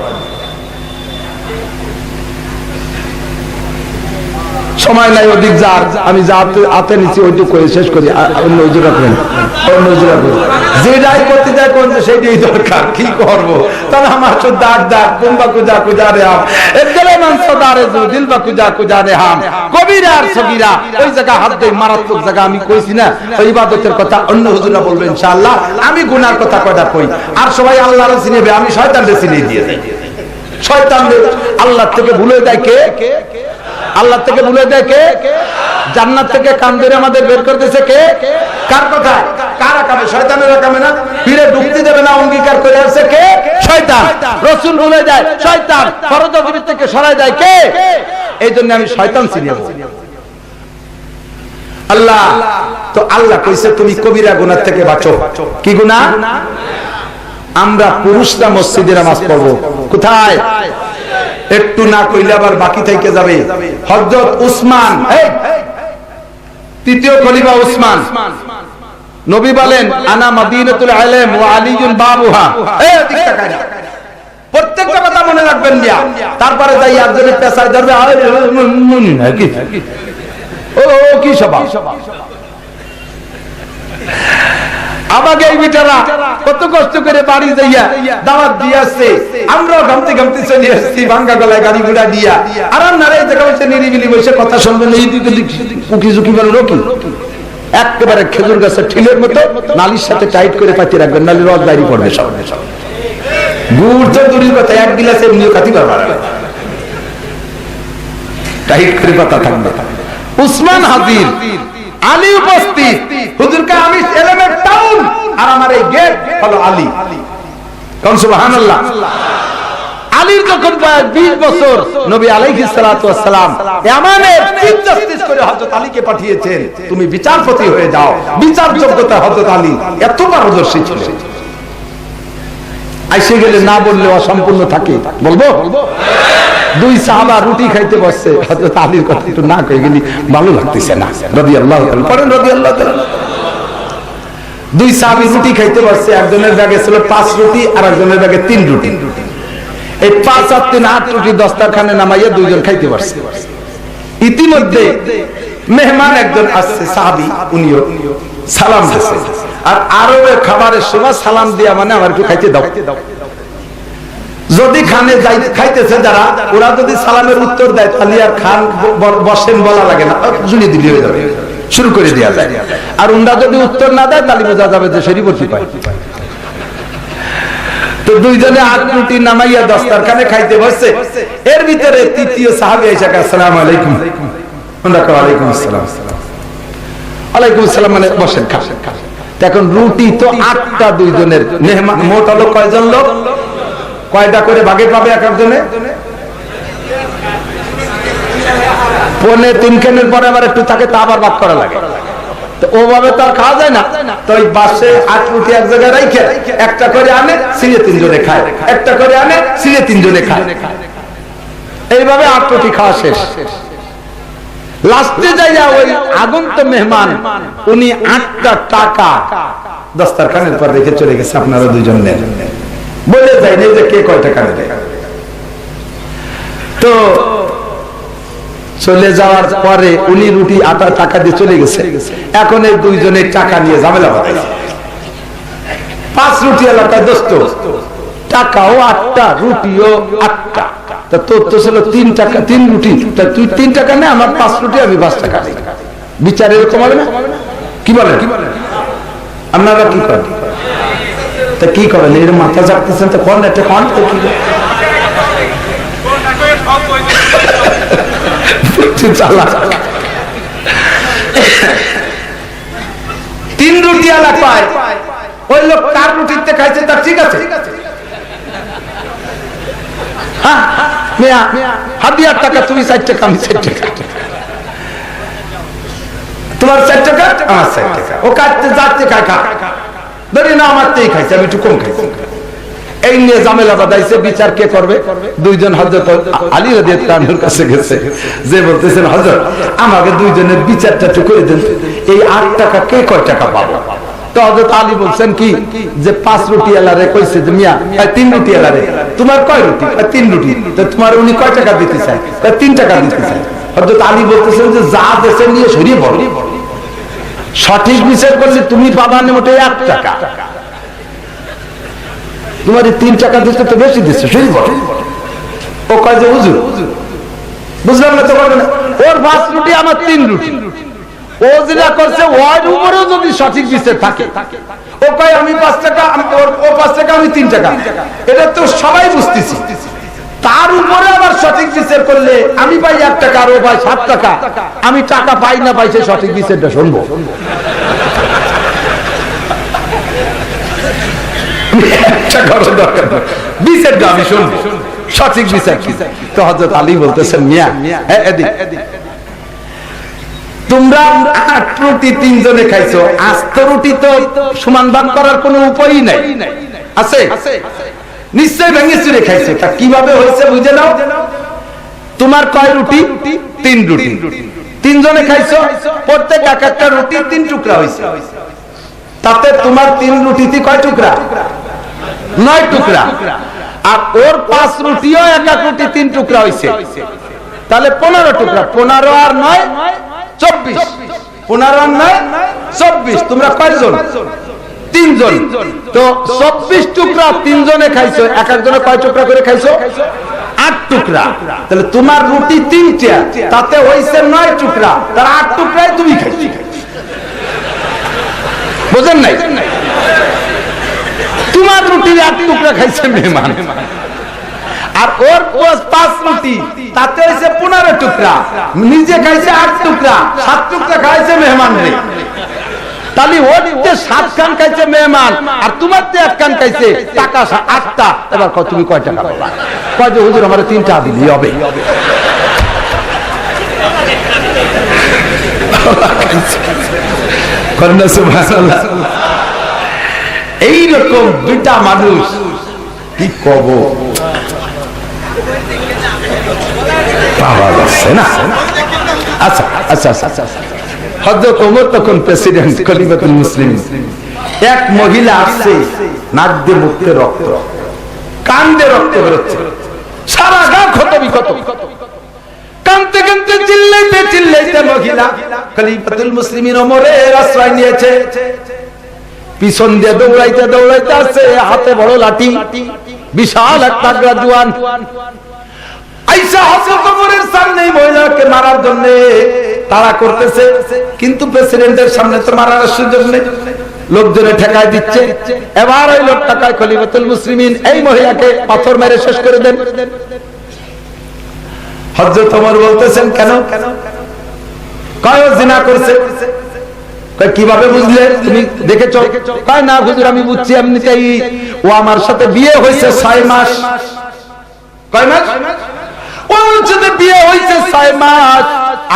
সময় নাই অধিক যার, আমি যা হাতে নিচ্ছি ওইটুকু শেষ করি, অন্য হুজুর রাখবেন, অন্য হুজুর রাখবেন। যেটাই করতে যায় কোন সেইটাই দরকার, কি করবো? তাহলে আমার তো দাগ দাগ কুম্বা কুজা কুজা রে হাম একদলে মাংস দারে জু দিল বা কুজা কুজা রে হাম কবিরা আর সগীরা। ওই জায়গা হাত দেই মারাত্মক জায়গা আমি কইছি না, ওই ইবাদতের কথা অন্য হুজুররা বলবেন ইনশাআল্লাহ। আমি গুনার কথা কয়টা কই, আর সবাই আল্লাহর চিনেবে, আমি শয়তানকে চিনিয়ে দিয়ে দেই। শয়তান আল্লাহ থেকে ভুলে দেয় কে? আল্লাহ থেকে ভুলে দেয় কে? জান্নাত থেকে কান ধরে আমাদের বের করে দিয়েছে কে? কার কথা? কার কামে? শয়তানের কামে না? পীরে ঢুকতে দেবে না অঙ্গীকার করে আসছে কে? শয়তান। রাসূল ভুলে যায় শয়তান, ফরজ ওয়াজিব থেকে সরায় যায় কে? এই জন্য আমি শয়তান চিনি আল্লাহ। তো আল্লাহ কইছে তুমি কবিরা গুনাহ থেকে বাঁচো। কি গুনাহ? আমরা পুরুষরা মসজিদে নামাজ পড়বো কোথায়? একটু না কইলে আবার বাকি থেকে যাবে। হযরত উসমান, তৃতীয় খলিফা উসমান, নবী বলেন আনা মাদিনাতুল ইলম ওয়া আলিয়ুন বাবুহা। এই দিক তাকায় না, প্রত্যেকটা কথা মনে রাখবেন দিয়া। তারপরে যাই একজনের পেছায় ধরবে, ও কি সভা। আমাকে এই বিটারা কত কষ্ট করে বাড়ি যাইয়া দাওয়াত দিয়ে আসছে, আমরাও ঘামতে ঘামতে চলে আসছি ভাঙ্গা গলায় গাড়ি ঘোড়া দিয়া। আর আপনারা এই জায়গায় বসে নিরিবিলি বসে কথা শুনবেন, এই দিকে উকি ঝুঁকি বলে রকি একেবারে খেজুর গাছের ঠিলের মতো নালির সাথে টাইট করে পাঠিয়ে রাখবেন, নালি রস বাইরে পড়বে সব। গুড় তো দূরের কথা, এক গিলাসে এমনিও খাতি পারবে না, টাইট করে পাতা থাকবে। উসমান হাজির, আলী উপস্থিত, হুজুরকে আমি এলেমের টাউন আর আমার এই গেট হলো আলী। কোন সুবহানাল্লাহ। আলীর যখন প্রায় 20 বছর নবী আলাইহিস সালাতু ওয়াস সালাম ইয়ামানের চিফ জাস্টিস করে হযরত আলীকে পাঠিয়েছেন, তুমি বিচারপতি হয়ে যাও। বিচার যোগ্যতা হযরত আলী এত পারদর্শী ছিল। আইসে গেলে না বললে অসম্পূর্ণ থাকে, বলবো? দুই সাহাবা রুটি খাইতে বসছে, হযরত আলীর কথা একটু না কই গেলি ভালো লাগতেছে না, রাদিয়াল্লাহু তাআলা পড়েন রাদিয়াল্লাহু তাআলা। দুই সাহাবী রুটি খাইতে বসছে, একজনের ব্যাগে ছিল 5 রুটি আর একজনের ব্যাগে 3 রুটি। এই 5 আর 3 8 রুটি দস্তারখানে নামাইয়া দুইজন খাইতে বসছে। ইতিমধ্যে মেহমান একজন আসছে সাহাবী, উনিও সালাম দিয়েছে। আর আরবের খাবারের সময় সালাম দিয়া মানে আমার একটু খাইতে দাও। যদি খানে যাই খাইতেছে যারা, ওরা যদি সালামের উত্তর দেয় তাহলে আর খান বসেন বলা লাগে না, জুড়িয়ে দিলে হয়ে যাবে, শুরু করে দেওয়া যায়। আর ওরা যদি উত্তর না দেয় তাহলে বোঝা যাবে যে শরীবতি পায়। তো দুইজনে 8 রুটি নামাইয়া দস্তারখানে খাইতে বসছে। এর ভিতরে তৃতীয় সাহাবী এসে আসসালামু আলাইকুম, ওরা কয় ওয়ালাইকুম আসসালাম। ওয়ালাইকুম আসসালাম মানে বসেন খান। এখন রুটি তো 8টা, দুইজনের মেহমান মোট হলো কয়জন লোক? কয়টা করে ভাগে পাবে এক একজনে? 3.25 খানের পরে আবার একটু থাকে, তা আবার ভাগ করা লাগে। তো ওভাবে তো আর খাওয়া যায় না। তো ওই বাসে 8 রুটি এক জায়গায় রাইখে একটা করে আনে, সিঁড়ে 3 জনে খায়, একটা করে আনে, সিঁড়ে 3 জনে খায়। এইভাবে 8 রুটি খাওয়া শেষ। লাস্টে যাইয়া ওই আগন্ত মেহমান উনি 8টা টাকা দস্তারখানের পর রেখে চলে গেছে, আপনারা দুইজন নেন, বলে যায়নি যে কে কয় টাকা নেবে। তো চলে যাওয়ার পরে উনি রুটি 8টা টাকা দিয়ে চলে গেছে। এখন এই দুইজনের টাকা নিয়ে ঝামেলা বাঁধাইছে। 5 রুটি এলাকায় দোস্ত, টাকাও 8টা, রুটিও 8টা। তা তোর তো ছিল 3 টাকা, 3 রুটি, তা তুই 3 টাকা নে, আমার 5 রুটি, আমি 5 টাকা নেই। বিচার এরকম হবে না? কি বলেন? আপনারা কি করেন? তা কি করেন? এর মাথা চাপতেছেন তো কোন একটা কোন তো কি চালা 3 রুটি আলা পায়, ওই লোক 4 রুটিতে খাইছে, তার ঠিক আছে। হ্যাঁ মিয়া হাদিয়ার টাকা তুমি 4 টাকা আমি 4 টাকা, তোমার 4 টাকা আমার 4 টাকা, ও কাটতে যাচ্ছে কাকা ধরি না আমারতেই খাইছে, আমি একটু কম খাইছি। এই নিয়ে ঝামেলা বাঁধাইছে, বিচার কে করবে? দুইজন হযরত আলী রাদিয়াল্লাহু আনহুর কাছে গেছে, যে বলতেছেন হযরত আমাকে দুইজনের বিচারটা একটু করে দেন, এই 8 টাকা কে কয় টাকা পাবো? তো হযরত আলী বলছেন কি যে 5 রুটি এলারে কইছে যে মিয়া 3 রুটি এলারে, তোমার কয় রুটি? 3 রুটি। তো তোমার উনি কয় টাকা দিতে চায়? 3 টাকা দিতে চায়। হযরত আলী বলতেছেন যে যা দেশে নিয়ে সরিয়ে বড়, সঠিক বিচার করলে তুমি পাবা না মোটে 1 টাকা, তোমার 3 টাকা দিতে তো বেশি দিচ্ছে, সরিয়ে বড়। ও কয় যে হুজুর বুঝলাম না তো, ওর 5 রুটি আমার 3 রুটি, ও যেটা করছে ওর উপরেও যদি সঠিক বিচার থাকে, ও কয় আমি 5 টাকা, ও 5 টাকা আমি 3 টাকা, এটা তো সবাই বুঝতেছি। তার উপরে আবার সঠিক বিচার করলে আমি পাই 1 টাকা আর ও পাই 7 টাকা, আমি টাকা পাই না পাই সে সঠিক বিচারটা শুনবো। বিচারটা আমি শুনবো, সঠিক বিচার কি? তো হযরত আলী বলতেছেন মিয়া তোমরা 8 রুটি 3 জনে খাইছো, আস্ত রুটি তো সমান ভাগ করার কোনো উপায়ই নাই, আছে? নিশ্চয় ভেঙে চুরে খাইছো। তা কিভাবে হয়েছে বুঝে নাও। তোমার কয় রুটি? 3 রুটি, 3 জনে খাইছো, প্রত্যেক এক একটা রুটি 3 টুকরা হয়েছে, তাতে তোমার 3 রুটিতে কয় টুকরা? 9 টুকরা। আর ওর 5 রুটিও এক এক রুটি 3 টুকরা হয়েছে, তাহলে 15 টুকরা। 15 আর 9 24, 15 আর 9 24। তোমরা কয়জন? 3 জন। তো 24 টুকরা 3 জনে খাইছো, এক একজনে কয় টুকরা করে খাইছো? 8 টুকরা। তাহলে তোমার রুটি 3টা, তাতে হইছে 9 টুকরা, তার 8 টুকরাই তুমি খাইছো। বুঝেন নাই? তোমার রুটির 8 টুকরা খাইছে মেহমান, আর ওর 5 রুটি, তাতে হইছে 15 টুকরা, নিজে খাইছে 8 টুকরা, 7 টুকরা খাইছে মেহমান রে। তাহলে ওর যে 7 খান খাইছে মেহমান, আর তোমার যে 1 খান খাইছে, টাকা 8টা। এবার তুমি কয় টাকা পাবা? কয় যে হুজুর আমার 3টা দিলেই হবে। সুবহানাল্লাহ। এইরকম দুইটা মানুষ কি কব পাওয়া যাচ্ছে না। আচ্ছা আচ্ছা আচ্ছা, হযরত ওমর তখন প্রেসিডেন্ট, খলিফাতুল মুসলিমিন। এক মহিলা আসছে, নাক দিয়ে মুখ দিয়ে রক্ত, কান দিয়ে রক্ত বেরোচ্ছে, সারা গা ক্ষত বিক্ষত, কানতে কানতে চিল্লাইতে চিল্লাইতে মহিলা খলিফাতুল মুসলিমিন ওমরের আশ্রয় নিয়েছে। পিছন দিয়ে দৌড়াইতে দৌড়াইতে আসছে, হাতে বড় লাঠি, বিশাল একটা জওয়ান আইসা হযরত ওমরের সামনে মহিলাকে মারার জন্য তাড়া করতেছে, কিন্তু প্রেসিডেন্টের সামনে তো মারার সুযোগ নেই, লোকজনে ঠেকায় দিচ্ছে। এবার ওই লোকটা কয় খলিফাতুল মুসলিমিন এই মহিলাকে পাথর মেরে শেষ করে দেন। হযরত ওমর বলতেছেন কেন? কয় ও জিনা করছে। কিভাবে বুঝলে? তুমি দেখেছো? কয় না হুজুর আমি বুঝছি, এমনিতেই ও আমার সাথে বিয়ে হয়েছে 6 মাস। কয় মাস? ওর সাথে বিয়ে হয়েছে 6 মাস,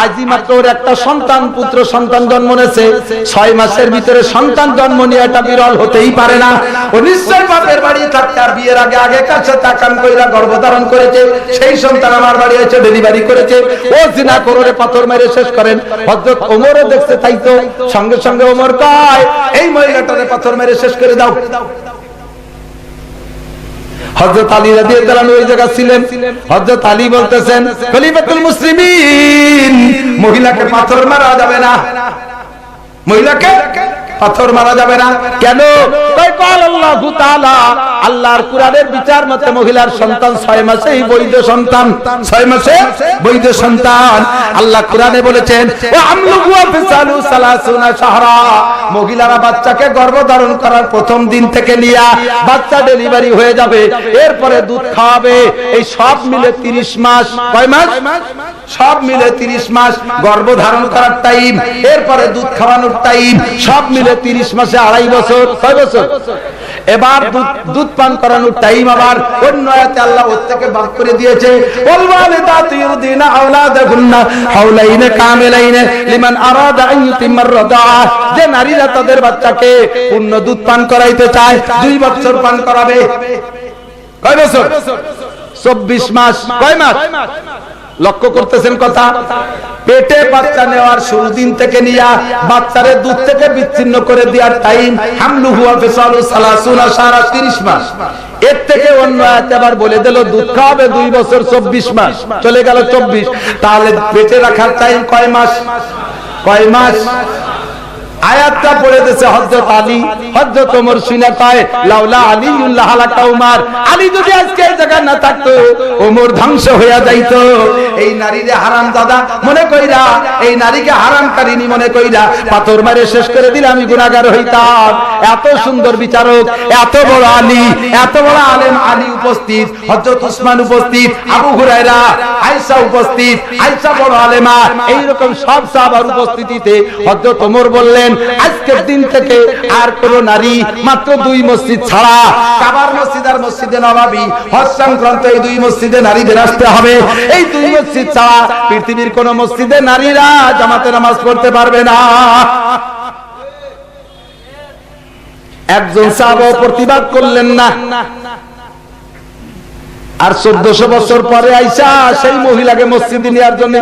আজই মাত্র ওর একটা সন্তান, পুত্র সন্তান জন্ম নিয়েছে। 6 মাসের ভিতরে সন্তান জন্ম নিয়ে এটা বিরল হতেই পারে না। ও নিশ্চয় বাপের বাড়ি থাকতে আর বিয়ের আগে আগে কাছে তাকান কইরা গর্ভধারণ করেছে, সেই সন্তান আমার বাড়ি এসে ডেলিভারি করেছে। ও জিনা করে পাথর মেরে শেষ করেন। হযরত ওমরও দেখছে, তাই তো সঙ্গে সঙ্গে ওমর কয় এই মহিলাটারে পাথর মেরে শেষ করে দাও। হযরত আলী রাদিয়াল্লাহু আনহু ওই জায়গা ছিলেন। হযরত আলী বলতেছেন খলিফাতুল মুসলিমিন মহিলাকে পাথর মারা যাবে না, মহিলাকে পাথর মারা যাবে না। কেন? কয় কাল আল্লাহু তাআলা, আল্লাহর কোরআনের বিচার মতে মহিলার সন্তান 6 মাসেই বৈধ সন্তান, 6 মাসে বৈধ সন্তান। আল্লাহ কোরআনে বলেছেন ওয়া আমলুহু ওয়া ফিসালু 30 শাহরা, মহিলারা বাচ্চাকে গর্ভধারণ করার প্রথম দিন থেকে নিয়ে বাচ্চা ডেলিভারি হয়ে যাবে, এরপরে দুধ খাওয়াবে, এই সব মিলে 30 মাস। কয় মাস? সব মিলে 30 মাস গর্ভধারণ করার টাইম, এরপরে দুধ খাওয়ানোর টাইম, সব মিলে 30 মাসে 2.5 বছর। 6 বছর। এবার দুধ পান করানোর টাইম আবার অন্য আয়াতে আল্লাহ ওর থেকে ভাগ করে দিয়েছে ওয়াল ওয়ালিদাতু ইউরদিনা আওলাদাহুন্না হাওলাইনে কামিলাইনে লিমান আরাদা আন ইউতিম্মার রাদাআ। যে নারীরা তাদের বাচ্চাকে পূর্ণ দুধ পান করাইতে চায় 2 বছর পান করাবে। কয় বছর? 24 মাস। কয় মাস? লক্ষ্য করতেছেন কথা? পেটে বাচ্চা নেওয়ার শুরু দিন থেকে নিয়া বাচ্চারে দুধ থেকে বিচ্ছিন্ন করে দেওয়ার টাইম হামলুহু ওয়া ফিসালু 30 শাহরা 30 মাস। এর থেকে অন্য আয়াতে আবার বলে দিল দুধ খাওয়াবে 2 বছর 24 মাস, চলে গেল 24। তাহলে পেটে রাখার টাইম কয় মাস? কয় মাস? আয়াতটা পড়ে দিয়েছে হযরত আলী, হযরত ওমর শুনে পায় লাউলা আলিউল্লাহ হালাকা উমর। আলী যদি আজকে এই জায়গায় না থাকতো ওমর ধ্বংস হয়ে যাইতো। এই নারীরে হারামজাদা মনে কইরা, এই নারীকে হারামকারিনী মনে কইরা পাথর মারে শেষ করে দিলে আমি গুনাহগার হইতাম। এত সুন্দর বিচারক, এত বড় আলী, এত বড় আলেম আলী উপস্থিত, হযরত উসমান উপস্থিত, আবু হুরায়রা, আয়েশা উপস্থিত, আয়েশা বড় আলেমা, এই রকম সব সাহাবার উপস্থিতিতে হযরত ওমর বললেন আজকের দিন থেকে আর কোন নারী মাত্র 2 মসজিদ ছাড়া কাবার মসজিদ আর মসজিদে নববী হজ সংক্রান্ত এই 2 মসজিদে নারীদের আসতে হবে। এই 2 মসজিদ ছাড়া পৃথিবীর কোন মসজিদে নারীরা জামাতে নামাজ পড়তে পারবে না। একজন সাহাবা প্রতিবাদ করলেন না। আর 1400 বছর পরে আইসা সেই মহিলাকে মসজিদে নেওয়ার জন্য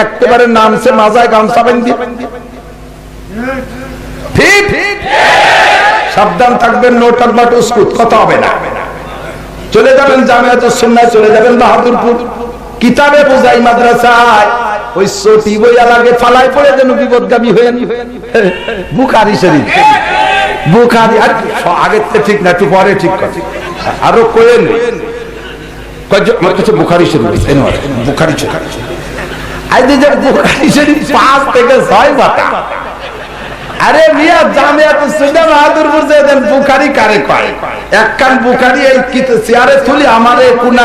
একেবারে নামছে মাজায় গামছা বাঁধি। ঠিক সাবধান থাকবেন, নো টক বাট উস্কুট, কথা হবে না। চলে যাবেন জামিয়াতুস সুন্নাহ, চলে যাবেন বাহাদুরপুর, কিতাবে বোঝাই মাদ্রাসায় ওই সটি বইয়া লাগে ফালাই পড়ে যেন বিপদগামী হয়ে বুখারী শরীফ, বুখারী আর আগের থেকে ঠিক না, একটু পরে ঠিক কথা আরো কোয়েন আমার কাছে বুখারী শরীফ, বুখারী শরীফ আজ যে বুখারী শরীফ 5 থেকে 6 পাতা। আরে মিয়া জামিয়াতুস সুন্নাহ বাহাদুরপুর যে দেন বুখারী কারে কয়? একখান বুখারী এই চেয়ারে তুলি আমারে কোনা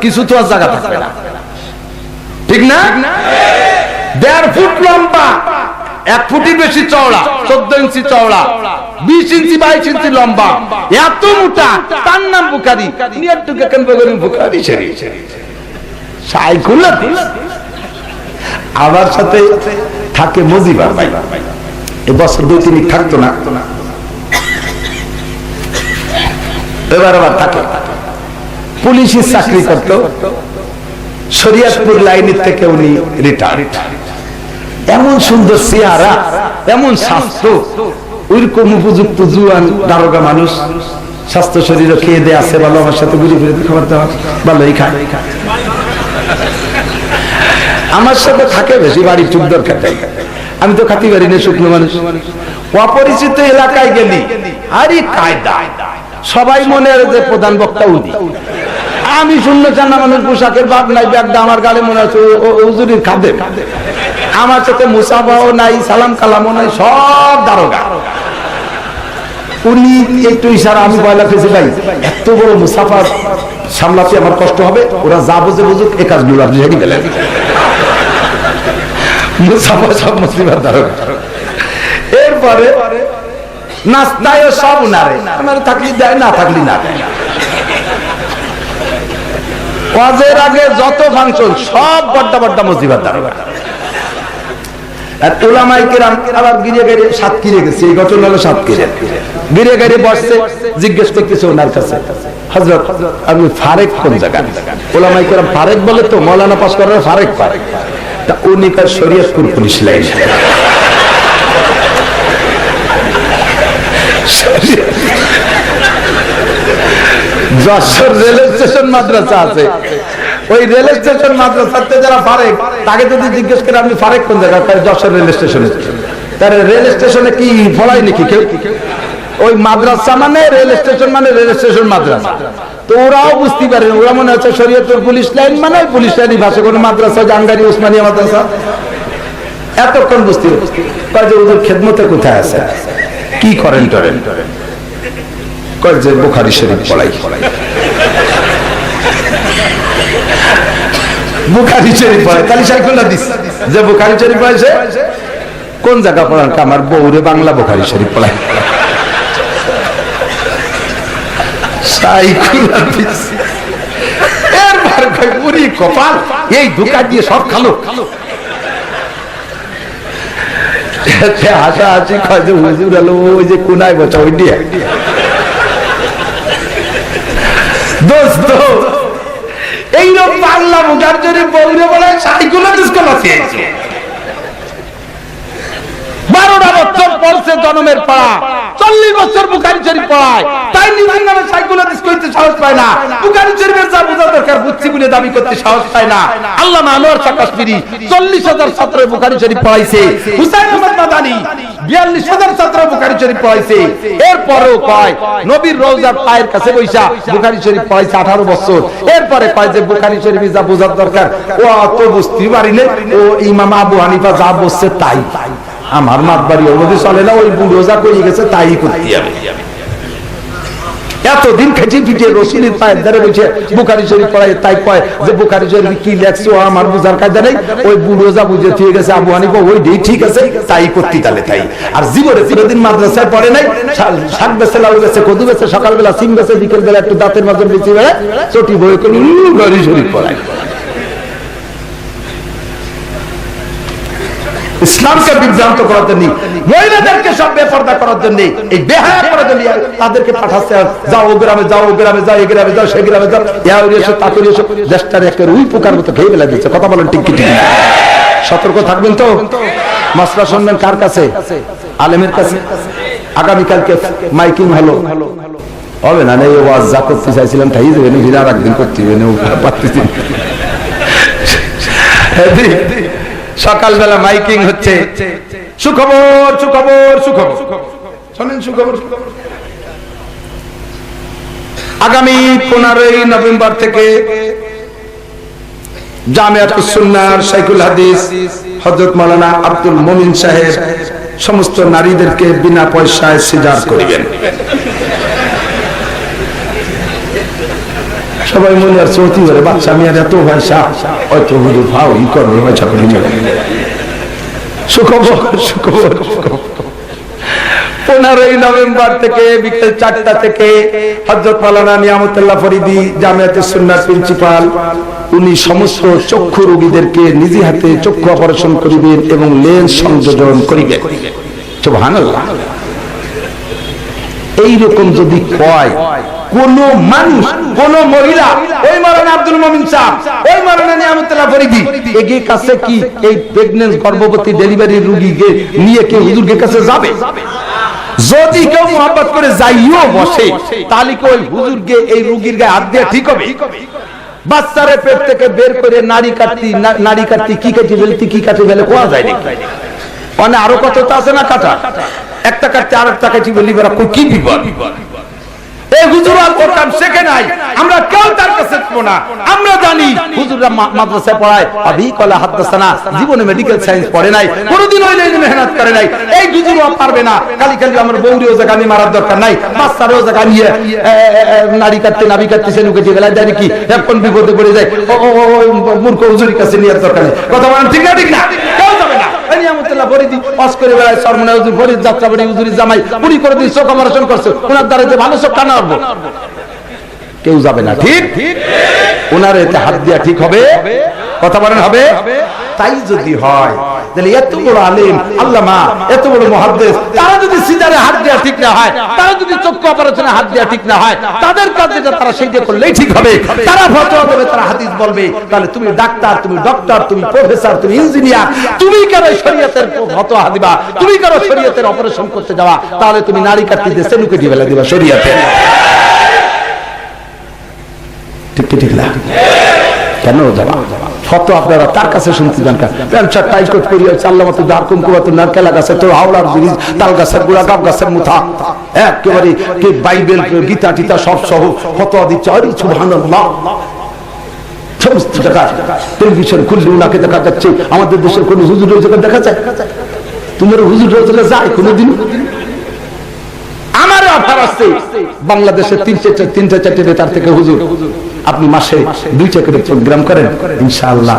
কিছু তো জায়গা থাকবে না, ঠিক না? 1.5 ফুট লম্বা, 1 ফুটের বেশি চওড়া, 14 ইঞ্চি চওড়া, 20 ইঞ্চি 22 ইঞ্চি লম্বা, এত মোটা, তার নাম বুখারী। নিয়তটুকু কেন বলেন বুখারী শরীফ? সাইকুল আমার সাথে থাকে মজিবার ভাই, এই বছর 2-3 থাকতো না, এবার আবার থাকে। পুলিশের চাকরি করত, শরীয়তপুর লাইনের থেকে উনি রিটায়ার্ড। এমন সুন্দর চেহারা, এমন স্বাস্থ্য, ওইরকম উপযুক্ত জুয়ান দারোগা মানুষ, স্বাস্থ্য শরীর খেয়ে দেয় আছে ভালো, আমার সাথে ঘুরে ফিরে খাবার দাবার ভালোই খায়। আমার সাথে থাকে বেশি, বাড়ির চুপ দরকার তাই আমি তো খাতি পারি না, শুকনো মানুষ। অপরিচিত এলাকায় গেলি আরে কায়দা, সবাই মনে হয় যে প্রধান বক্তা উনি। আমি শূন্য জানা মানুষ, পোশাকের ভাব নাই, ব্যাগটা আমার গালে মনে হচ্ছে হুজুরির খাদে। আমার সাথে মুসাফাও নাই, সালাম কালামও নাই, সব দারোগা। উনি একটু ইশারা, আমি বয়লা খেয়েছি ভাই এত বড় মুসাফা সামলাতে আমার কষ্ট হবে, ওরা যা বুঝে বুঝুক এ কাজগুলো আপনি রেডি পেলেন। মুসাফা সব মুসলিমের দারোগা। এরপরে নাস্তায় সব উনারে, আমার থাকলি দেয়, না থাকলি না দেয়। ওয়াজের আগে যত ফাংশন সব বড্ডা বড্ডা মুসলিমের দারোগা। আর উলামায়ে কেরাম আবার গিরে গিরে সাতক্ষীরে গেছে, এই ঘটনা হলো সাতক্ষীরে। গিরে গিরে বসছে, জিজ্ঞেস করতেছে ওনার কাছে হযরত আপনি ফারেক কোন জায়গা? উলামায়ে কেরাম ফারেক বলে তো, মাওলানা পাস করার ফারেক পায়। তা উনি কার Shariatpur police line. Jessore rail station মাদ্রাসা আছে, ওই রেল স্টেশন মাদ্রাসাতে যারা ফারেক তাকে যদি জিজ্ঞেস করে আপনি ফারেক কোন জায়গা, যশোর রেল স্টেশনে। তাহলে রেল স্টেশনে কি ফলাই নাকি কেউ? ওই মাদ্রাসা মানে রেল স্টেশন, মানে রেল স্টেশন মাদ্রাসা। তো ওরাও বুঝতে পারে, ওরা মনে হচ্ছে শরীয়তপুর পুলিশ লাইন মানে পুলিশ লাইনই ভাষা, কোনো মাদ্রাসা জাঙ্গারি উসমানিয়া মাদ্রাসা। এতক্ষণ বুঝতে পারে যে ওদের খেদমতে কোথায় আছে, কি করেন টরেন, কয় যে বুখারী শরীফ পড়াই। বুখারী শরীফ পড়ে, তাহলে সাইকুল্লাহ দিস যে বুখারী শরীফ পড়েছে কোন জায়গা পড়ান? আমার বউরে বাংলা বুখারী শরীফ পড়াই। সাইকুলা দিছি। এরপর কই পুরি কপাল, এই ধোঁকা দিয়ে সব খালো। হাসা হাসি কয় যে হুজুর আলো ওই যে কোনায় বসা ওই দিয়ে। দোস্ত এইরকম বাংলা বোঝার জন্য বৌরে বলে সাইকুলা ডিসকল আছে। 12টা বছর পড়ছে জন্মের পড়া, 40 বছর বুখারী শরীফ পড়ায়, তাই নিজের নামে সাইকুলা ডিস করতে সাহস পায় না। বুখারী শরীফের যা বোঝা দরকার বুঝছি বলে দাবি করতে সাহস পায় না। আল্লামা আনোয়ার শাহ কাশ্মীরি 40,000 ছাত্র বুখারী শরীফ পড়াইছে। হুসাইন আহমদ মাদানী 42,000 ছাত্র বুখারী শরীফ পড়াইছে। এরপরেও কয় নবীর রওজার পায়ের কাছে বইসা বুখারী শরীফ পড়াইছে 18 বছর। এরপরে কয় যে বুখারী শরীফে যা বোঝার দরকার ও অত বুঝতে পারিলে ও ইমাম আবু হানিফা যা বলছে তাই। আমার মাতবাড়ি ওদের চলে না, ওই বুড়ো যা করে গেছে তাই করতে হবে। এতদিন খেটে পিটিয়ে রসুলের পায়ের ধারে বসে বুখারী শরীফ পড়ায়, তাই কয় যে বুখারী শরীফ কি লেখছে ও আমার বুঝার কায়দা নেই। ওই বুড়ো যা বুঝে ঠিক আছে আবু হানিফা ওই ডেই ঠিক আছে তাই করতে তাহলে তাই। আর জীবনে চিরদিন মাদ্রাসায় পড়ে নাই, শাক বেছে লাউ বেছে কদু বেছে সকালবেলা সিম বেছে বিকেল বেলা একটু দাঁতের মাঝে বেঁচে বেড়ায় চটি বই করে বুখারী শরীফ পড়ায়। ইসলামকে বিভ্রান্ত করার জন্য, মহিলাদেরকে সব বেপরদা করার জন্য, এই বেহায়া করার জন্য তাদেরকে পাঠাচ্ছে। যাও গ্রামে যাও, গ্রামে যাও, এই গ্রামে যাও, সেই গ্রামে যাও, এসো তা করে এসো। দেশটার একটা রুই পোকার মতো খেয়ে ফেলে দিচ্ছে। কথা বলেন ঠিক কি ঠিক? সতর্ক থাকবেন তো। মাসলা শুনবেন কার কাছে? আলেমের কাছে। আগামীকালকে মাইকিং হলো, হবে না এই ওয়াজ যা করতে চাইছিলাম তাই দেবেন, আর একদিন করতে হবে পারতেছি। সকালবেলা মাইকিং হচ্ছে, সুখবর সুখবর সুখবর, শোনেন সুখবর। আগামী 15ই নভেম্বর থেকে জামিয়াতুস সুন্নাহর শাইখুল হাদিস হযরত মাওলানা আব্দুল মুমিন সাহেব সমস্ত নারীদেরকে বিনা পয়সায় সিজার করিবেন। সবাই মনে আর চৌতি করে বাচ্চা মেয়ের এত পয়সা হয়তো হুজুর ভাও ই করবে পয়সা করে নিবে। সুখবর সুখবর। 15ই নভেম্বর থেকে বিকেল 4টা থেকে হযরত মাওলানা নিয়ামতুল্লাহ ফরিদি জামিয়াতুস সুন্নাহর প্রিন্সিপাল উনি সমস্ত চক্ষু রোগীদেরকে নিজে হাতে চক্ষু অপারেশন করিবেন এবং লেন্স সংযোজন করিবেন। সুবহানাল্লাহ। এইরকম যদি কয় কোন মানুষ, কোন মহিলা, ওই মাওলানা আব্দুল মুমিন সাহেব, ওই মাওলানা নিয়ামতুল্লাহ ফরিদি এগিয়ে কাছে কি এই প্রেগন্যান্ট গর্ভবতী ডেলিভারি রোগীকে নিয়ে কি হুজুরের কাছে যাবে? যদি কেউ মহব্বত করে যাইও বসে তাহলে কি ওই হুজুরকে এই রোগীর গায়ে হাত দেওয়া ঠিক হবে? বাচ্চারে পেট থেকে বের করে নাড়ি কাটতি কি কেটে ফেলতি কি কাটে ফেলে কোয়া যায় নাকি? মানে আরো কত আছে না কাটা, একটা কাটতে আর একটা কাটি বলি কি বিপদ। এই হুজুর আর কোরআন শেখে নাই, আমরা কেউ তার কাছে যাব না। আমরা জানি হুজুররা মাদ্রাসায় পড়ায়, আবি কলা হাদাসানা, জীবনে মেডিকেল সায়েন্স পড়ে নাই, কোনোদিন ওই লাইনে মেহনত করে নাই। এই হুজুরও পারবে না। খালি খালি আমার বউরিও জায়গা নিয়ে মারার দরকার নাই, বাচ্চারও জায়গা নিয়ে নাড়ি কাটতে নাবি কাটতে সেনু কেটে বেলায় যায় নাকি এখন বিপদে পড়ে যায়। ও মূর্খ হুজুরের কাছে নেওয়ার দরকার নেই। কথা বলেন ঠিক না? ঠিক না? কেউ যাবে না। নিয়ামতুল্লাহ ফরিদি পাস করে বেলায় সরমনা হুজুর ফরিদ যাত্রা বাড়ি হুজুরের জামাই পুরি করে দিয়ে চোখ অপারেশন করছে, ওনার দ্বারা যে ভালো চোখ কানা হবে কেউ যাবে না। ঠিক ওনার এতে হাত দিয়া ঠিক হবে? কথা বলেন হবে? তাই যদি হয় তাহলে এত বড় আলেম আল্লামা, এত বড় মুহাদ্দিস, তারা যদি সিজারে হাত দেয়া ঠিক না হয়, তারা যদি চক্ষু অপারেশনে হাত দেয়া ঠিক না হয়, তাদের কাজ যেটা তারা সেইটা করলেই ঠিক হবে। তারা ফতোয়া দেবে, তারা হাদিস বলবে। তাহলে তুমি ডাক্তার, তুমি ডক্টর, তুমি প্রফেসর, তুমি ইঞ্জিনিয়ার, তুমি কেন শরীয়তের ফতোয়া দিবা? তুমি কেন শরীয়তের অপারেশন করতে যাওয়া? তাহলে তুমি নারী কাটতে দিয়ে সেনু কেটে ফেলে দিবা শরীয়তে। ঠিক ঠিক না? কেন যাবা? ফটো আপনারা তার কাছে শুনতে যান। প্যান্ট শার্ট টাইট কোট করিয়া চাল্লা মতো দাঁড় কুমকুমাতো নারকেলা গাছে তোর হাওড়ার ব্রিজ, তাল গাছের গোড়া, গাব গাছের মুথা, একেবারে কে বাইবেল গীতা টিতা সব সহ ফটো দিচ্ছে। আরে সুবহানাল্লাহ। সমস্ত জায়গায় টেলিভিশন খুললে ওনাকে দেখা যাচ্ছে। আমাদের দেশের কোন হুজুর ওই জায়গায় দেখা যায়? তোমার হুজুর ওই জায়গায় যায় কোনোদিন? আমার অফার আছে বাংলাদেশের 3-4 নেতার থেকে হুজুর আপনি মাসে 2টা করে প্রোগ্রাম করেন, ইনশাআল্লাহ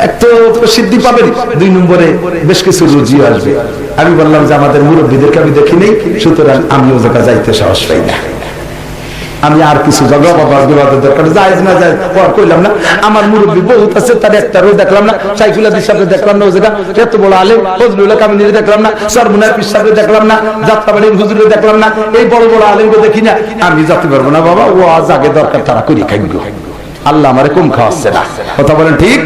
এক তো প্রসিদ্ধি পাবেন, 2 নম্বরে বেশ কিছু রুজি আসবে। আমি বললাম যে আমাদের মুরব্বীদেরকে আমি দেখি নেই, সুতরাং আমিও জায়গা যাইতে সাহস পাই না। আমি আর কিছু জায়গা বাবা বিবাদের দরকার জায়েজ না যায় কইলাম না। আমার মুরব্বী বহুত আছে, তার একটা রোজ দেখলাম না, সাইফুল হাদিস সাহেব দেখলাম না, ও জায়গা এত বড় আলেম ফজলুল্লাহ কামিনী দেখলাম না, সরমুনার পীর সাহেব দেখলাম না, যাত্রাবাড়ির হুজুর দেখলাম না, এই বড় বড় আলেমকে দেখি না। আমি যেতে পারবো না বাবা, ও আজ আগে দরকার তারা করি খাইব। আল্লাহ আমারে কম খাওয়াচ্ছে না, কথা বলেন ঠিক?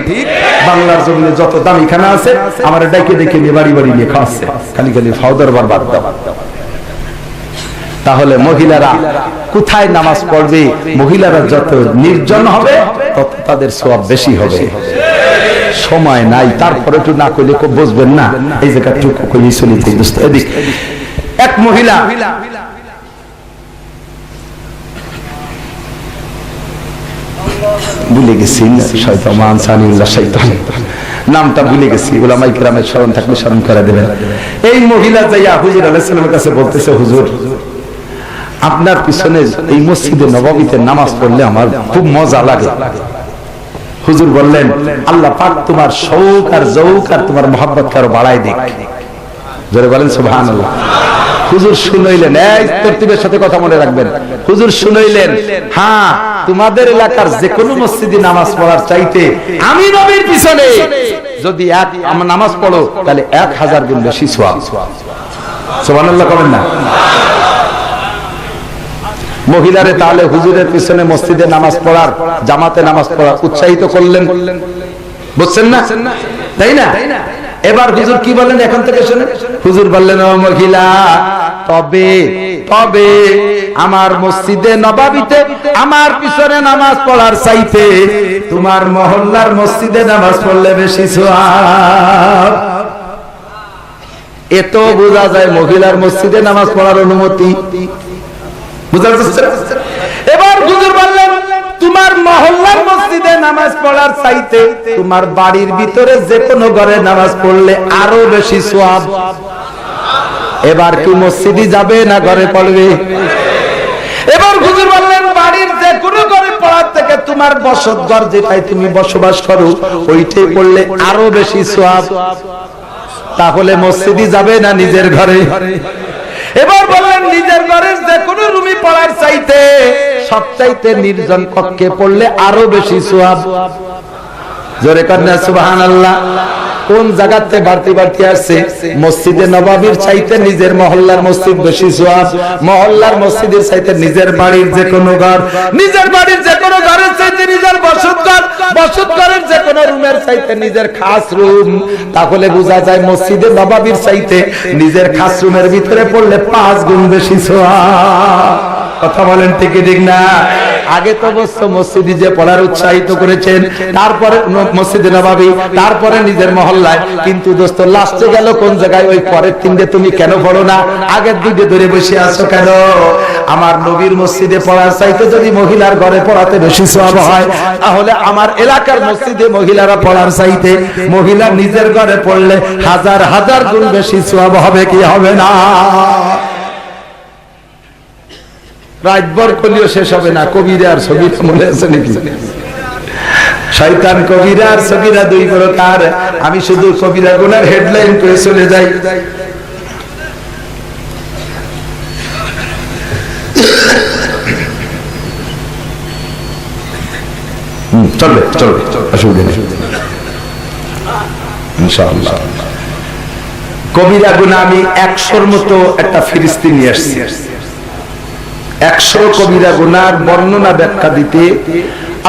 বাংলার জমিনে যত দামি খানা আছে আমার ডাইকে ডেকে নিয়ে বাড়ি বাড়ি নিয়ে খাওয়াচ্ছে, খালি খালি ফাওদার বারবাদ দাও। তাহলে মহিলারা কোথায় নামাজ পড়বে? মহিলারা যত নির্জন হবে তত তাদের সওয়াব বেশি হবে। সময় নাই, তারপরে একটু না কইলে কেউ বুঝবেন না। এই জায়গা টুকু কইলে চলিতে দোস্ত। এদিক এক মহিলা ভুলে গেছি, শয়তান সানিউল্লাহ শয়তান নামটা ভুলে গেছি, উলামায়ে কেরামের স্মরণ থাকলে স্মরণ করে দেবেন। এই মহিলা যাইয়া হুজুর আলাইহিস সালামের কাছে বলতেছে, হুজুর আপনার পিছনে এই মসজিদে নববীতে নামাজ পড়লে আমার খুব মজা লাগে। হুজুর বললেন, আল্লাহ পাক তোমার শৌক আর যৌক আর তোমার মহব্বত আরো বাড়ায় দিক। জোরে বলেন সুবহানাল্লাহ। হুজুর শুনাইলেন, এই তরতিবের সাথে কথা মনে রাখবেন। হুজুর শুনাইলেন, হ্যাঁ তোমাদের এলাকার যে কোনো মসজিদে নামাজ পড়ার চাইতে আমি নবীর পিছনে যদি এক নামাজ পড়ো তাহলে 1000 গুণ বেশি সওয়াব। সুবহানাল্লাহ করেন না? মহিলারে তাহলে হুজুরের পিছনে মসজিদে নামাজ পড়ার, জামাতে নামাজ পড়ার উৎসাহিত করলেন, বুঝছেন না? তাই না? এবার হুজুর কি বলেন এখন থেকে শুনে। হুজুর বললেন, ও মহিলা, তবে তবে আমার মসজিদে নববীতে আমার পিছনে নামাজ পড়ার চাইতে তোমার মহল্লার মসজিদে নামাজ পড়লে বেশি সওয়াব। এত বোঝা যায় মহিলার মসজিদে নামাজ পড়ার অনুমতি। বুঝা যাচ্ছে? এবার হুজুর বললেন, তোমার মহল্লার মসজিদে নামাজ পড়ার চাইতে তোমার বাড়ির ভিতরে যে কোনো ঘরে নামাজ পড়লে আরো বেশি সওয়াব। এবার কি মসজিদে যাবে না ঘরে পড়বে? এবার হুজুর বললেন, বাড়ির যে কোনো ঘরে পড়ার থেকে তোমার বসত ঘর যেটাই তুমি বসবাস করো ওইটাই পড়লে আরো বেশি সওয়াব। তাহলে মসজিদে যাবে না নিজের ঘরে? এবার বললেন, নিজের ঘরের যে কোনো রুমে পড়ার চাইতে সবচাইতে নির্জন কক্ষে পড়লে আরো বেশি সওয়াব। জোরে কন্যা সুবহানাল্লাহ। কোন জায়গাতে বাড়তি বাড়তি আসছে? মসজিদে নববীর চাইতে নিজের মহল্লার মসজিদ বেশি সওয়াব। মহল্লার মসজিদের চাইতে নিজের বাড়ির যে কোনো ঘর, নিজের বাড়ির যে কোনো ঘরের চাইতে নিজের বসত ঘর, বসত ঘরের যে কোনো রুমের চাইতে নিজের খাস রুম। তাহলে বোঝা যায় মসজিদে নববীর চাইতে নিজের খাস রুমের ভিতরে পড়লে 5 গুণ বেশি সওয়াব। কথা বলেন ঠিক ঠিক না? আগে তো অবশ্য মসজিদে যে পড়ার উৎসাহিত করেছেন, তারপরে মসজিদে নববী, তারপরে নিজের মহল্লায়। কিন্তু দোস্ত লাস্টে গেল কোন জায়গায়? ওই পরের 3টে তুমি কেন পড়ো না? আগের 2টে ধরে বসে আছো কেন? আমার নবীর মসজিদে পড়ার চাইতে যদি মহিলার ঘরে পড়াতে বেশি সওয়াব হয়, তাহলে আমার এলাকার মসজিদে মহিলারা পড়ার চাইতে মহিলা নিজের ঘরে পড়লে 1000 গুণ বেশি সওয়াব হবে কি হবে না? রাতভর কলিও শেষ হবে না। কবিরা আর সগীরা মনে আছে নাকি? শয়তান কবিরা আর সগীরা দুই প্রকার। আমি শুধু কবিরা গুনার হেডলাইন করে চলে যাই। চলবে চলবে, অসুবিধা নেই ইনশাআল্লাহ। কবিরা গুনাহ আমি 100-র মতো একটা ফিরিস্তি নিয়ে আসছি। 100 কবিরা গুনার বর্ণনা ব্যাখ্যা দিতে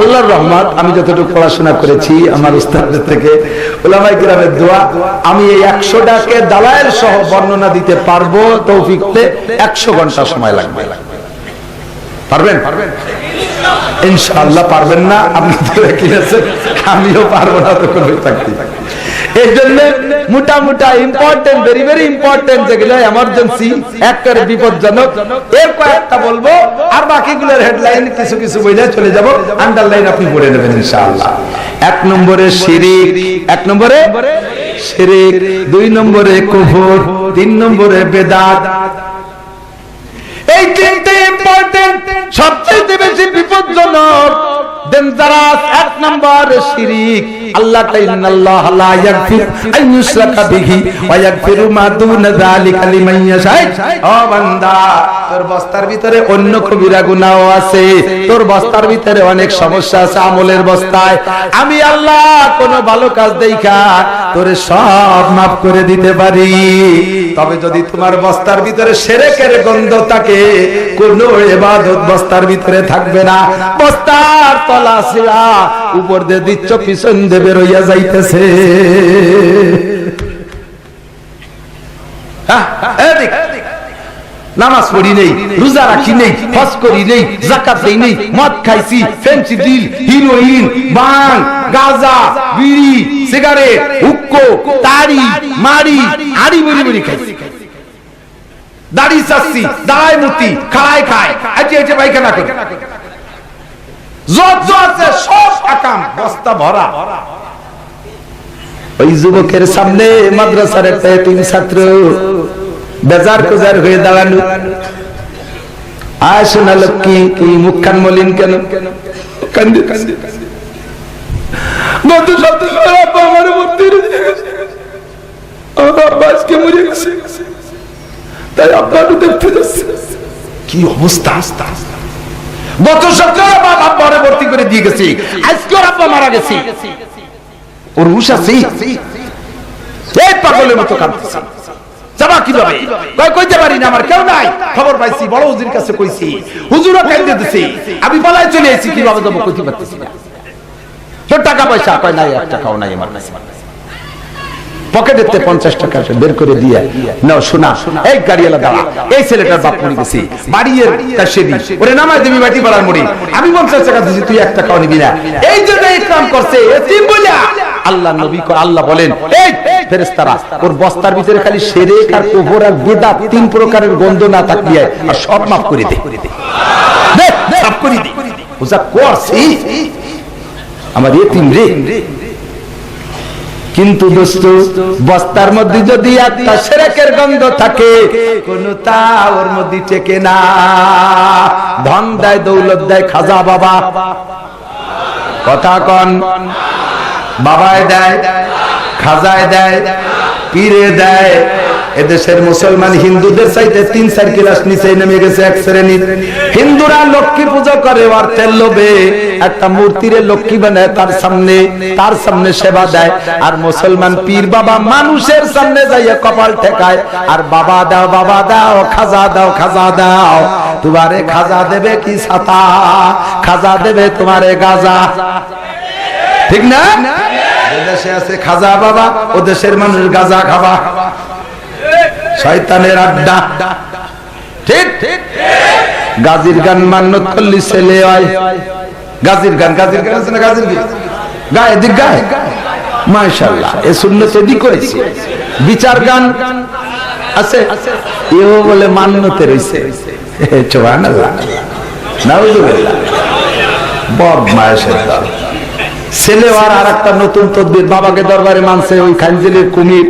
আল্লাহর রহমত, আমি যতটুকু পড়াশোনা করেছি আমার উস্তাদদের থেকে, উলামায়ে কেরামের দোয়া, আমি এই 100টাকে দালায়েল সহ বর্ণনা দিতে পারবো। তৌফিক হলে 100 ঘন্টা সময় লাগবে। পারবেন? ইনশাআল্লাহ পারবেন না? আপনি তো কি আছেন, আমিও পারবো না তো কোনো থাকতে। এই জন্য মোটা মোটা ইম্পর্টেন্ট, ভেরি ভেরি ইম্পর্টেন্ট যেগুলো এমার্জেন্সি, একেবারে বিপজ্জনক, এর কয়েকটা বলবো, আর বাকিগুলোর হেডলাইন কিছু কিছু বইলে চলে যাব, আন্ডারলাইন আপনি পড়ে নেবেন ইনশাআল্লাহ। 1 নম্বরে শিরক, 1 নম্বরে শিরক, 2 নম্বরে কুফর, 3 নম্বরে বেদাত। এই 3টে ইম্পর্টেন্ট, সবচেয়ে বেশি বিপজ্জনক, ডেঞ্জারাস। 1 নম্বর শিরক। আল্লাহ ইন্নাল্লাহ লা ইয়াগফির আন ইউশরাকা বিহি ওয়া ইয়াগফিরু মা দুনা যালিকা লিমান ইয়াশা। ও বান্দা, তোর বস্তার ভিতরে অন্য কবিরা গুনাহও আছে, তোর বস্তার ভিতরে অনেক সমস্যা আছে আমলের বস্তায়। আমি আল্লাহ কোন ভালো কাজ দেখা তোরে সব মাফ করে দিতে পারি। তবে যদি তোমার বস্তার ভিতরে শিরকের গন্ধ থাকে, কোন ইবাদত বস্তার ভিতরে থাকবে না। বস্তার তলা ছিঁড়া, উপর দিয়ে দিচ্ছ, পিছন দিয়ে বের হইয়া যাইতেছে। নামাজ পড়ি নেই, রোজা রাখি নেই, হজ করি নেই, যাকাত দেই নেই, মদ খাইছি, ফেন্সিডিল, হিরোইন, ভাঙ, গাঁজা, বিড়ি, সিগারেট, হুক্কো, তাড়ি, মারি, আড়ি মুড়ি মুড়ি খাইছি, দাড়ি চাচ্ছি, দাঁড়ায় মুতি, খায় খায়, আজে আজে পায়খানা করে, যত আছে সব আকাম বস্তা ভরা। ওই যুবকের সামনে মাদ্রাসার একটা তিন ছাত্র বেজার কোজার হয়ে দাঁড়ানো। আয় সোনা লক্ষ্মী, তুই মুখখান মলিন কেন? কান্দে কান্দে গত সপ্তাহে আব্বা আমার মরতে গেছে, আমার আব্বা আজকে মরে গেছে, তাই আব্বাকে দেখতে যাচ্ছে। কি অবস্থা! গত সপ্তাহে আব্বা ভর্তি করে দিয়ে গেছে, আজকে ওর আব্বা মারা গেছে। ওর হুশ আছে? এই পাগলের মতো কাঁদতেছে। যাবা কিভাবে? কইতে পারি না, আমার কেউ নাই। খবর পাইছি, বড় হুজুর কাছে কইছি, হুজুরও কাঁদতে দিছে। আমি পালাই চলে এসেছি, কিভাবে যাবো কইতে পারতেছি না। তোর টাকা পয়সা কয় নাই, 1 টাকাও নাই আমার কাছে। পকেটেতে 50 টাকা বের করে দিয়ে নাও, শোনা এই গাড়িওয়ালা দাঁড়া, এই ছেলেটার বাপ মরে গেছে, বাড়ির কাছে দি, ওরে নামায় দিবি মাটি পাড়ার মুড়ি। আমি 50 টাকা দিছি, তুই 1 টাকাও নিবি না। এই জন্য ইকরাম করছে এতিম বইলা। আল্লাহ নবী আল্লাহ বলেন, এই ফেরেশতারা ওর বস্তার ভিতরে খালি শিরক আর কুফর আর বিদআত 3 প্রকারের গন্ধ না থাকলে আর সব মাফ করে দে, দে সব করে দে। ওজা করছি আমার এতিম রে। কিন্তু দোস্ত, বস্তার মধ্যে যদি একটা শিরকের গন্ধ থাকে, কোন তা ওর মধ্যে টেকে না। ধন দেয়, দৌলত দেয় খাজা বাবা, কথা কন, বাবায় দেয়, খাজায় দেয়, পীরে দেয়। এদেশের মুসলমান হিন্দুদের চাইতে 3-4 ক্লাস নিচে নেমে গেছে এক শ্রেণীর। হিন্দুরা লক্ষ্মী পূজা করে অর্থের লোভে, একটা মূর্তিরে লক্ষ্মী বানায় তার সামনে সেবা দেয়। আর মুসলমান পীর বাবা মানুষের সামনে যাইয়া কপাল ঠেকায় আর বাবা দাও, বাবা দাও, খাজা দাও, খাজা দাও। তোমারে খাজা দেবে কি ছাতা, খাজা দেবে তোমারে গাজা, ঠিক না? এদেশে আছে খাজা বাবা, ও দেশের মানুষ গাজা খাবা, শয়তানের আড্ডা। ঠিক গাজির গান মান্নত করলি ছেলে হয়। গাজির গান আছে না, গাজির গায়ে দিক গায়ে, মাশাআল্লাহ এ সুন্নত এদি করেছে। বিচার গান আছে, এও বলে মান্নতে রইছে। সুবহানাল্লাহ, নাউযুবিল্লাহ। বদমায়েশের দল। ছেলে আর একটা নতুন তদবির, বাবাকে দরবারে মানছে ওই খানজিলের কুমির,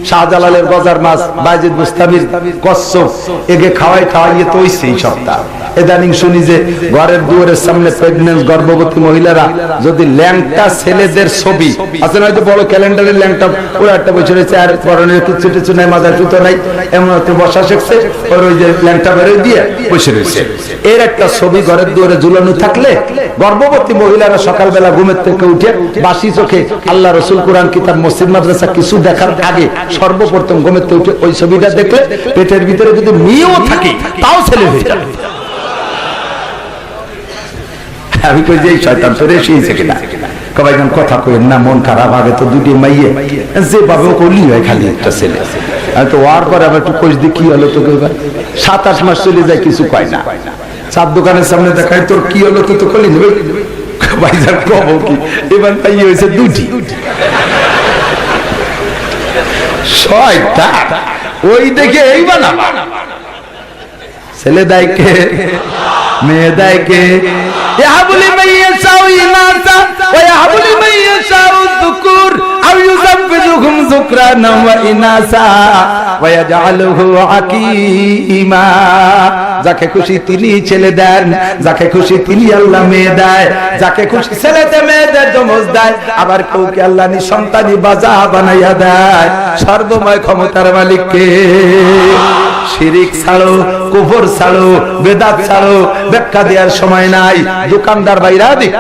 শাহজালালের গজার মাছ, বাইজিদ বুস্তামির কচ্ছপ, এগে খাওয়াইয়ে তো হইছে এই সপ্তাহ। ইদানিং শুনি যে ঘরের দুয়ারের সামনে প্রেগন্যান্ট গর্ভবতী মহিলারা যদি ল্যাংটা ছেলেদের ছবি আছে না, হয়তো বড় ক্যালেন্ডারের ল্যাংটা পুরো একটা বছর হয়েছে, আর পরনের কিছু টিছু নাই, মাজার জুতো নাই, এমন হয়তো বসা শিখছে, ওর ওই যে ল্যাংটা বেরোয় দিয়ে বসে রয়েছে। এর একটা ছবি ঘরের দুয়ারে ঝুলানো থাকলে গর্ভবতী মহিলারা সকালবেলা ঘুমের থেকে উঠে বাসি চোখে আল্লাহ রসুল, কোরআন কিতাব, মসজিদ মাদ্রাসা কিছু দেখার আগে সর্বপ্রথম ঘুমের থেকে উঠে ওই ছবিটা দেখলে পেটের ভিতরে যদি মেয়েও থাকে তাও ছেলে হয়ে যাবে। আমি কই যে এই শয়তান তোরে এসেছে কিনা, কবাই গান কথা কইেন না, মন খারাপ, আগে তো দুটি মাইয়ে যে বাবা কলি হয় খালি একটা ছেলে। আমি তো ওয়ার পরে আবার একটু কইস দি কি হলো তো, কইবার 7-8 মাস চলে যায়, কিছু কয় না। চার দোকানের সামনে দেখায়, তোর কি হলো তো কলি নেবে ভাইজান, কব কি এবার মাইয়ে হয়েছে দুটি। শয়তান ওই দেখে এই বানাবা, ছেলে দেয় কে, মেয়ে দেয় কে? ইয়াহাবুলি মাইয়াশাউ ইনাসা ওয়া ইয়াহাবুলি মাইয়াশাউ যুকুর আও ইউযাব্বিজুহুম যুকরানা ওয়া ইনাসা ওয়া ইয়াজআলুহু আকীমা। যাকে খুশি তিনি ছেলে দেন, যাকে খুশি তিনি আল্লাহ মেয়ে দেয়, যাকে খুশি ছেলেতে মেয়েদের জমজ দেয়, আবার কাউকে আল্লাহ নিঃসন্তানি বাজা বানাইয়া দেয়। সর্বময় ক্ষমতার মালিক কে? শিরিক ছাড়ো, কুফর ছাড়ো, বেদাত ছাড়ো, ব্যাখ্যা দেওয়ার সময় নাই। দোকানদার বাইরা দিক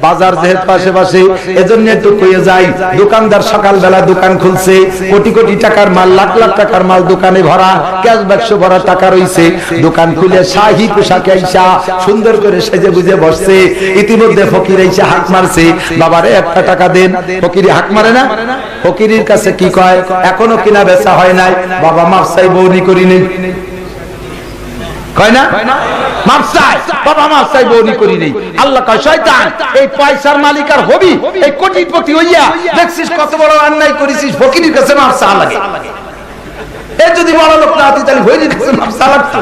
বাজার যেহেতু আশেপাশে, এজন্য একটু কইয়ে যাই, দোকানদার সকালবেলা দোকান খুলছে, কোটি কোটি টাকার মাল, লাখ লাখ টাকার মাল দোকানে ভরা, ক্যাশ বাক্স ভরা টাকা রইছে। দোকান খুলে শাহী পোশাকে আইসা সুন্দর করে সেজে বুঝে বসছে। ইতিমধ্যে ফকির আইসা হাত মারছে, বাবারে একটা টাকা দেন। ফকিরি হাত মারে না? ফকিরের কাছে কি কয়, এখনো কিনা বেচা হয় নাই, বাবা মাফ চাই, বউনি করি নেই, কয় না? মাফ চাই, বাবা মাফ চাই, বউনি করি নেই। আল্লাহ কয়, শয়তান, এই পয়সার মালিক আর হবি, এই কোটিপতি হইয়া দেখছিস কত বড় অন্যায় করেছিস, ফকিরের কাছে মাফ চা লাগে। এ যদি বড় লোক না হতি তাহলে ফকিরের কাছে মাফ চা লাগতো।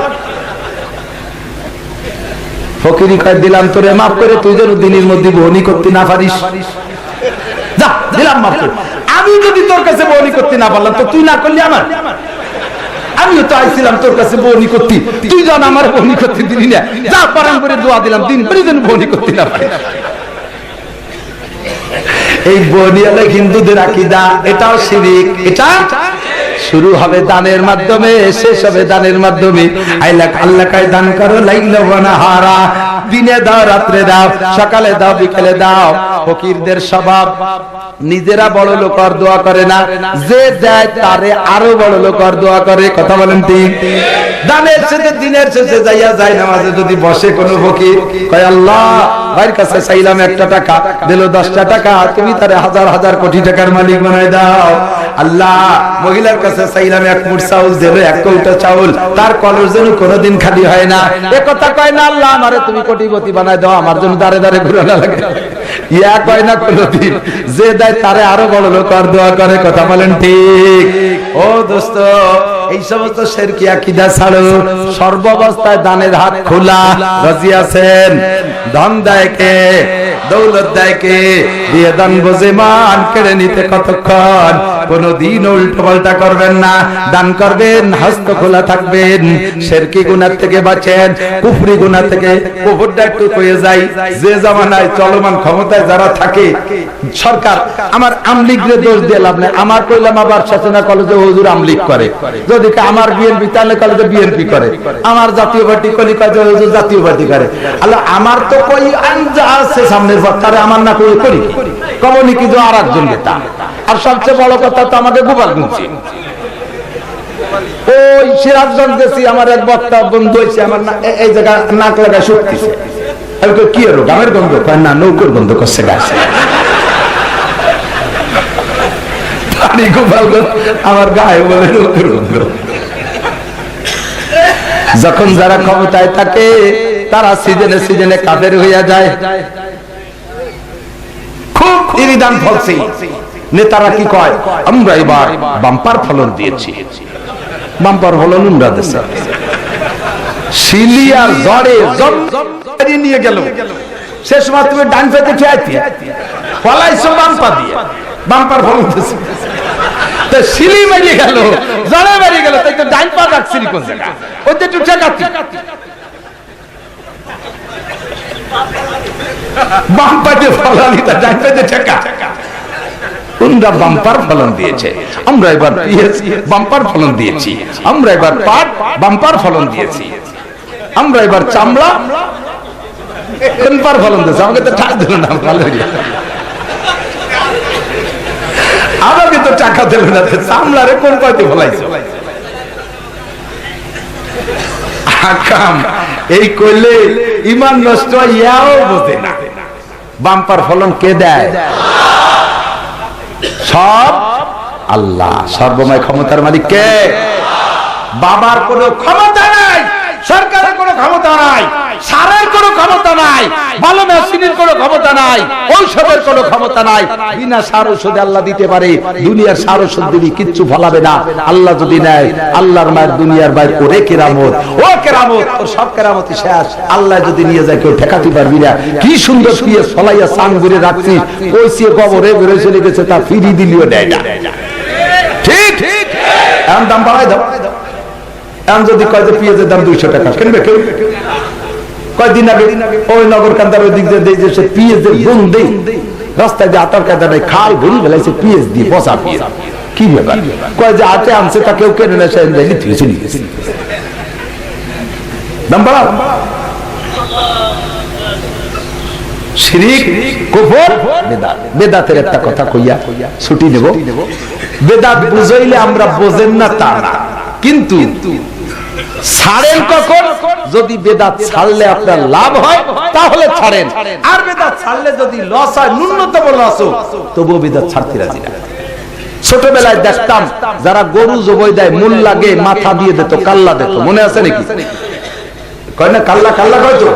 ফকিরি কয়, দিলাম তোরে মাফ করে, তুই যেন দিনের মধ্যে বউনি করতে না পারিস। যা, দিলাম মাফ করে। আমি যদি তোর কাছে বউনি করতে না পারলাম তো তুই না করলি আমার? আমিও তো আইছিলাম তোর কাছে বউনি করতে, তুই যেন আমার বউনি করতে দিলি না। যা, পারাম করে দোয়া দিলাম, দিন পরে যেন বউনি করতে না পারি। এই বউনিয়ালে হিন্দুদের আকীদা, এটাও শিরক। এটা শুরু হবে দানের মাধ্যমে, শেষ হবে দানের মাধ্যমে। আল্লাহ কায় দান করো লাইলা ওয়া নাহারা, দিনে দাও, রাত্রে দাও, সকালে দাও, বিকেলে দাও। ফকিরদের স্বভাব, নিজেরা বড় লোক আর দোয়া করে না, যে দেয় তারে আরো বড় লোক আর দোয়া করে। কথা বলেন ঠিক? দানের শেষে, দিনের শেষে যাইয়া যায় নামাজে যদি বসে কোন ফকির, কয় আল্লাহ ভাইয়ের কাছে চাইলাম একটা টাকা, দিল 10টা টাকা, তুমি তারে হাজার হাজার কোটি টাকার মালিক বানাই দাও। আল্লাহ মহিলার কাছে চাইলাম 1 মুঠ চাউল, দিল 1 কৌটা চাউল, তার কলস যেন কোনোদিন খালি হয় না। এ কথা কয় না আল্লাহ আমারে তুমি কোটিপতি বানাই দাও, আমার জন্য দাঁড়ে দাঁড়ে ঘুরানো লাগে, ইয়া কয় না কোনদিন। যে দেয় তারে আরো বড় লোক আর দোয়া করে। কথা বলেন ঠিক? ও দোস্ত, এই সমস্ত শিরকি আকীদা ছাড়ো, সর্বাবস্থায় দানের হাত খোলা। রাজি আছেন? ধন দেয় কে, দৌলত দেয় কে, দিয়ে দান বোঝে মান, কেড়ে নিতে কতক্ষণ। কোনদিন উল্টো পাল্টা করবেন না, দান করবেন, হস্ত খোলা থাকবেন। শিরকি গুনাহ থেকে বাঁচেন, কুফরি গুনাহ থেকে। কুফরটা একটু কয়ে যাই, যে জামানায় চলমান ক্ষমতায় যারা থাকে, সরকার, আমার আমলিগরে দোষ দিয়ে লাভ নাই। আমার কইলাম আবার সচেতনা কলেজে হুজুর আমলিগ করে, যদি আমার বিএনপি তাহলে কলেজে বিএনপি করে, আমার জাতীয় পার্টি কলি কলেজে হুজুর জাতীয় পার্টি করে। আল্লাহ আমার তো কই আনজা আছে সামনের বক্তারে, আমার না কই করি কবনি কি যে আরেকজন নেতা। আর সবচেয়ে বড় কথা তো আমাকে গোপাল গুনছি, ওই সিরাজগঞ্জ গেছি, আমার এক বক্তা বন্ধু হয়েছে, আমার এই জায়গা নাক লাগায় শুকতেছে। আমি তো কি হলো, গামের গন্ধ? কয় না, নৌকর গন্ধ করছে গাছে। গোপালগঞ্জ আমার গায়ে বলে নৌকর গন্ধ। যখন যারা ক্ষমতায় থাকে তারা সিজনে সিজনে কাফের হইয়া যায়। খুব ইরিদান ফলছে। নেতারা কি কয়, আমরা এবার বাম্পার ফলন দিয়েছি। বাম্পার ফলন উন্ডা দেশে সিলিয়ার জ্বরে নিয়ে গেল। শেষ মাত্র তুমি ডান পেতে খেয়াইতে ফলাইছো বাম্পা দিয়ে, বাম্পার ফলন দিয়েছে। সিলি মেরিয়ে গেল, জ্বরে মেরিয়ে গেল, তাই তো ডান পা রাখছিলি কোন জায়গা? ওতে একটু ঠেকাচ্ছি, বাম পাতে ফলালি, তার ডান পাতে ঠেকা। উন্ডা বাম্পার ফলন দিয়েছে। আমরা এবার পিএস বাম্পার ফলন দিয়েছি, আমরা এবার পাট বাম্পার ফলন দিয়েছি, আমরা এবার চামড়া বাম্পার ফলন দিয়েছি। আমাকে তো ঠাক দিল না, ভালো আমাকে তো টাকা দিল না, চামড়ারে কোন পাইতে ফলাইছে। এই করলে ইমান নষ্ট, ইয়াও বোঝে না। বাম্পার ফলন কে দেয়? সব আল্লাহ। সর্বময় ক্ষমতার মালিক কে? বাবার কোনো ক্ষমতা নাই, সরকারের কোনো ক্ষমতা নাই, সারের কোনো ক্ষমতা নাই, ভালো মেশিনের কোনো ক্ষমতা নাই, ঔষধের কোনো ক্ষমতা নাই। বিনা সার ঔষধে আল্লাহ দিতে পারে। দুনিয়ার সার ঔষধ দিলে কিচ্ছু ফলাবে না। আল্লাহ যদি নেয়, আল্লাহর মায়ের দুনিয়ার বাইর করে কেরামত। ও কেরামত, তোর সব কেরামতি শেষ। আল্লাহ যদি নিয়ে যায়, কেউ ঠেকাতে পারবি না। কি সুন্দর পিয়ে ফলাইয়া সাং ঘুরে রাখছি, কইছে কবরে বেরো চলে গেছে, তা ফিরি দিলিও দেয় না। ঠিক ঠিক, এখন দাম বাড়াই দাও। এখন যদি কয় যে পেঁয়াজের দাম 200 টাকা, কিনবে কেউ? কয়দিন আগে ওই নগর কান্দার ওই দিক দিয়ে সে পেঁয়াজের গুণ দেই, রাস্তায় যে আতার কায়দা নাই, খাল ভরি ফেলাইছে পেঁয়াজ দিয়ে, বসা পেঁয়াজ। কি ব্যাপার? কয় যে হাতে আনছে তা কেউ কেনে নেশে দাম বাড়াও। শিরিক, কুফর, বেদাত। বেদাতের একটা কথা কইয়া ছুটি নেব। বেদাত বুঝাইলে আমরা বোঝেন না তা না, কিন্তু ছাড়েন কখন? যদি বেদাত ছাড়লে আপনার লাভ হয় তাহলে ছাড়েন, আর বেদাত ছাড়লে যদি লস হয়, ন্যূনতম লস হোক, তবুও বেদাত ছাড়তে রাজি না। ছোটবেলায় দেখতাম যারা গরু জবাই দেয়, মূল লাগে মাথা দিয়ে দিত, কাল্লা দিত, মনে আছে নাকি? কয় না কাল্লা, কাল্লা কয় তো।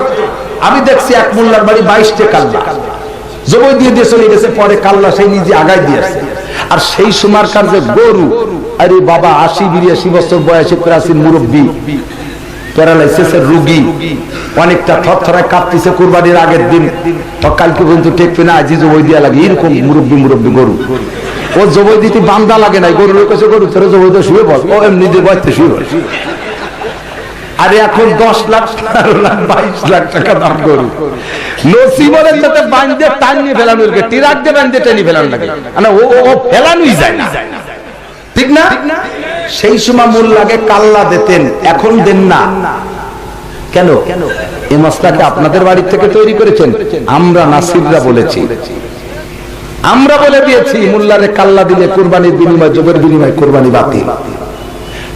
আমি দেখছি এক মোল্লার বাড়ি 22টা কাল্লা জবাই দিয়ে দিয়ে চলে গেছে, পরে কাল্লা সেই নিজে আগায় দিয়েছে। আর সেই সময়কার যে গরু, আরে বাবা 80-82 বছর বয়সে প্রাচীন মুরব্বী, প্যারালাইসিসের রোগী, অনেকটা থরথরায় কাঁপতেছে কুরবানির আগের দিন, কালকে পর্যন্ত টেকবে না, আজি জবাই দিয়া লাগে, এরকম মুরব্বী গরু। ও জবাই দিতে বান্দা লাগে নাই, গরুর কাছে গরু তোরা জবাই দিয়ে শুয়ে বল, ও এমনি দিয়ে বসতে শুয়ে বল। আরে এখন 10 লাখ 22 লাখ টাকা দাম গরু, নসিবনের সাথে বাঁধতে টানিয়ে ফেলানোর, টিরাক দিয়ে বাঁধতে টানিয়ে ফেলানো লাগে, ও ফেলানোই যায় না, ঠিক না? সেই সময় মূল লাগে কাল্লা দিতেন, এখন দেন না কেন? এই মশলাকে আপনাদের বাড়ি থেকে তৈরি করেছেন? আমরা নাসিররা বলেছি, আমরা বলে দিয়েছি মোল্লারে কাল্লা দিলে কুরবানির বিনিময়, জবের বিনিময় কুরবানি বাতিল,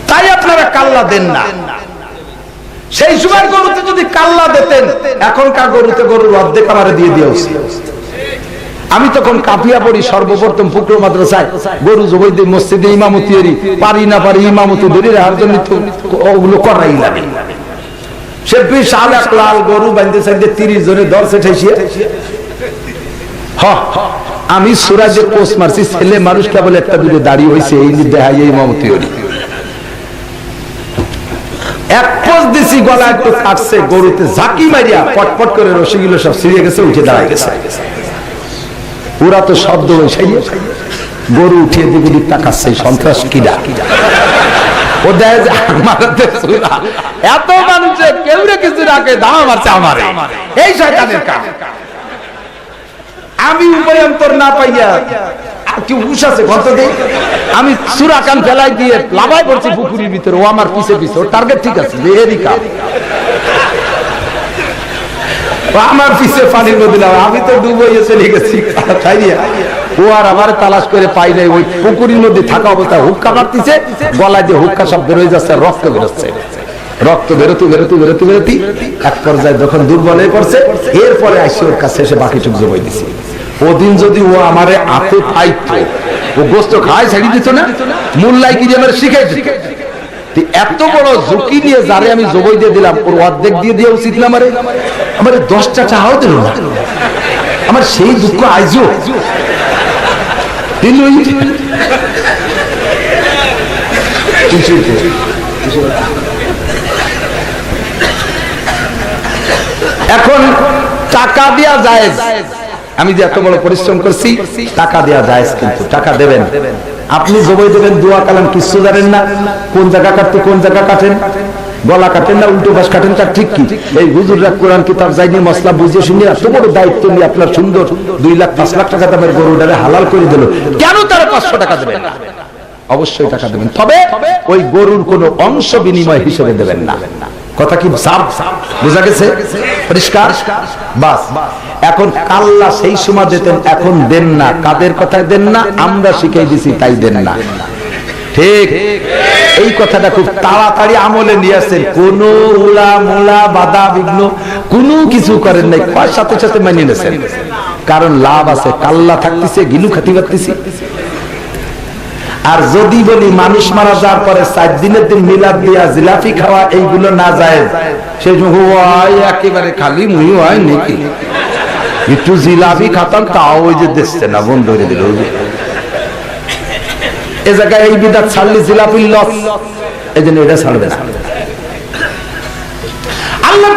তাই আপনারা কাল্লা দেন না। সেই সময় গরুতে যদি কাল্লা দিতেন, এখনকার গরুতে গরুর অর্ধেক আমারে দিয়ে দেওয়া উচিত। আমি তখন কাফিয়া পড়ি, সর্বপ্রথম ফুকরো মাদ্রাসায় গরু জবাই দিয়ে মসজিদে ইমামতি এরি, পারি না পারি ইমামতি ধরে রাখার জন্য ওগুলো করাই লাগে। সে বিশাল এক লাল গরু বাঁধতে চাইতে 30 জনে দর্শে ঠেসিয়ে, আমি সুরাজে পোস্ট মারছি, ছেলে মানুষ কেবল একটা দুটো দাঁড়িয়ে হয়েছে, এই দেখাই ইমামতি এরি। এক পোস্ট দিছি, গলা একটু কাটছে, গরুতে ঝাঁকি মারিয়া পটপট করে রসিগুলো সব ছিঁড়ে গেছে, উঠে দাঁড়ায় গেছে। ওরা তো শব্দ গরু উঠিয়ে দিকে দিক তাকাচ্ছে, সন্ত্রাস কিরা। ও দেয় যে এত মানুষের কেউ কিছু রাখে, দাম মারছে আমার, এই শয়তানের কাজ। আমি উপায়ন্তর না পাইয়া কি হুশ আছে কত দিন, আমি সুরা কান ফেলাই দিয়ে লাভাই পড়ছি পুকুরের ভিতরে, ও আমার পিছে পিছে, ওর টার্গেট ঠিক আছে, এরই কাজ। আমার পিছে পানির মধ্যে, আমি তো ডুবে চলে গেছি, ও আর আমার তালাশ করে পাই নাই। ওই পুকুরের মধ্যে থাকা অবস্থায় হুক্কা মারতেছে, গলায় দিয়ে হুক্কা সব বেরোয় যাচ্ছে, রক্ত বেরোচ্ছে, রক্ত বেরোতে বেরোতে বেরোতে বেরোতে এক পর্যায়ে যখন দুর্বল হয়ে পড়ছে, এরপরে আসি ওর কাছে এসে বাকিটুক জবাই দিছি। ওদিন যদি ও আমারে হাতে পাইতো, ও গোস্ত খায় ছাড়ি দিত না, মোল্লাই কি আমার শিখাই দিত। এত বড় ঝুঁকি নিয়ে যারে আমি জবাই দিয়ে দিলাম, ওর অর্ধেক দিয়ে দেওয়া উচিত না আমারে? আমারে 10টা টাকাও দিল না, আমার সেই দুঃখ আইজো এখন টাকা দেয়া যায়। আমি যে এত বড় পরিশ্রম করছি, টাকা দেয়া যায়, কিন্তু টাকা দেবেন। আপনি জবাই দেবেন, দোয়া কালাম কিছু জানেন না, কোন জায়গা কাটতে কোন জায়গা কাটেন, গলা কাটেন না উল্টো পাশ কাটেন, তার ঠিক কি? এই হুজুররা কোরআন কিতাব যাইনি, মশলা বুঝে শুনে এত বড় দায়িত্ব নিয়ে আপনার সুন্দর 2 লাখ 5 লাখ টাকা দামের গরুটারে হালাল করে দিল, কেন তারা 500 টাকা দেবেন? অবশ্যই টাকা দেবেন, তবে ওই গরুর কোন অংশ বিনিময় হিসেবে দেবেন না। কথা কি বোঝা গেছে? পরিষ্কার? বাস। এখন কাল্লা সেই সময় দিতেন, এখন দেন না। কাদের কথায় দেন না? আমরা শিখাই দিছি তাই দেন না, ঠিক? এই কথাটা খুব তাড়াতাড়ি আমলে নিয়ে আসেন, কোন উলা মোলা বাধা বিঘ্ন কোনো কিছু করেন নাই, সাথে সাথে মানিয়ে নিয়েছেন, কারণ লাভ আছে, কাল্লা থাকতেছে, গিলু খাতি পারতেছি। আর যদি বলি মানুষ মারা যাওয়ার পরে 4 দিনের দিন মিলাদ দিয়া জিলাপি খাওয়া, এইগুলো না যায়, সেই একেবারে খালি মুই হয় নাকি, একটু জিলাপি খাতাম, তাও ওই যে দেখছে না, বন্ধ করে দিল। এ জায়গায় এই বিদাত ছাড়লে জিলাপির লস, এই জন্য এটা ছাড়বে না। আল্লাহ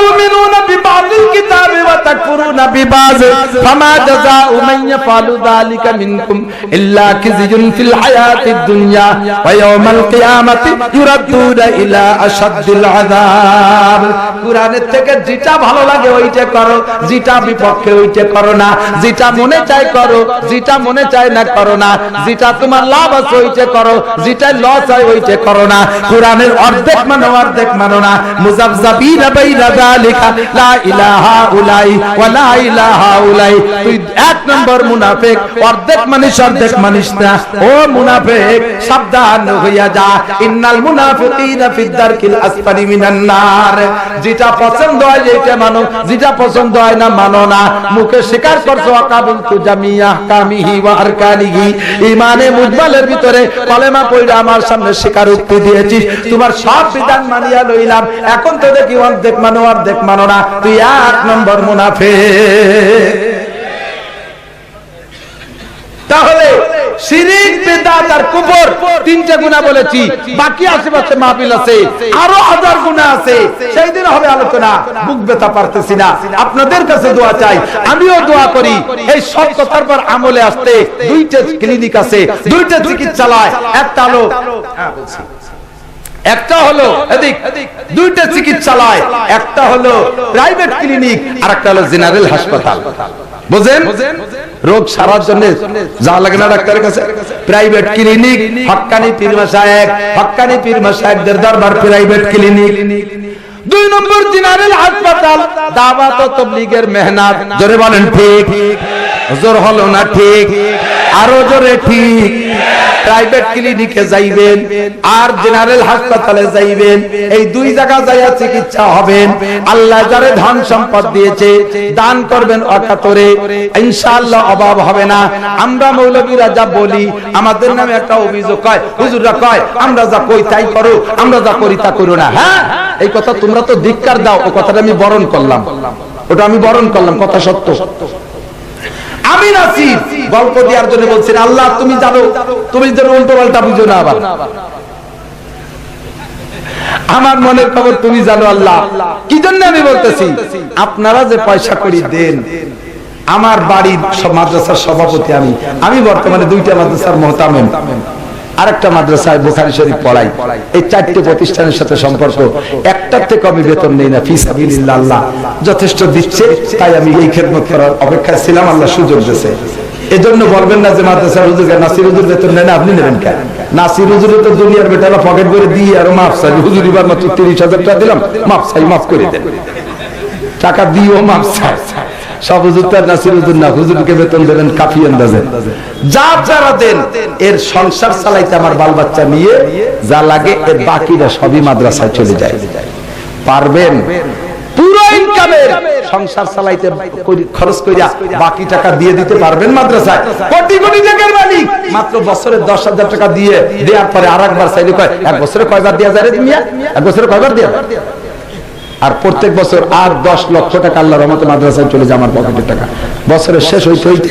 তুমিনুনা বিবাযিল কিতাবি ওয়া তাকফুরুনা বিবায ফামা জাযাউ মান ইয়াফআলু যালিকা মিনকুম ইল্লা খিzyun ফিল হায়াতিদ দুনিয়া ওয়া ইয়াওমাল কিয়ামাতি ইউরাদ্দুনা ইলা আশাদ্দিল আযাব। কুরআনের থেকে যেটা ভালো লাগে ওইটা করো, যেটা বিপক্ষে ওইটা করো না, যেটা মনে চায় করো, যেটা মনে চায় না করো না, যেটা তোমার লাভ আছে ওইটা করো, যেটা লস হয় ওইটা করো না। কুরআনের অর্ধেক মানো অর্ধেক মানো না। মুযাবযাবিনা বাইনা যালিকা লা ইলাহা উলাই ওয়া লা ইলাহা উলাই। তুই এক নম্বর মুনাফিক, অর্ধেক মানিস অর্ধেক মানিস না। ও মুনাফিক সাবধান হইয়া যা। ইন্নাল মুনাফিকিনা ফিদ দারকিল আসফালি মিনান নার। যেটা পছন্দ হয় যেটা মানো, যেটা পছন্দ হয় না মানো না। মুখে স্বীকার করছো আকাবিলতু জামিয়া কামিহি ওয়া আরকানিহি, ঈমানে মুজমালের ভিতরে কলেমা পড়া আমার সামনে স্বীকারোক্তি দিয়েছিস, তোমার সব বিধান মানিয়া লইলাম, এখন তো দেখি অর্ধেক মানো অর্ধেক মানো না। তুই এক নম্বর মুনাফিক। তাহলে শিরিক, বিদআত আর কুফর তিনটা গুনাহ বলেছি, বাকি আশেপাশে মাহফিল আছে, আরো হাজার গুনাহ আছে, সেই দিন হবে আলোচনা। বুক ব্যথা পারতেছি না, আপনাদের কাছে দোয়া চাই, আমিও দোয়া করি। এই সব কথার পর আমলে আসতে দুইটা ক্লিনিক আছে, দুইটা চিকিৎসালয়, একটা হলো এদিক, দুইটা চিকিৎসালয়, একটা হলো প্রাইভেট ক্লিনিক আর একটা হলো জেনারেল হাসপাতাল। বুঝেন, রোগ সারার জন্য যা লাগে না ডাক্তারের কাছে। প্রাইভেট ক্লিনিক, হক্কানি পীর মাশায়েখ, হক্কানি পীর মাশায়েখদের দরবার প্রাইভেট ক্লিনিক। দুই নম্বর জেনারেল হাসপাতাল, দাওয়াত ও তাবলীগের মেহনত। জোরে বলেন ঠিক, জোর হলো না ঠিক, আরো জোরে ঠিক। প্রাইভেট ক্লিনিকে যাইবেন আর জেনারেল হাসপাতালে যাইবেন, এই দুই জায়গা যাইয়া চিকিৎসা হবেন। আল্লাহ যারে ধন সম্পদ দিয়েছে দান করবেন অকাতরে, ইনশাআল্লাহ অভাব হবে না। আমরা মৌলবীরা যা বলি, আমাদের নামে একটা অভিযোগ হয়, হুজুররা কয় আমরা যা কই তাই করো, আমরা যা করি তা করো না। হ্যাঁ, এই কথা তোমরা তো ধিক্কার দাও, ও কথাটা আমি বরণ করলাম, ওটা আমি বরণ করলাম, কথা সত্য। আমি নাসির গল্প দেওয়ার জন্য বলছি না, আল্লাহ তুমি জানো, তুমি যেন উল্টো পাল্টা বুঝো না আবার। আমার মনের খবর তুমি জানো আল্লাহ। কি জন্য আমি বলতেছি, আপনারা যে পয়সা করি দেন, আমার বাড়ির মাদ্রাসার সভাপতি আমি বর্তমানে দুইটা মাদ্রাসার মুহতামিম, আরেকটা মাদ্রাসায় বুখারী শরীফ পড়াই। এই চারটি প্রতিষ্ঠানের সাথে সম্পর্ক, একটার থেকে আমি বেতন নেই না, ফি সাবিলিল্লাহ। আল্লাহ যথেষ্ট দিচ্ছে, তাই আমি এই খেদমত করার অপেক্ষায় ছিলাম, আল্লাহ সুযোগ দিয়েছে। এজন্য বলবেন না যে মাদ্রাসার হুজুর নাসির হুজুর বেতন নেয় না, আপনি নেবেন কেন? নাসির হুজুরে তো দুনিয়ার বেটারা পকেট করে দিয়ে আর মাফ চাই, হুজুর এবার মাত্র 30,000 টাকা দিলাম, মাফ চাই, মাফ করে দেন, টাকা দিও মাফ চাই। সব হুজুর তার নাসির হুজুর না, হুজুরকে বেতন দেবেন কাফি আন্দাজে। যা যারা দেন এর সংসার চালাইতে আমার বাল বাচ্চা নিয়ে যা লাগে, এর বাকিটা সবই মাদ্রাসায় চলে যায়। পারবেন পুরো ইনকামের সংসার চালাইতে খরচ কইরা বাকি টাকা দিয়ে দিতে পারবেন মাদ্রাসায়? কোটি কোটি টাকার মালিক মাত্র বছরে 10,000 টাকা দিয়ে দেওয়ার পরে আরেকবার চাইলে কয় এক বছরে কয়বার দেয়া যায় রে মিয়া, এক বছরে কয়বার দেয়া? আর প্রত্যেক বছর আর 10 লক্ষ টাকা আল্লাহর রহমতে মাদ্রাসায় চলে যায় আমার পকেটের টাকা। বছরের শেষ হইতে হইতে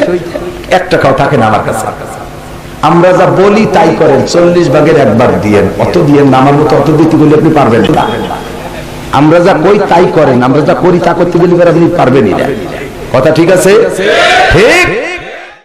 1 টাকাও থাকে না আমার কাছে। আমরা যা বলি তাই করেন, 40 ভাগের 1 ভাগ দিয়েন, অত দিয়েন না, আমার মতো অত দিতে গেলে আপনি পারবেন না। আমরা যা কই তাই করেন, আমরা যা করি তা করতে গেলে আপনি পারবেনই না। কথা ঠিক আছে? ঠিক।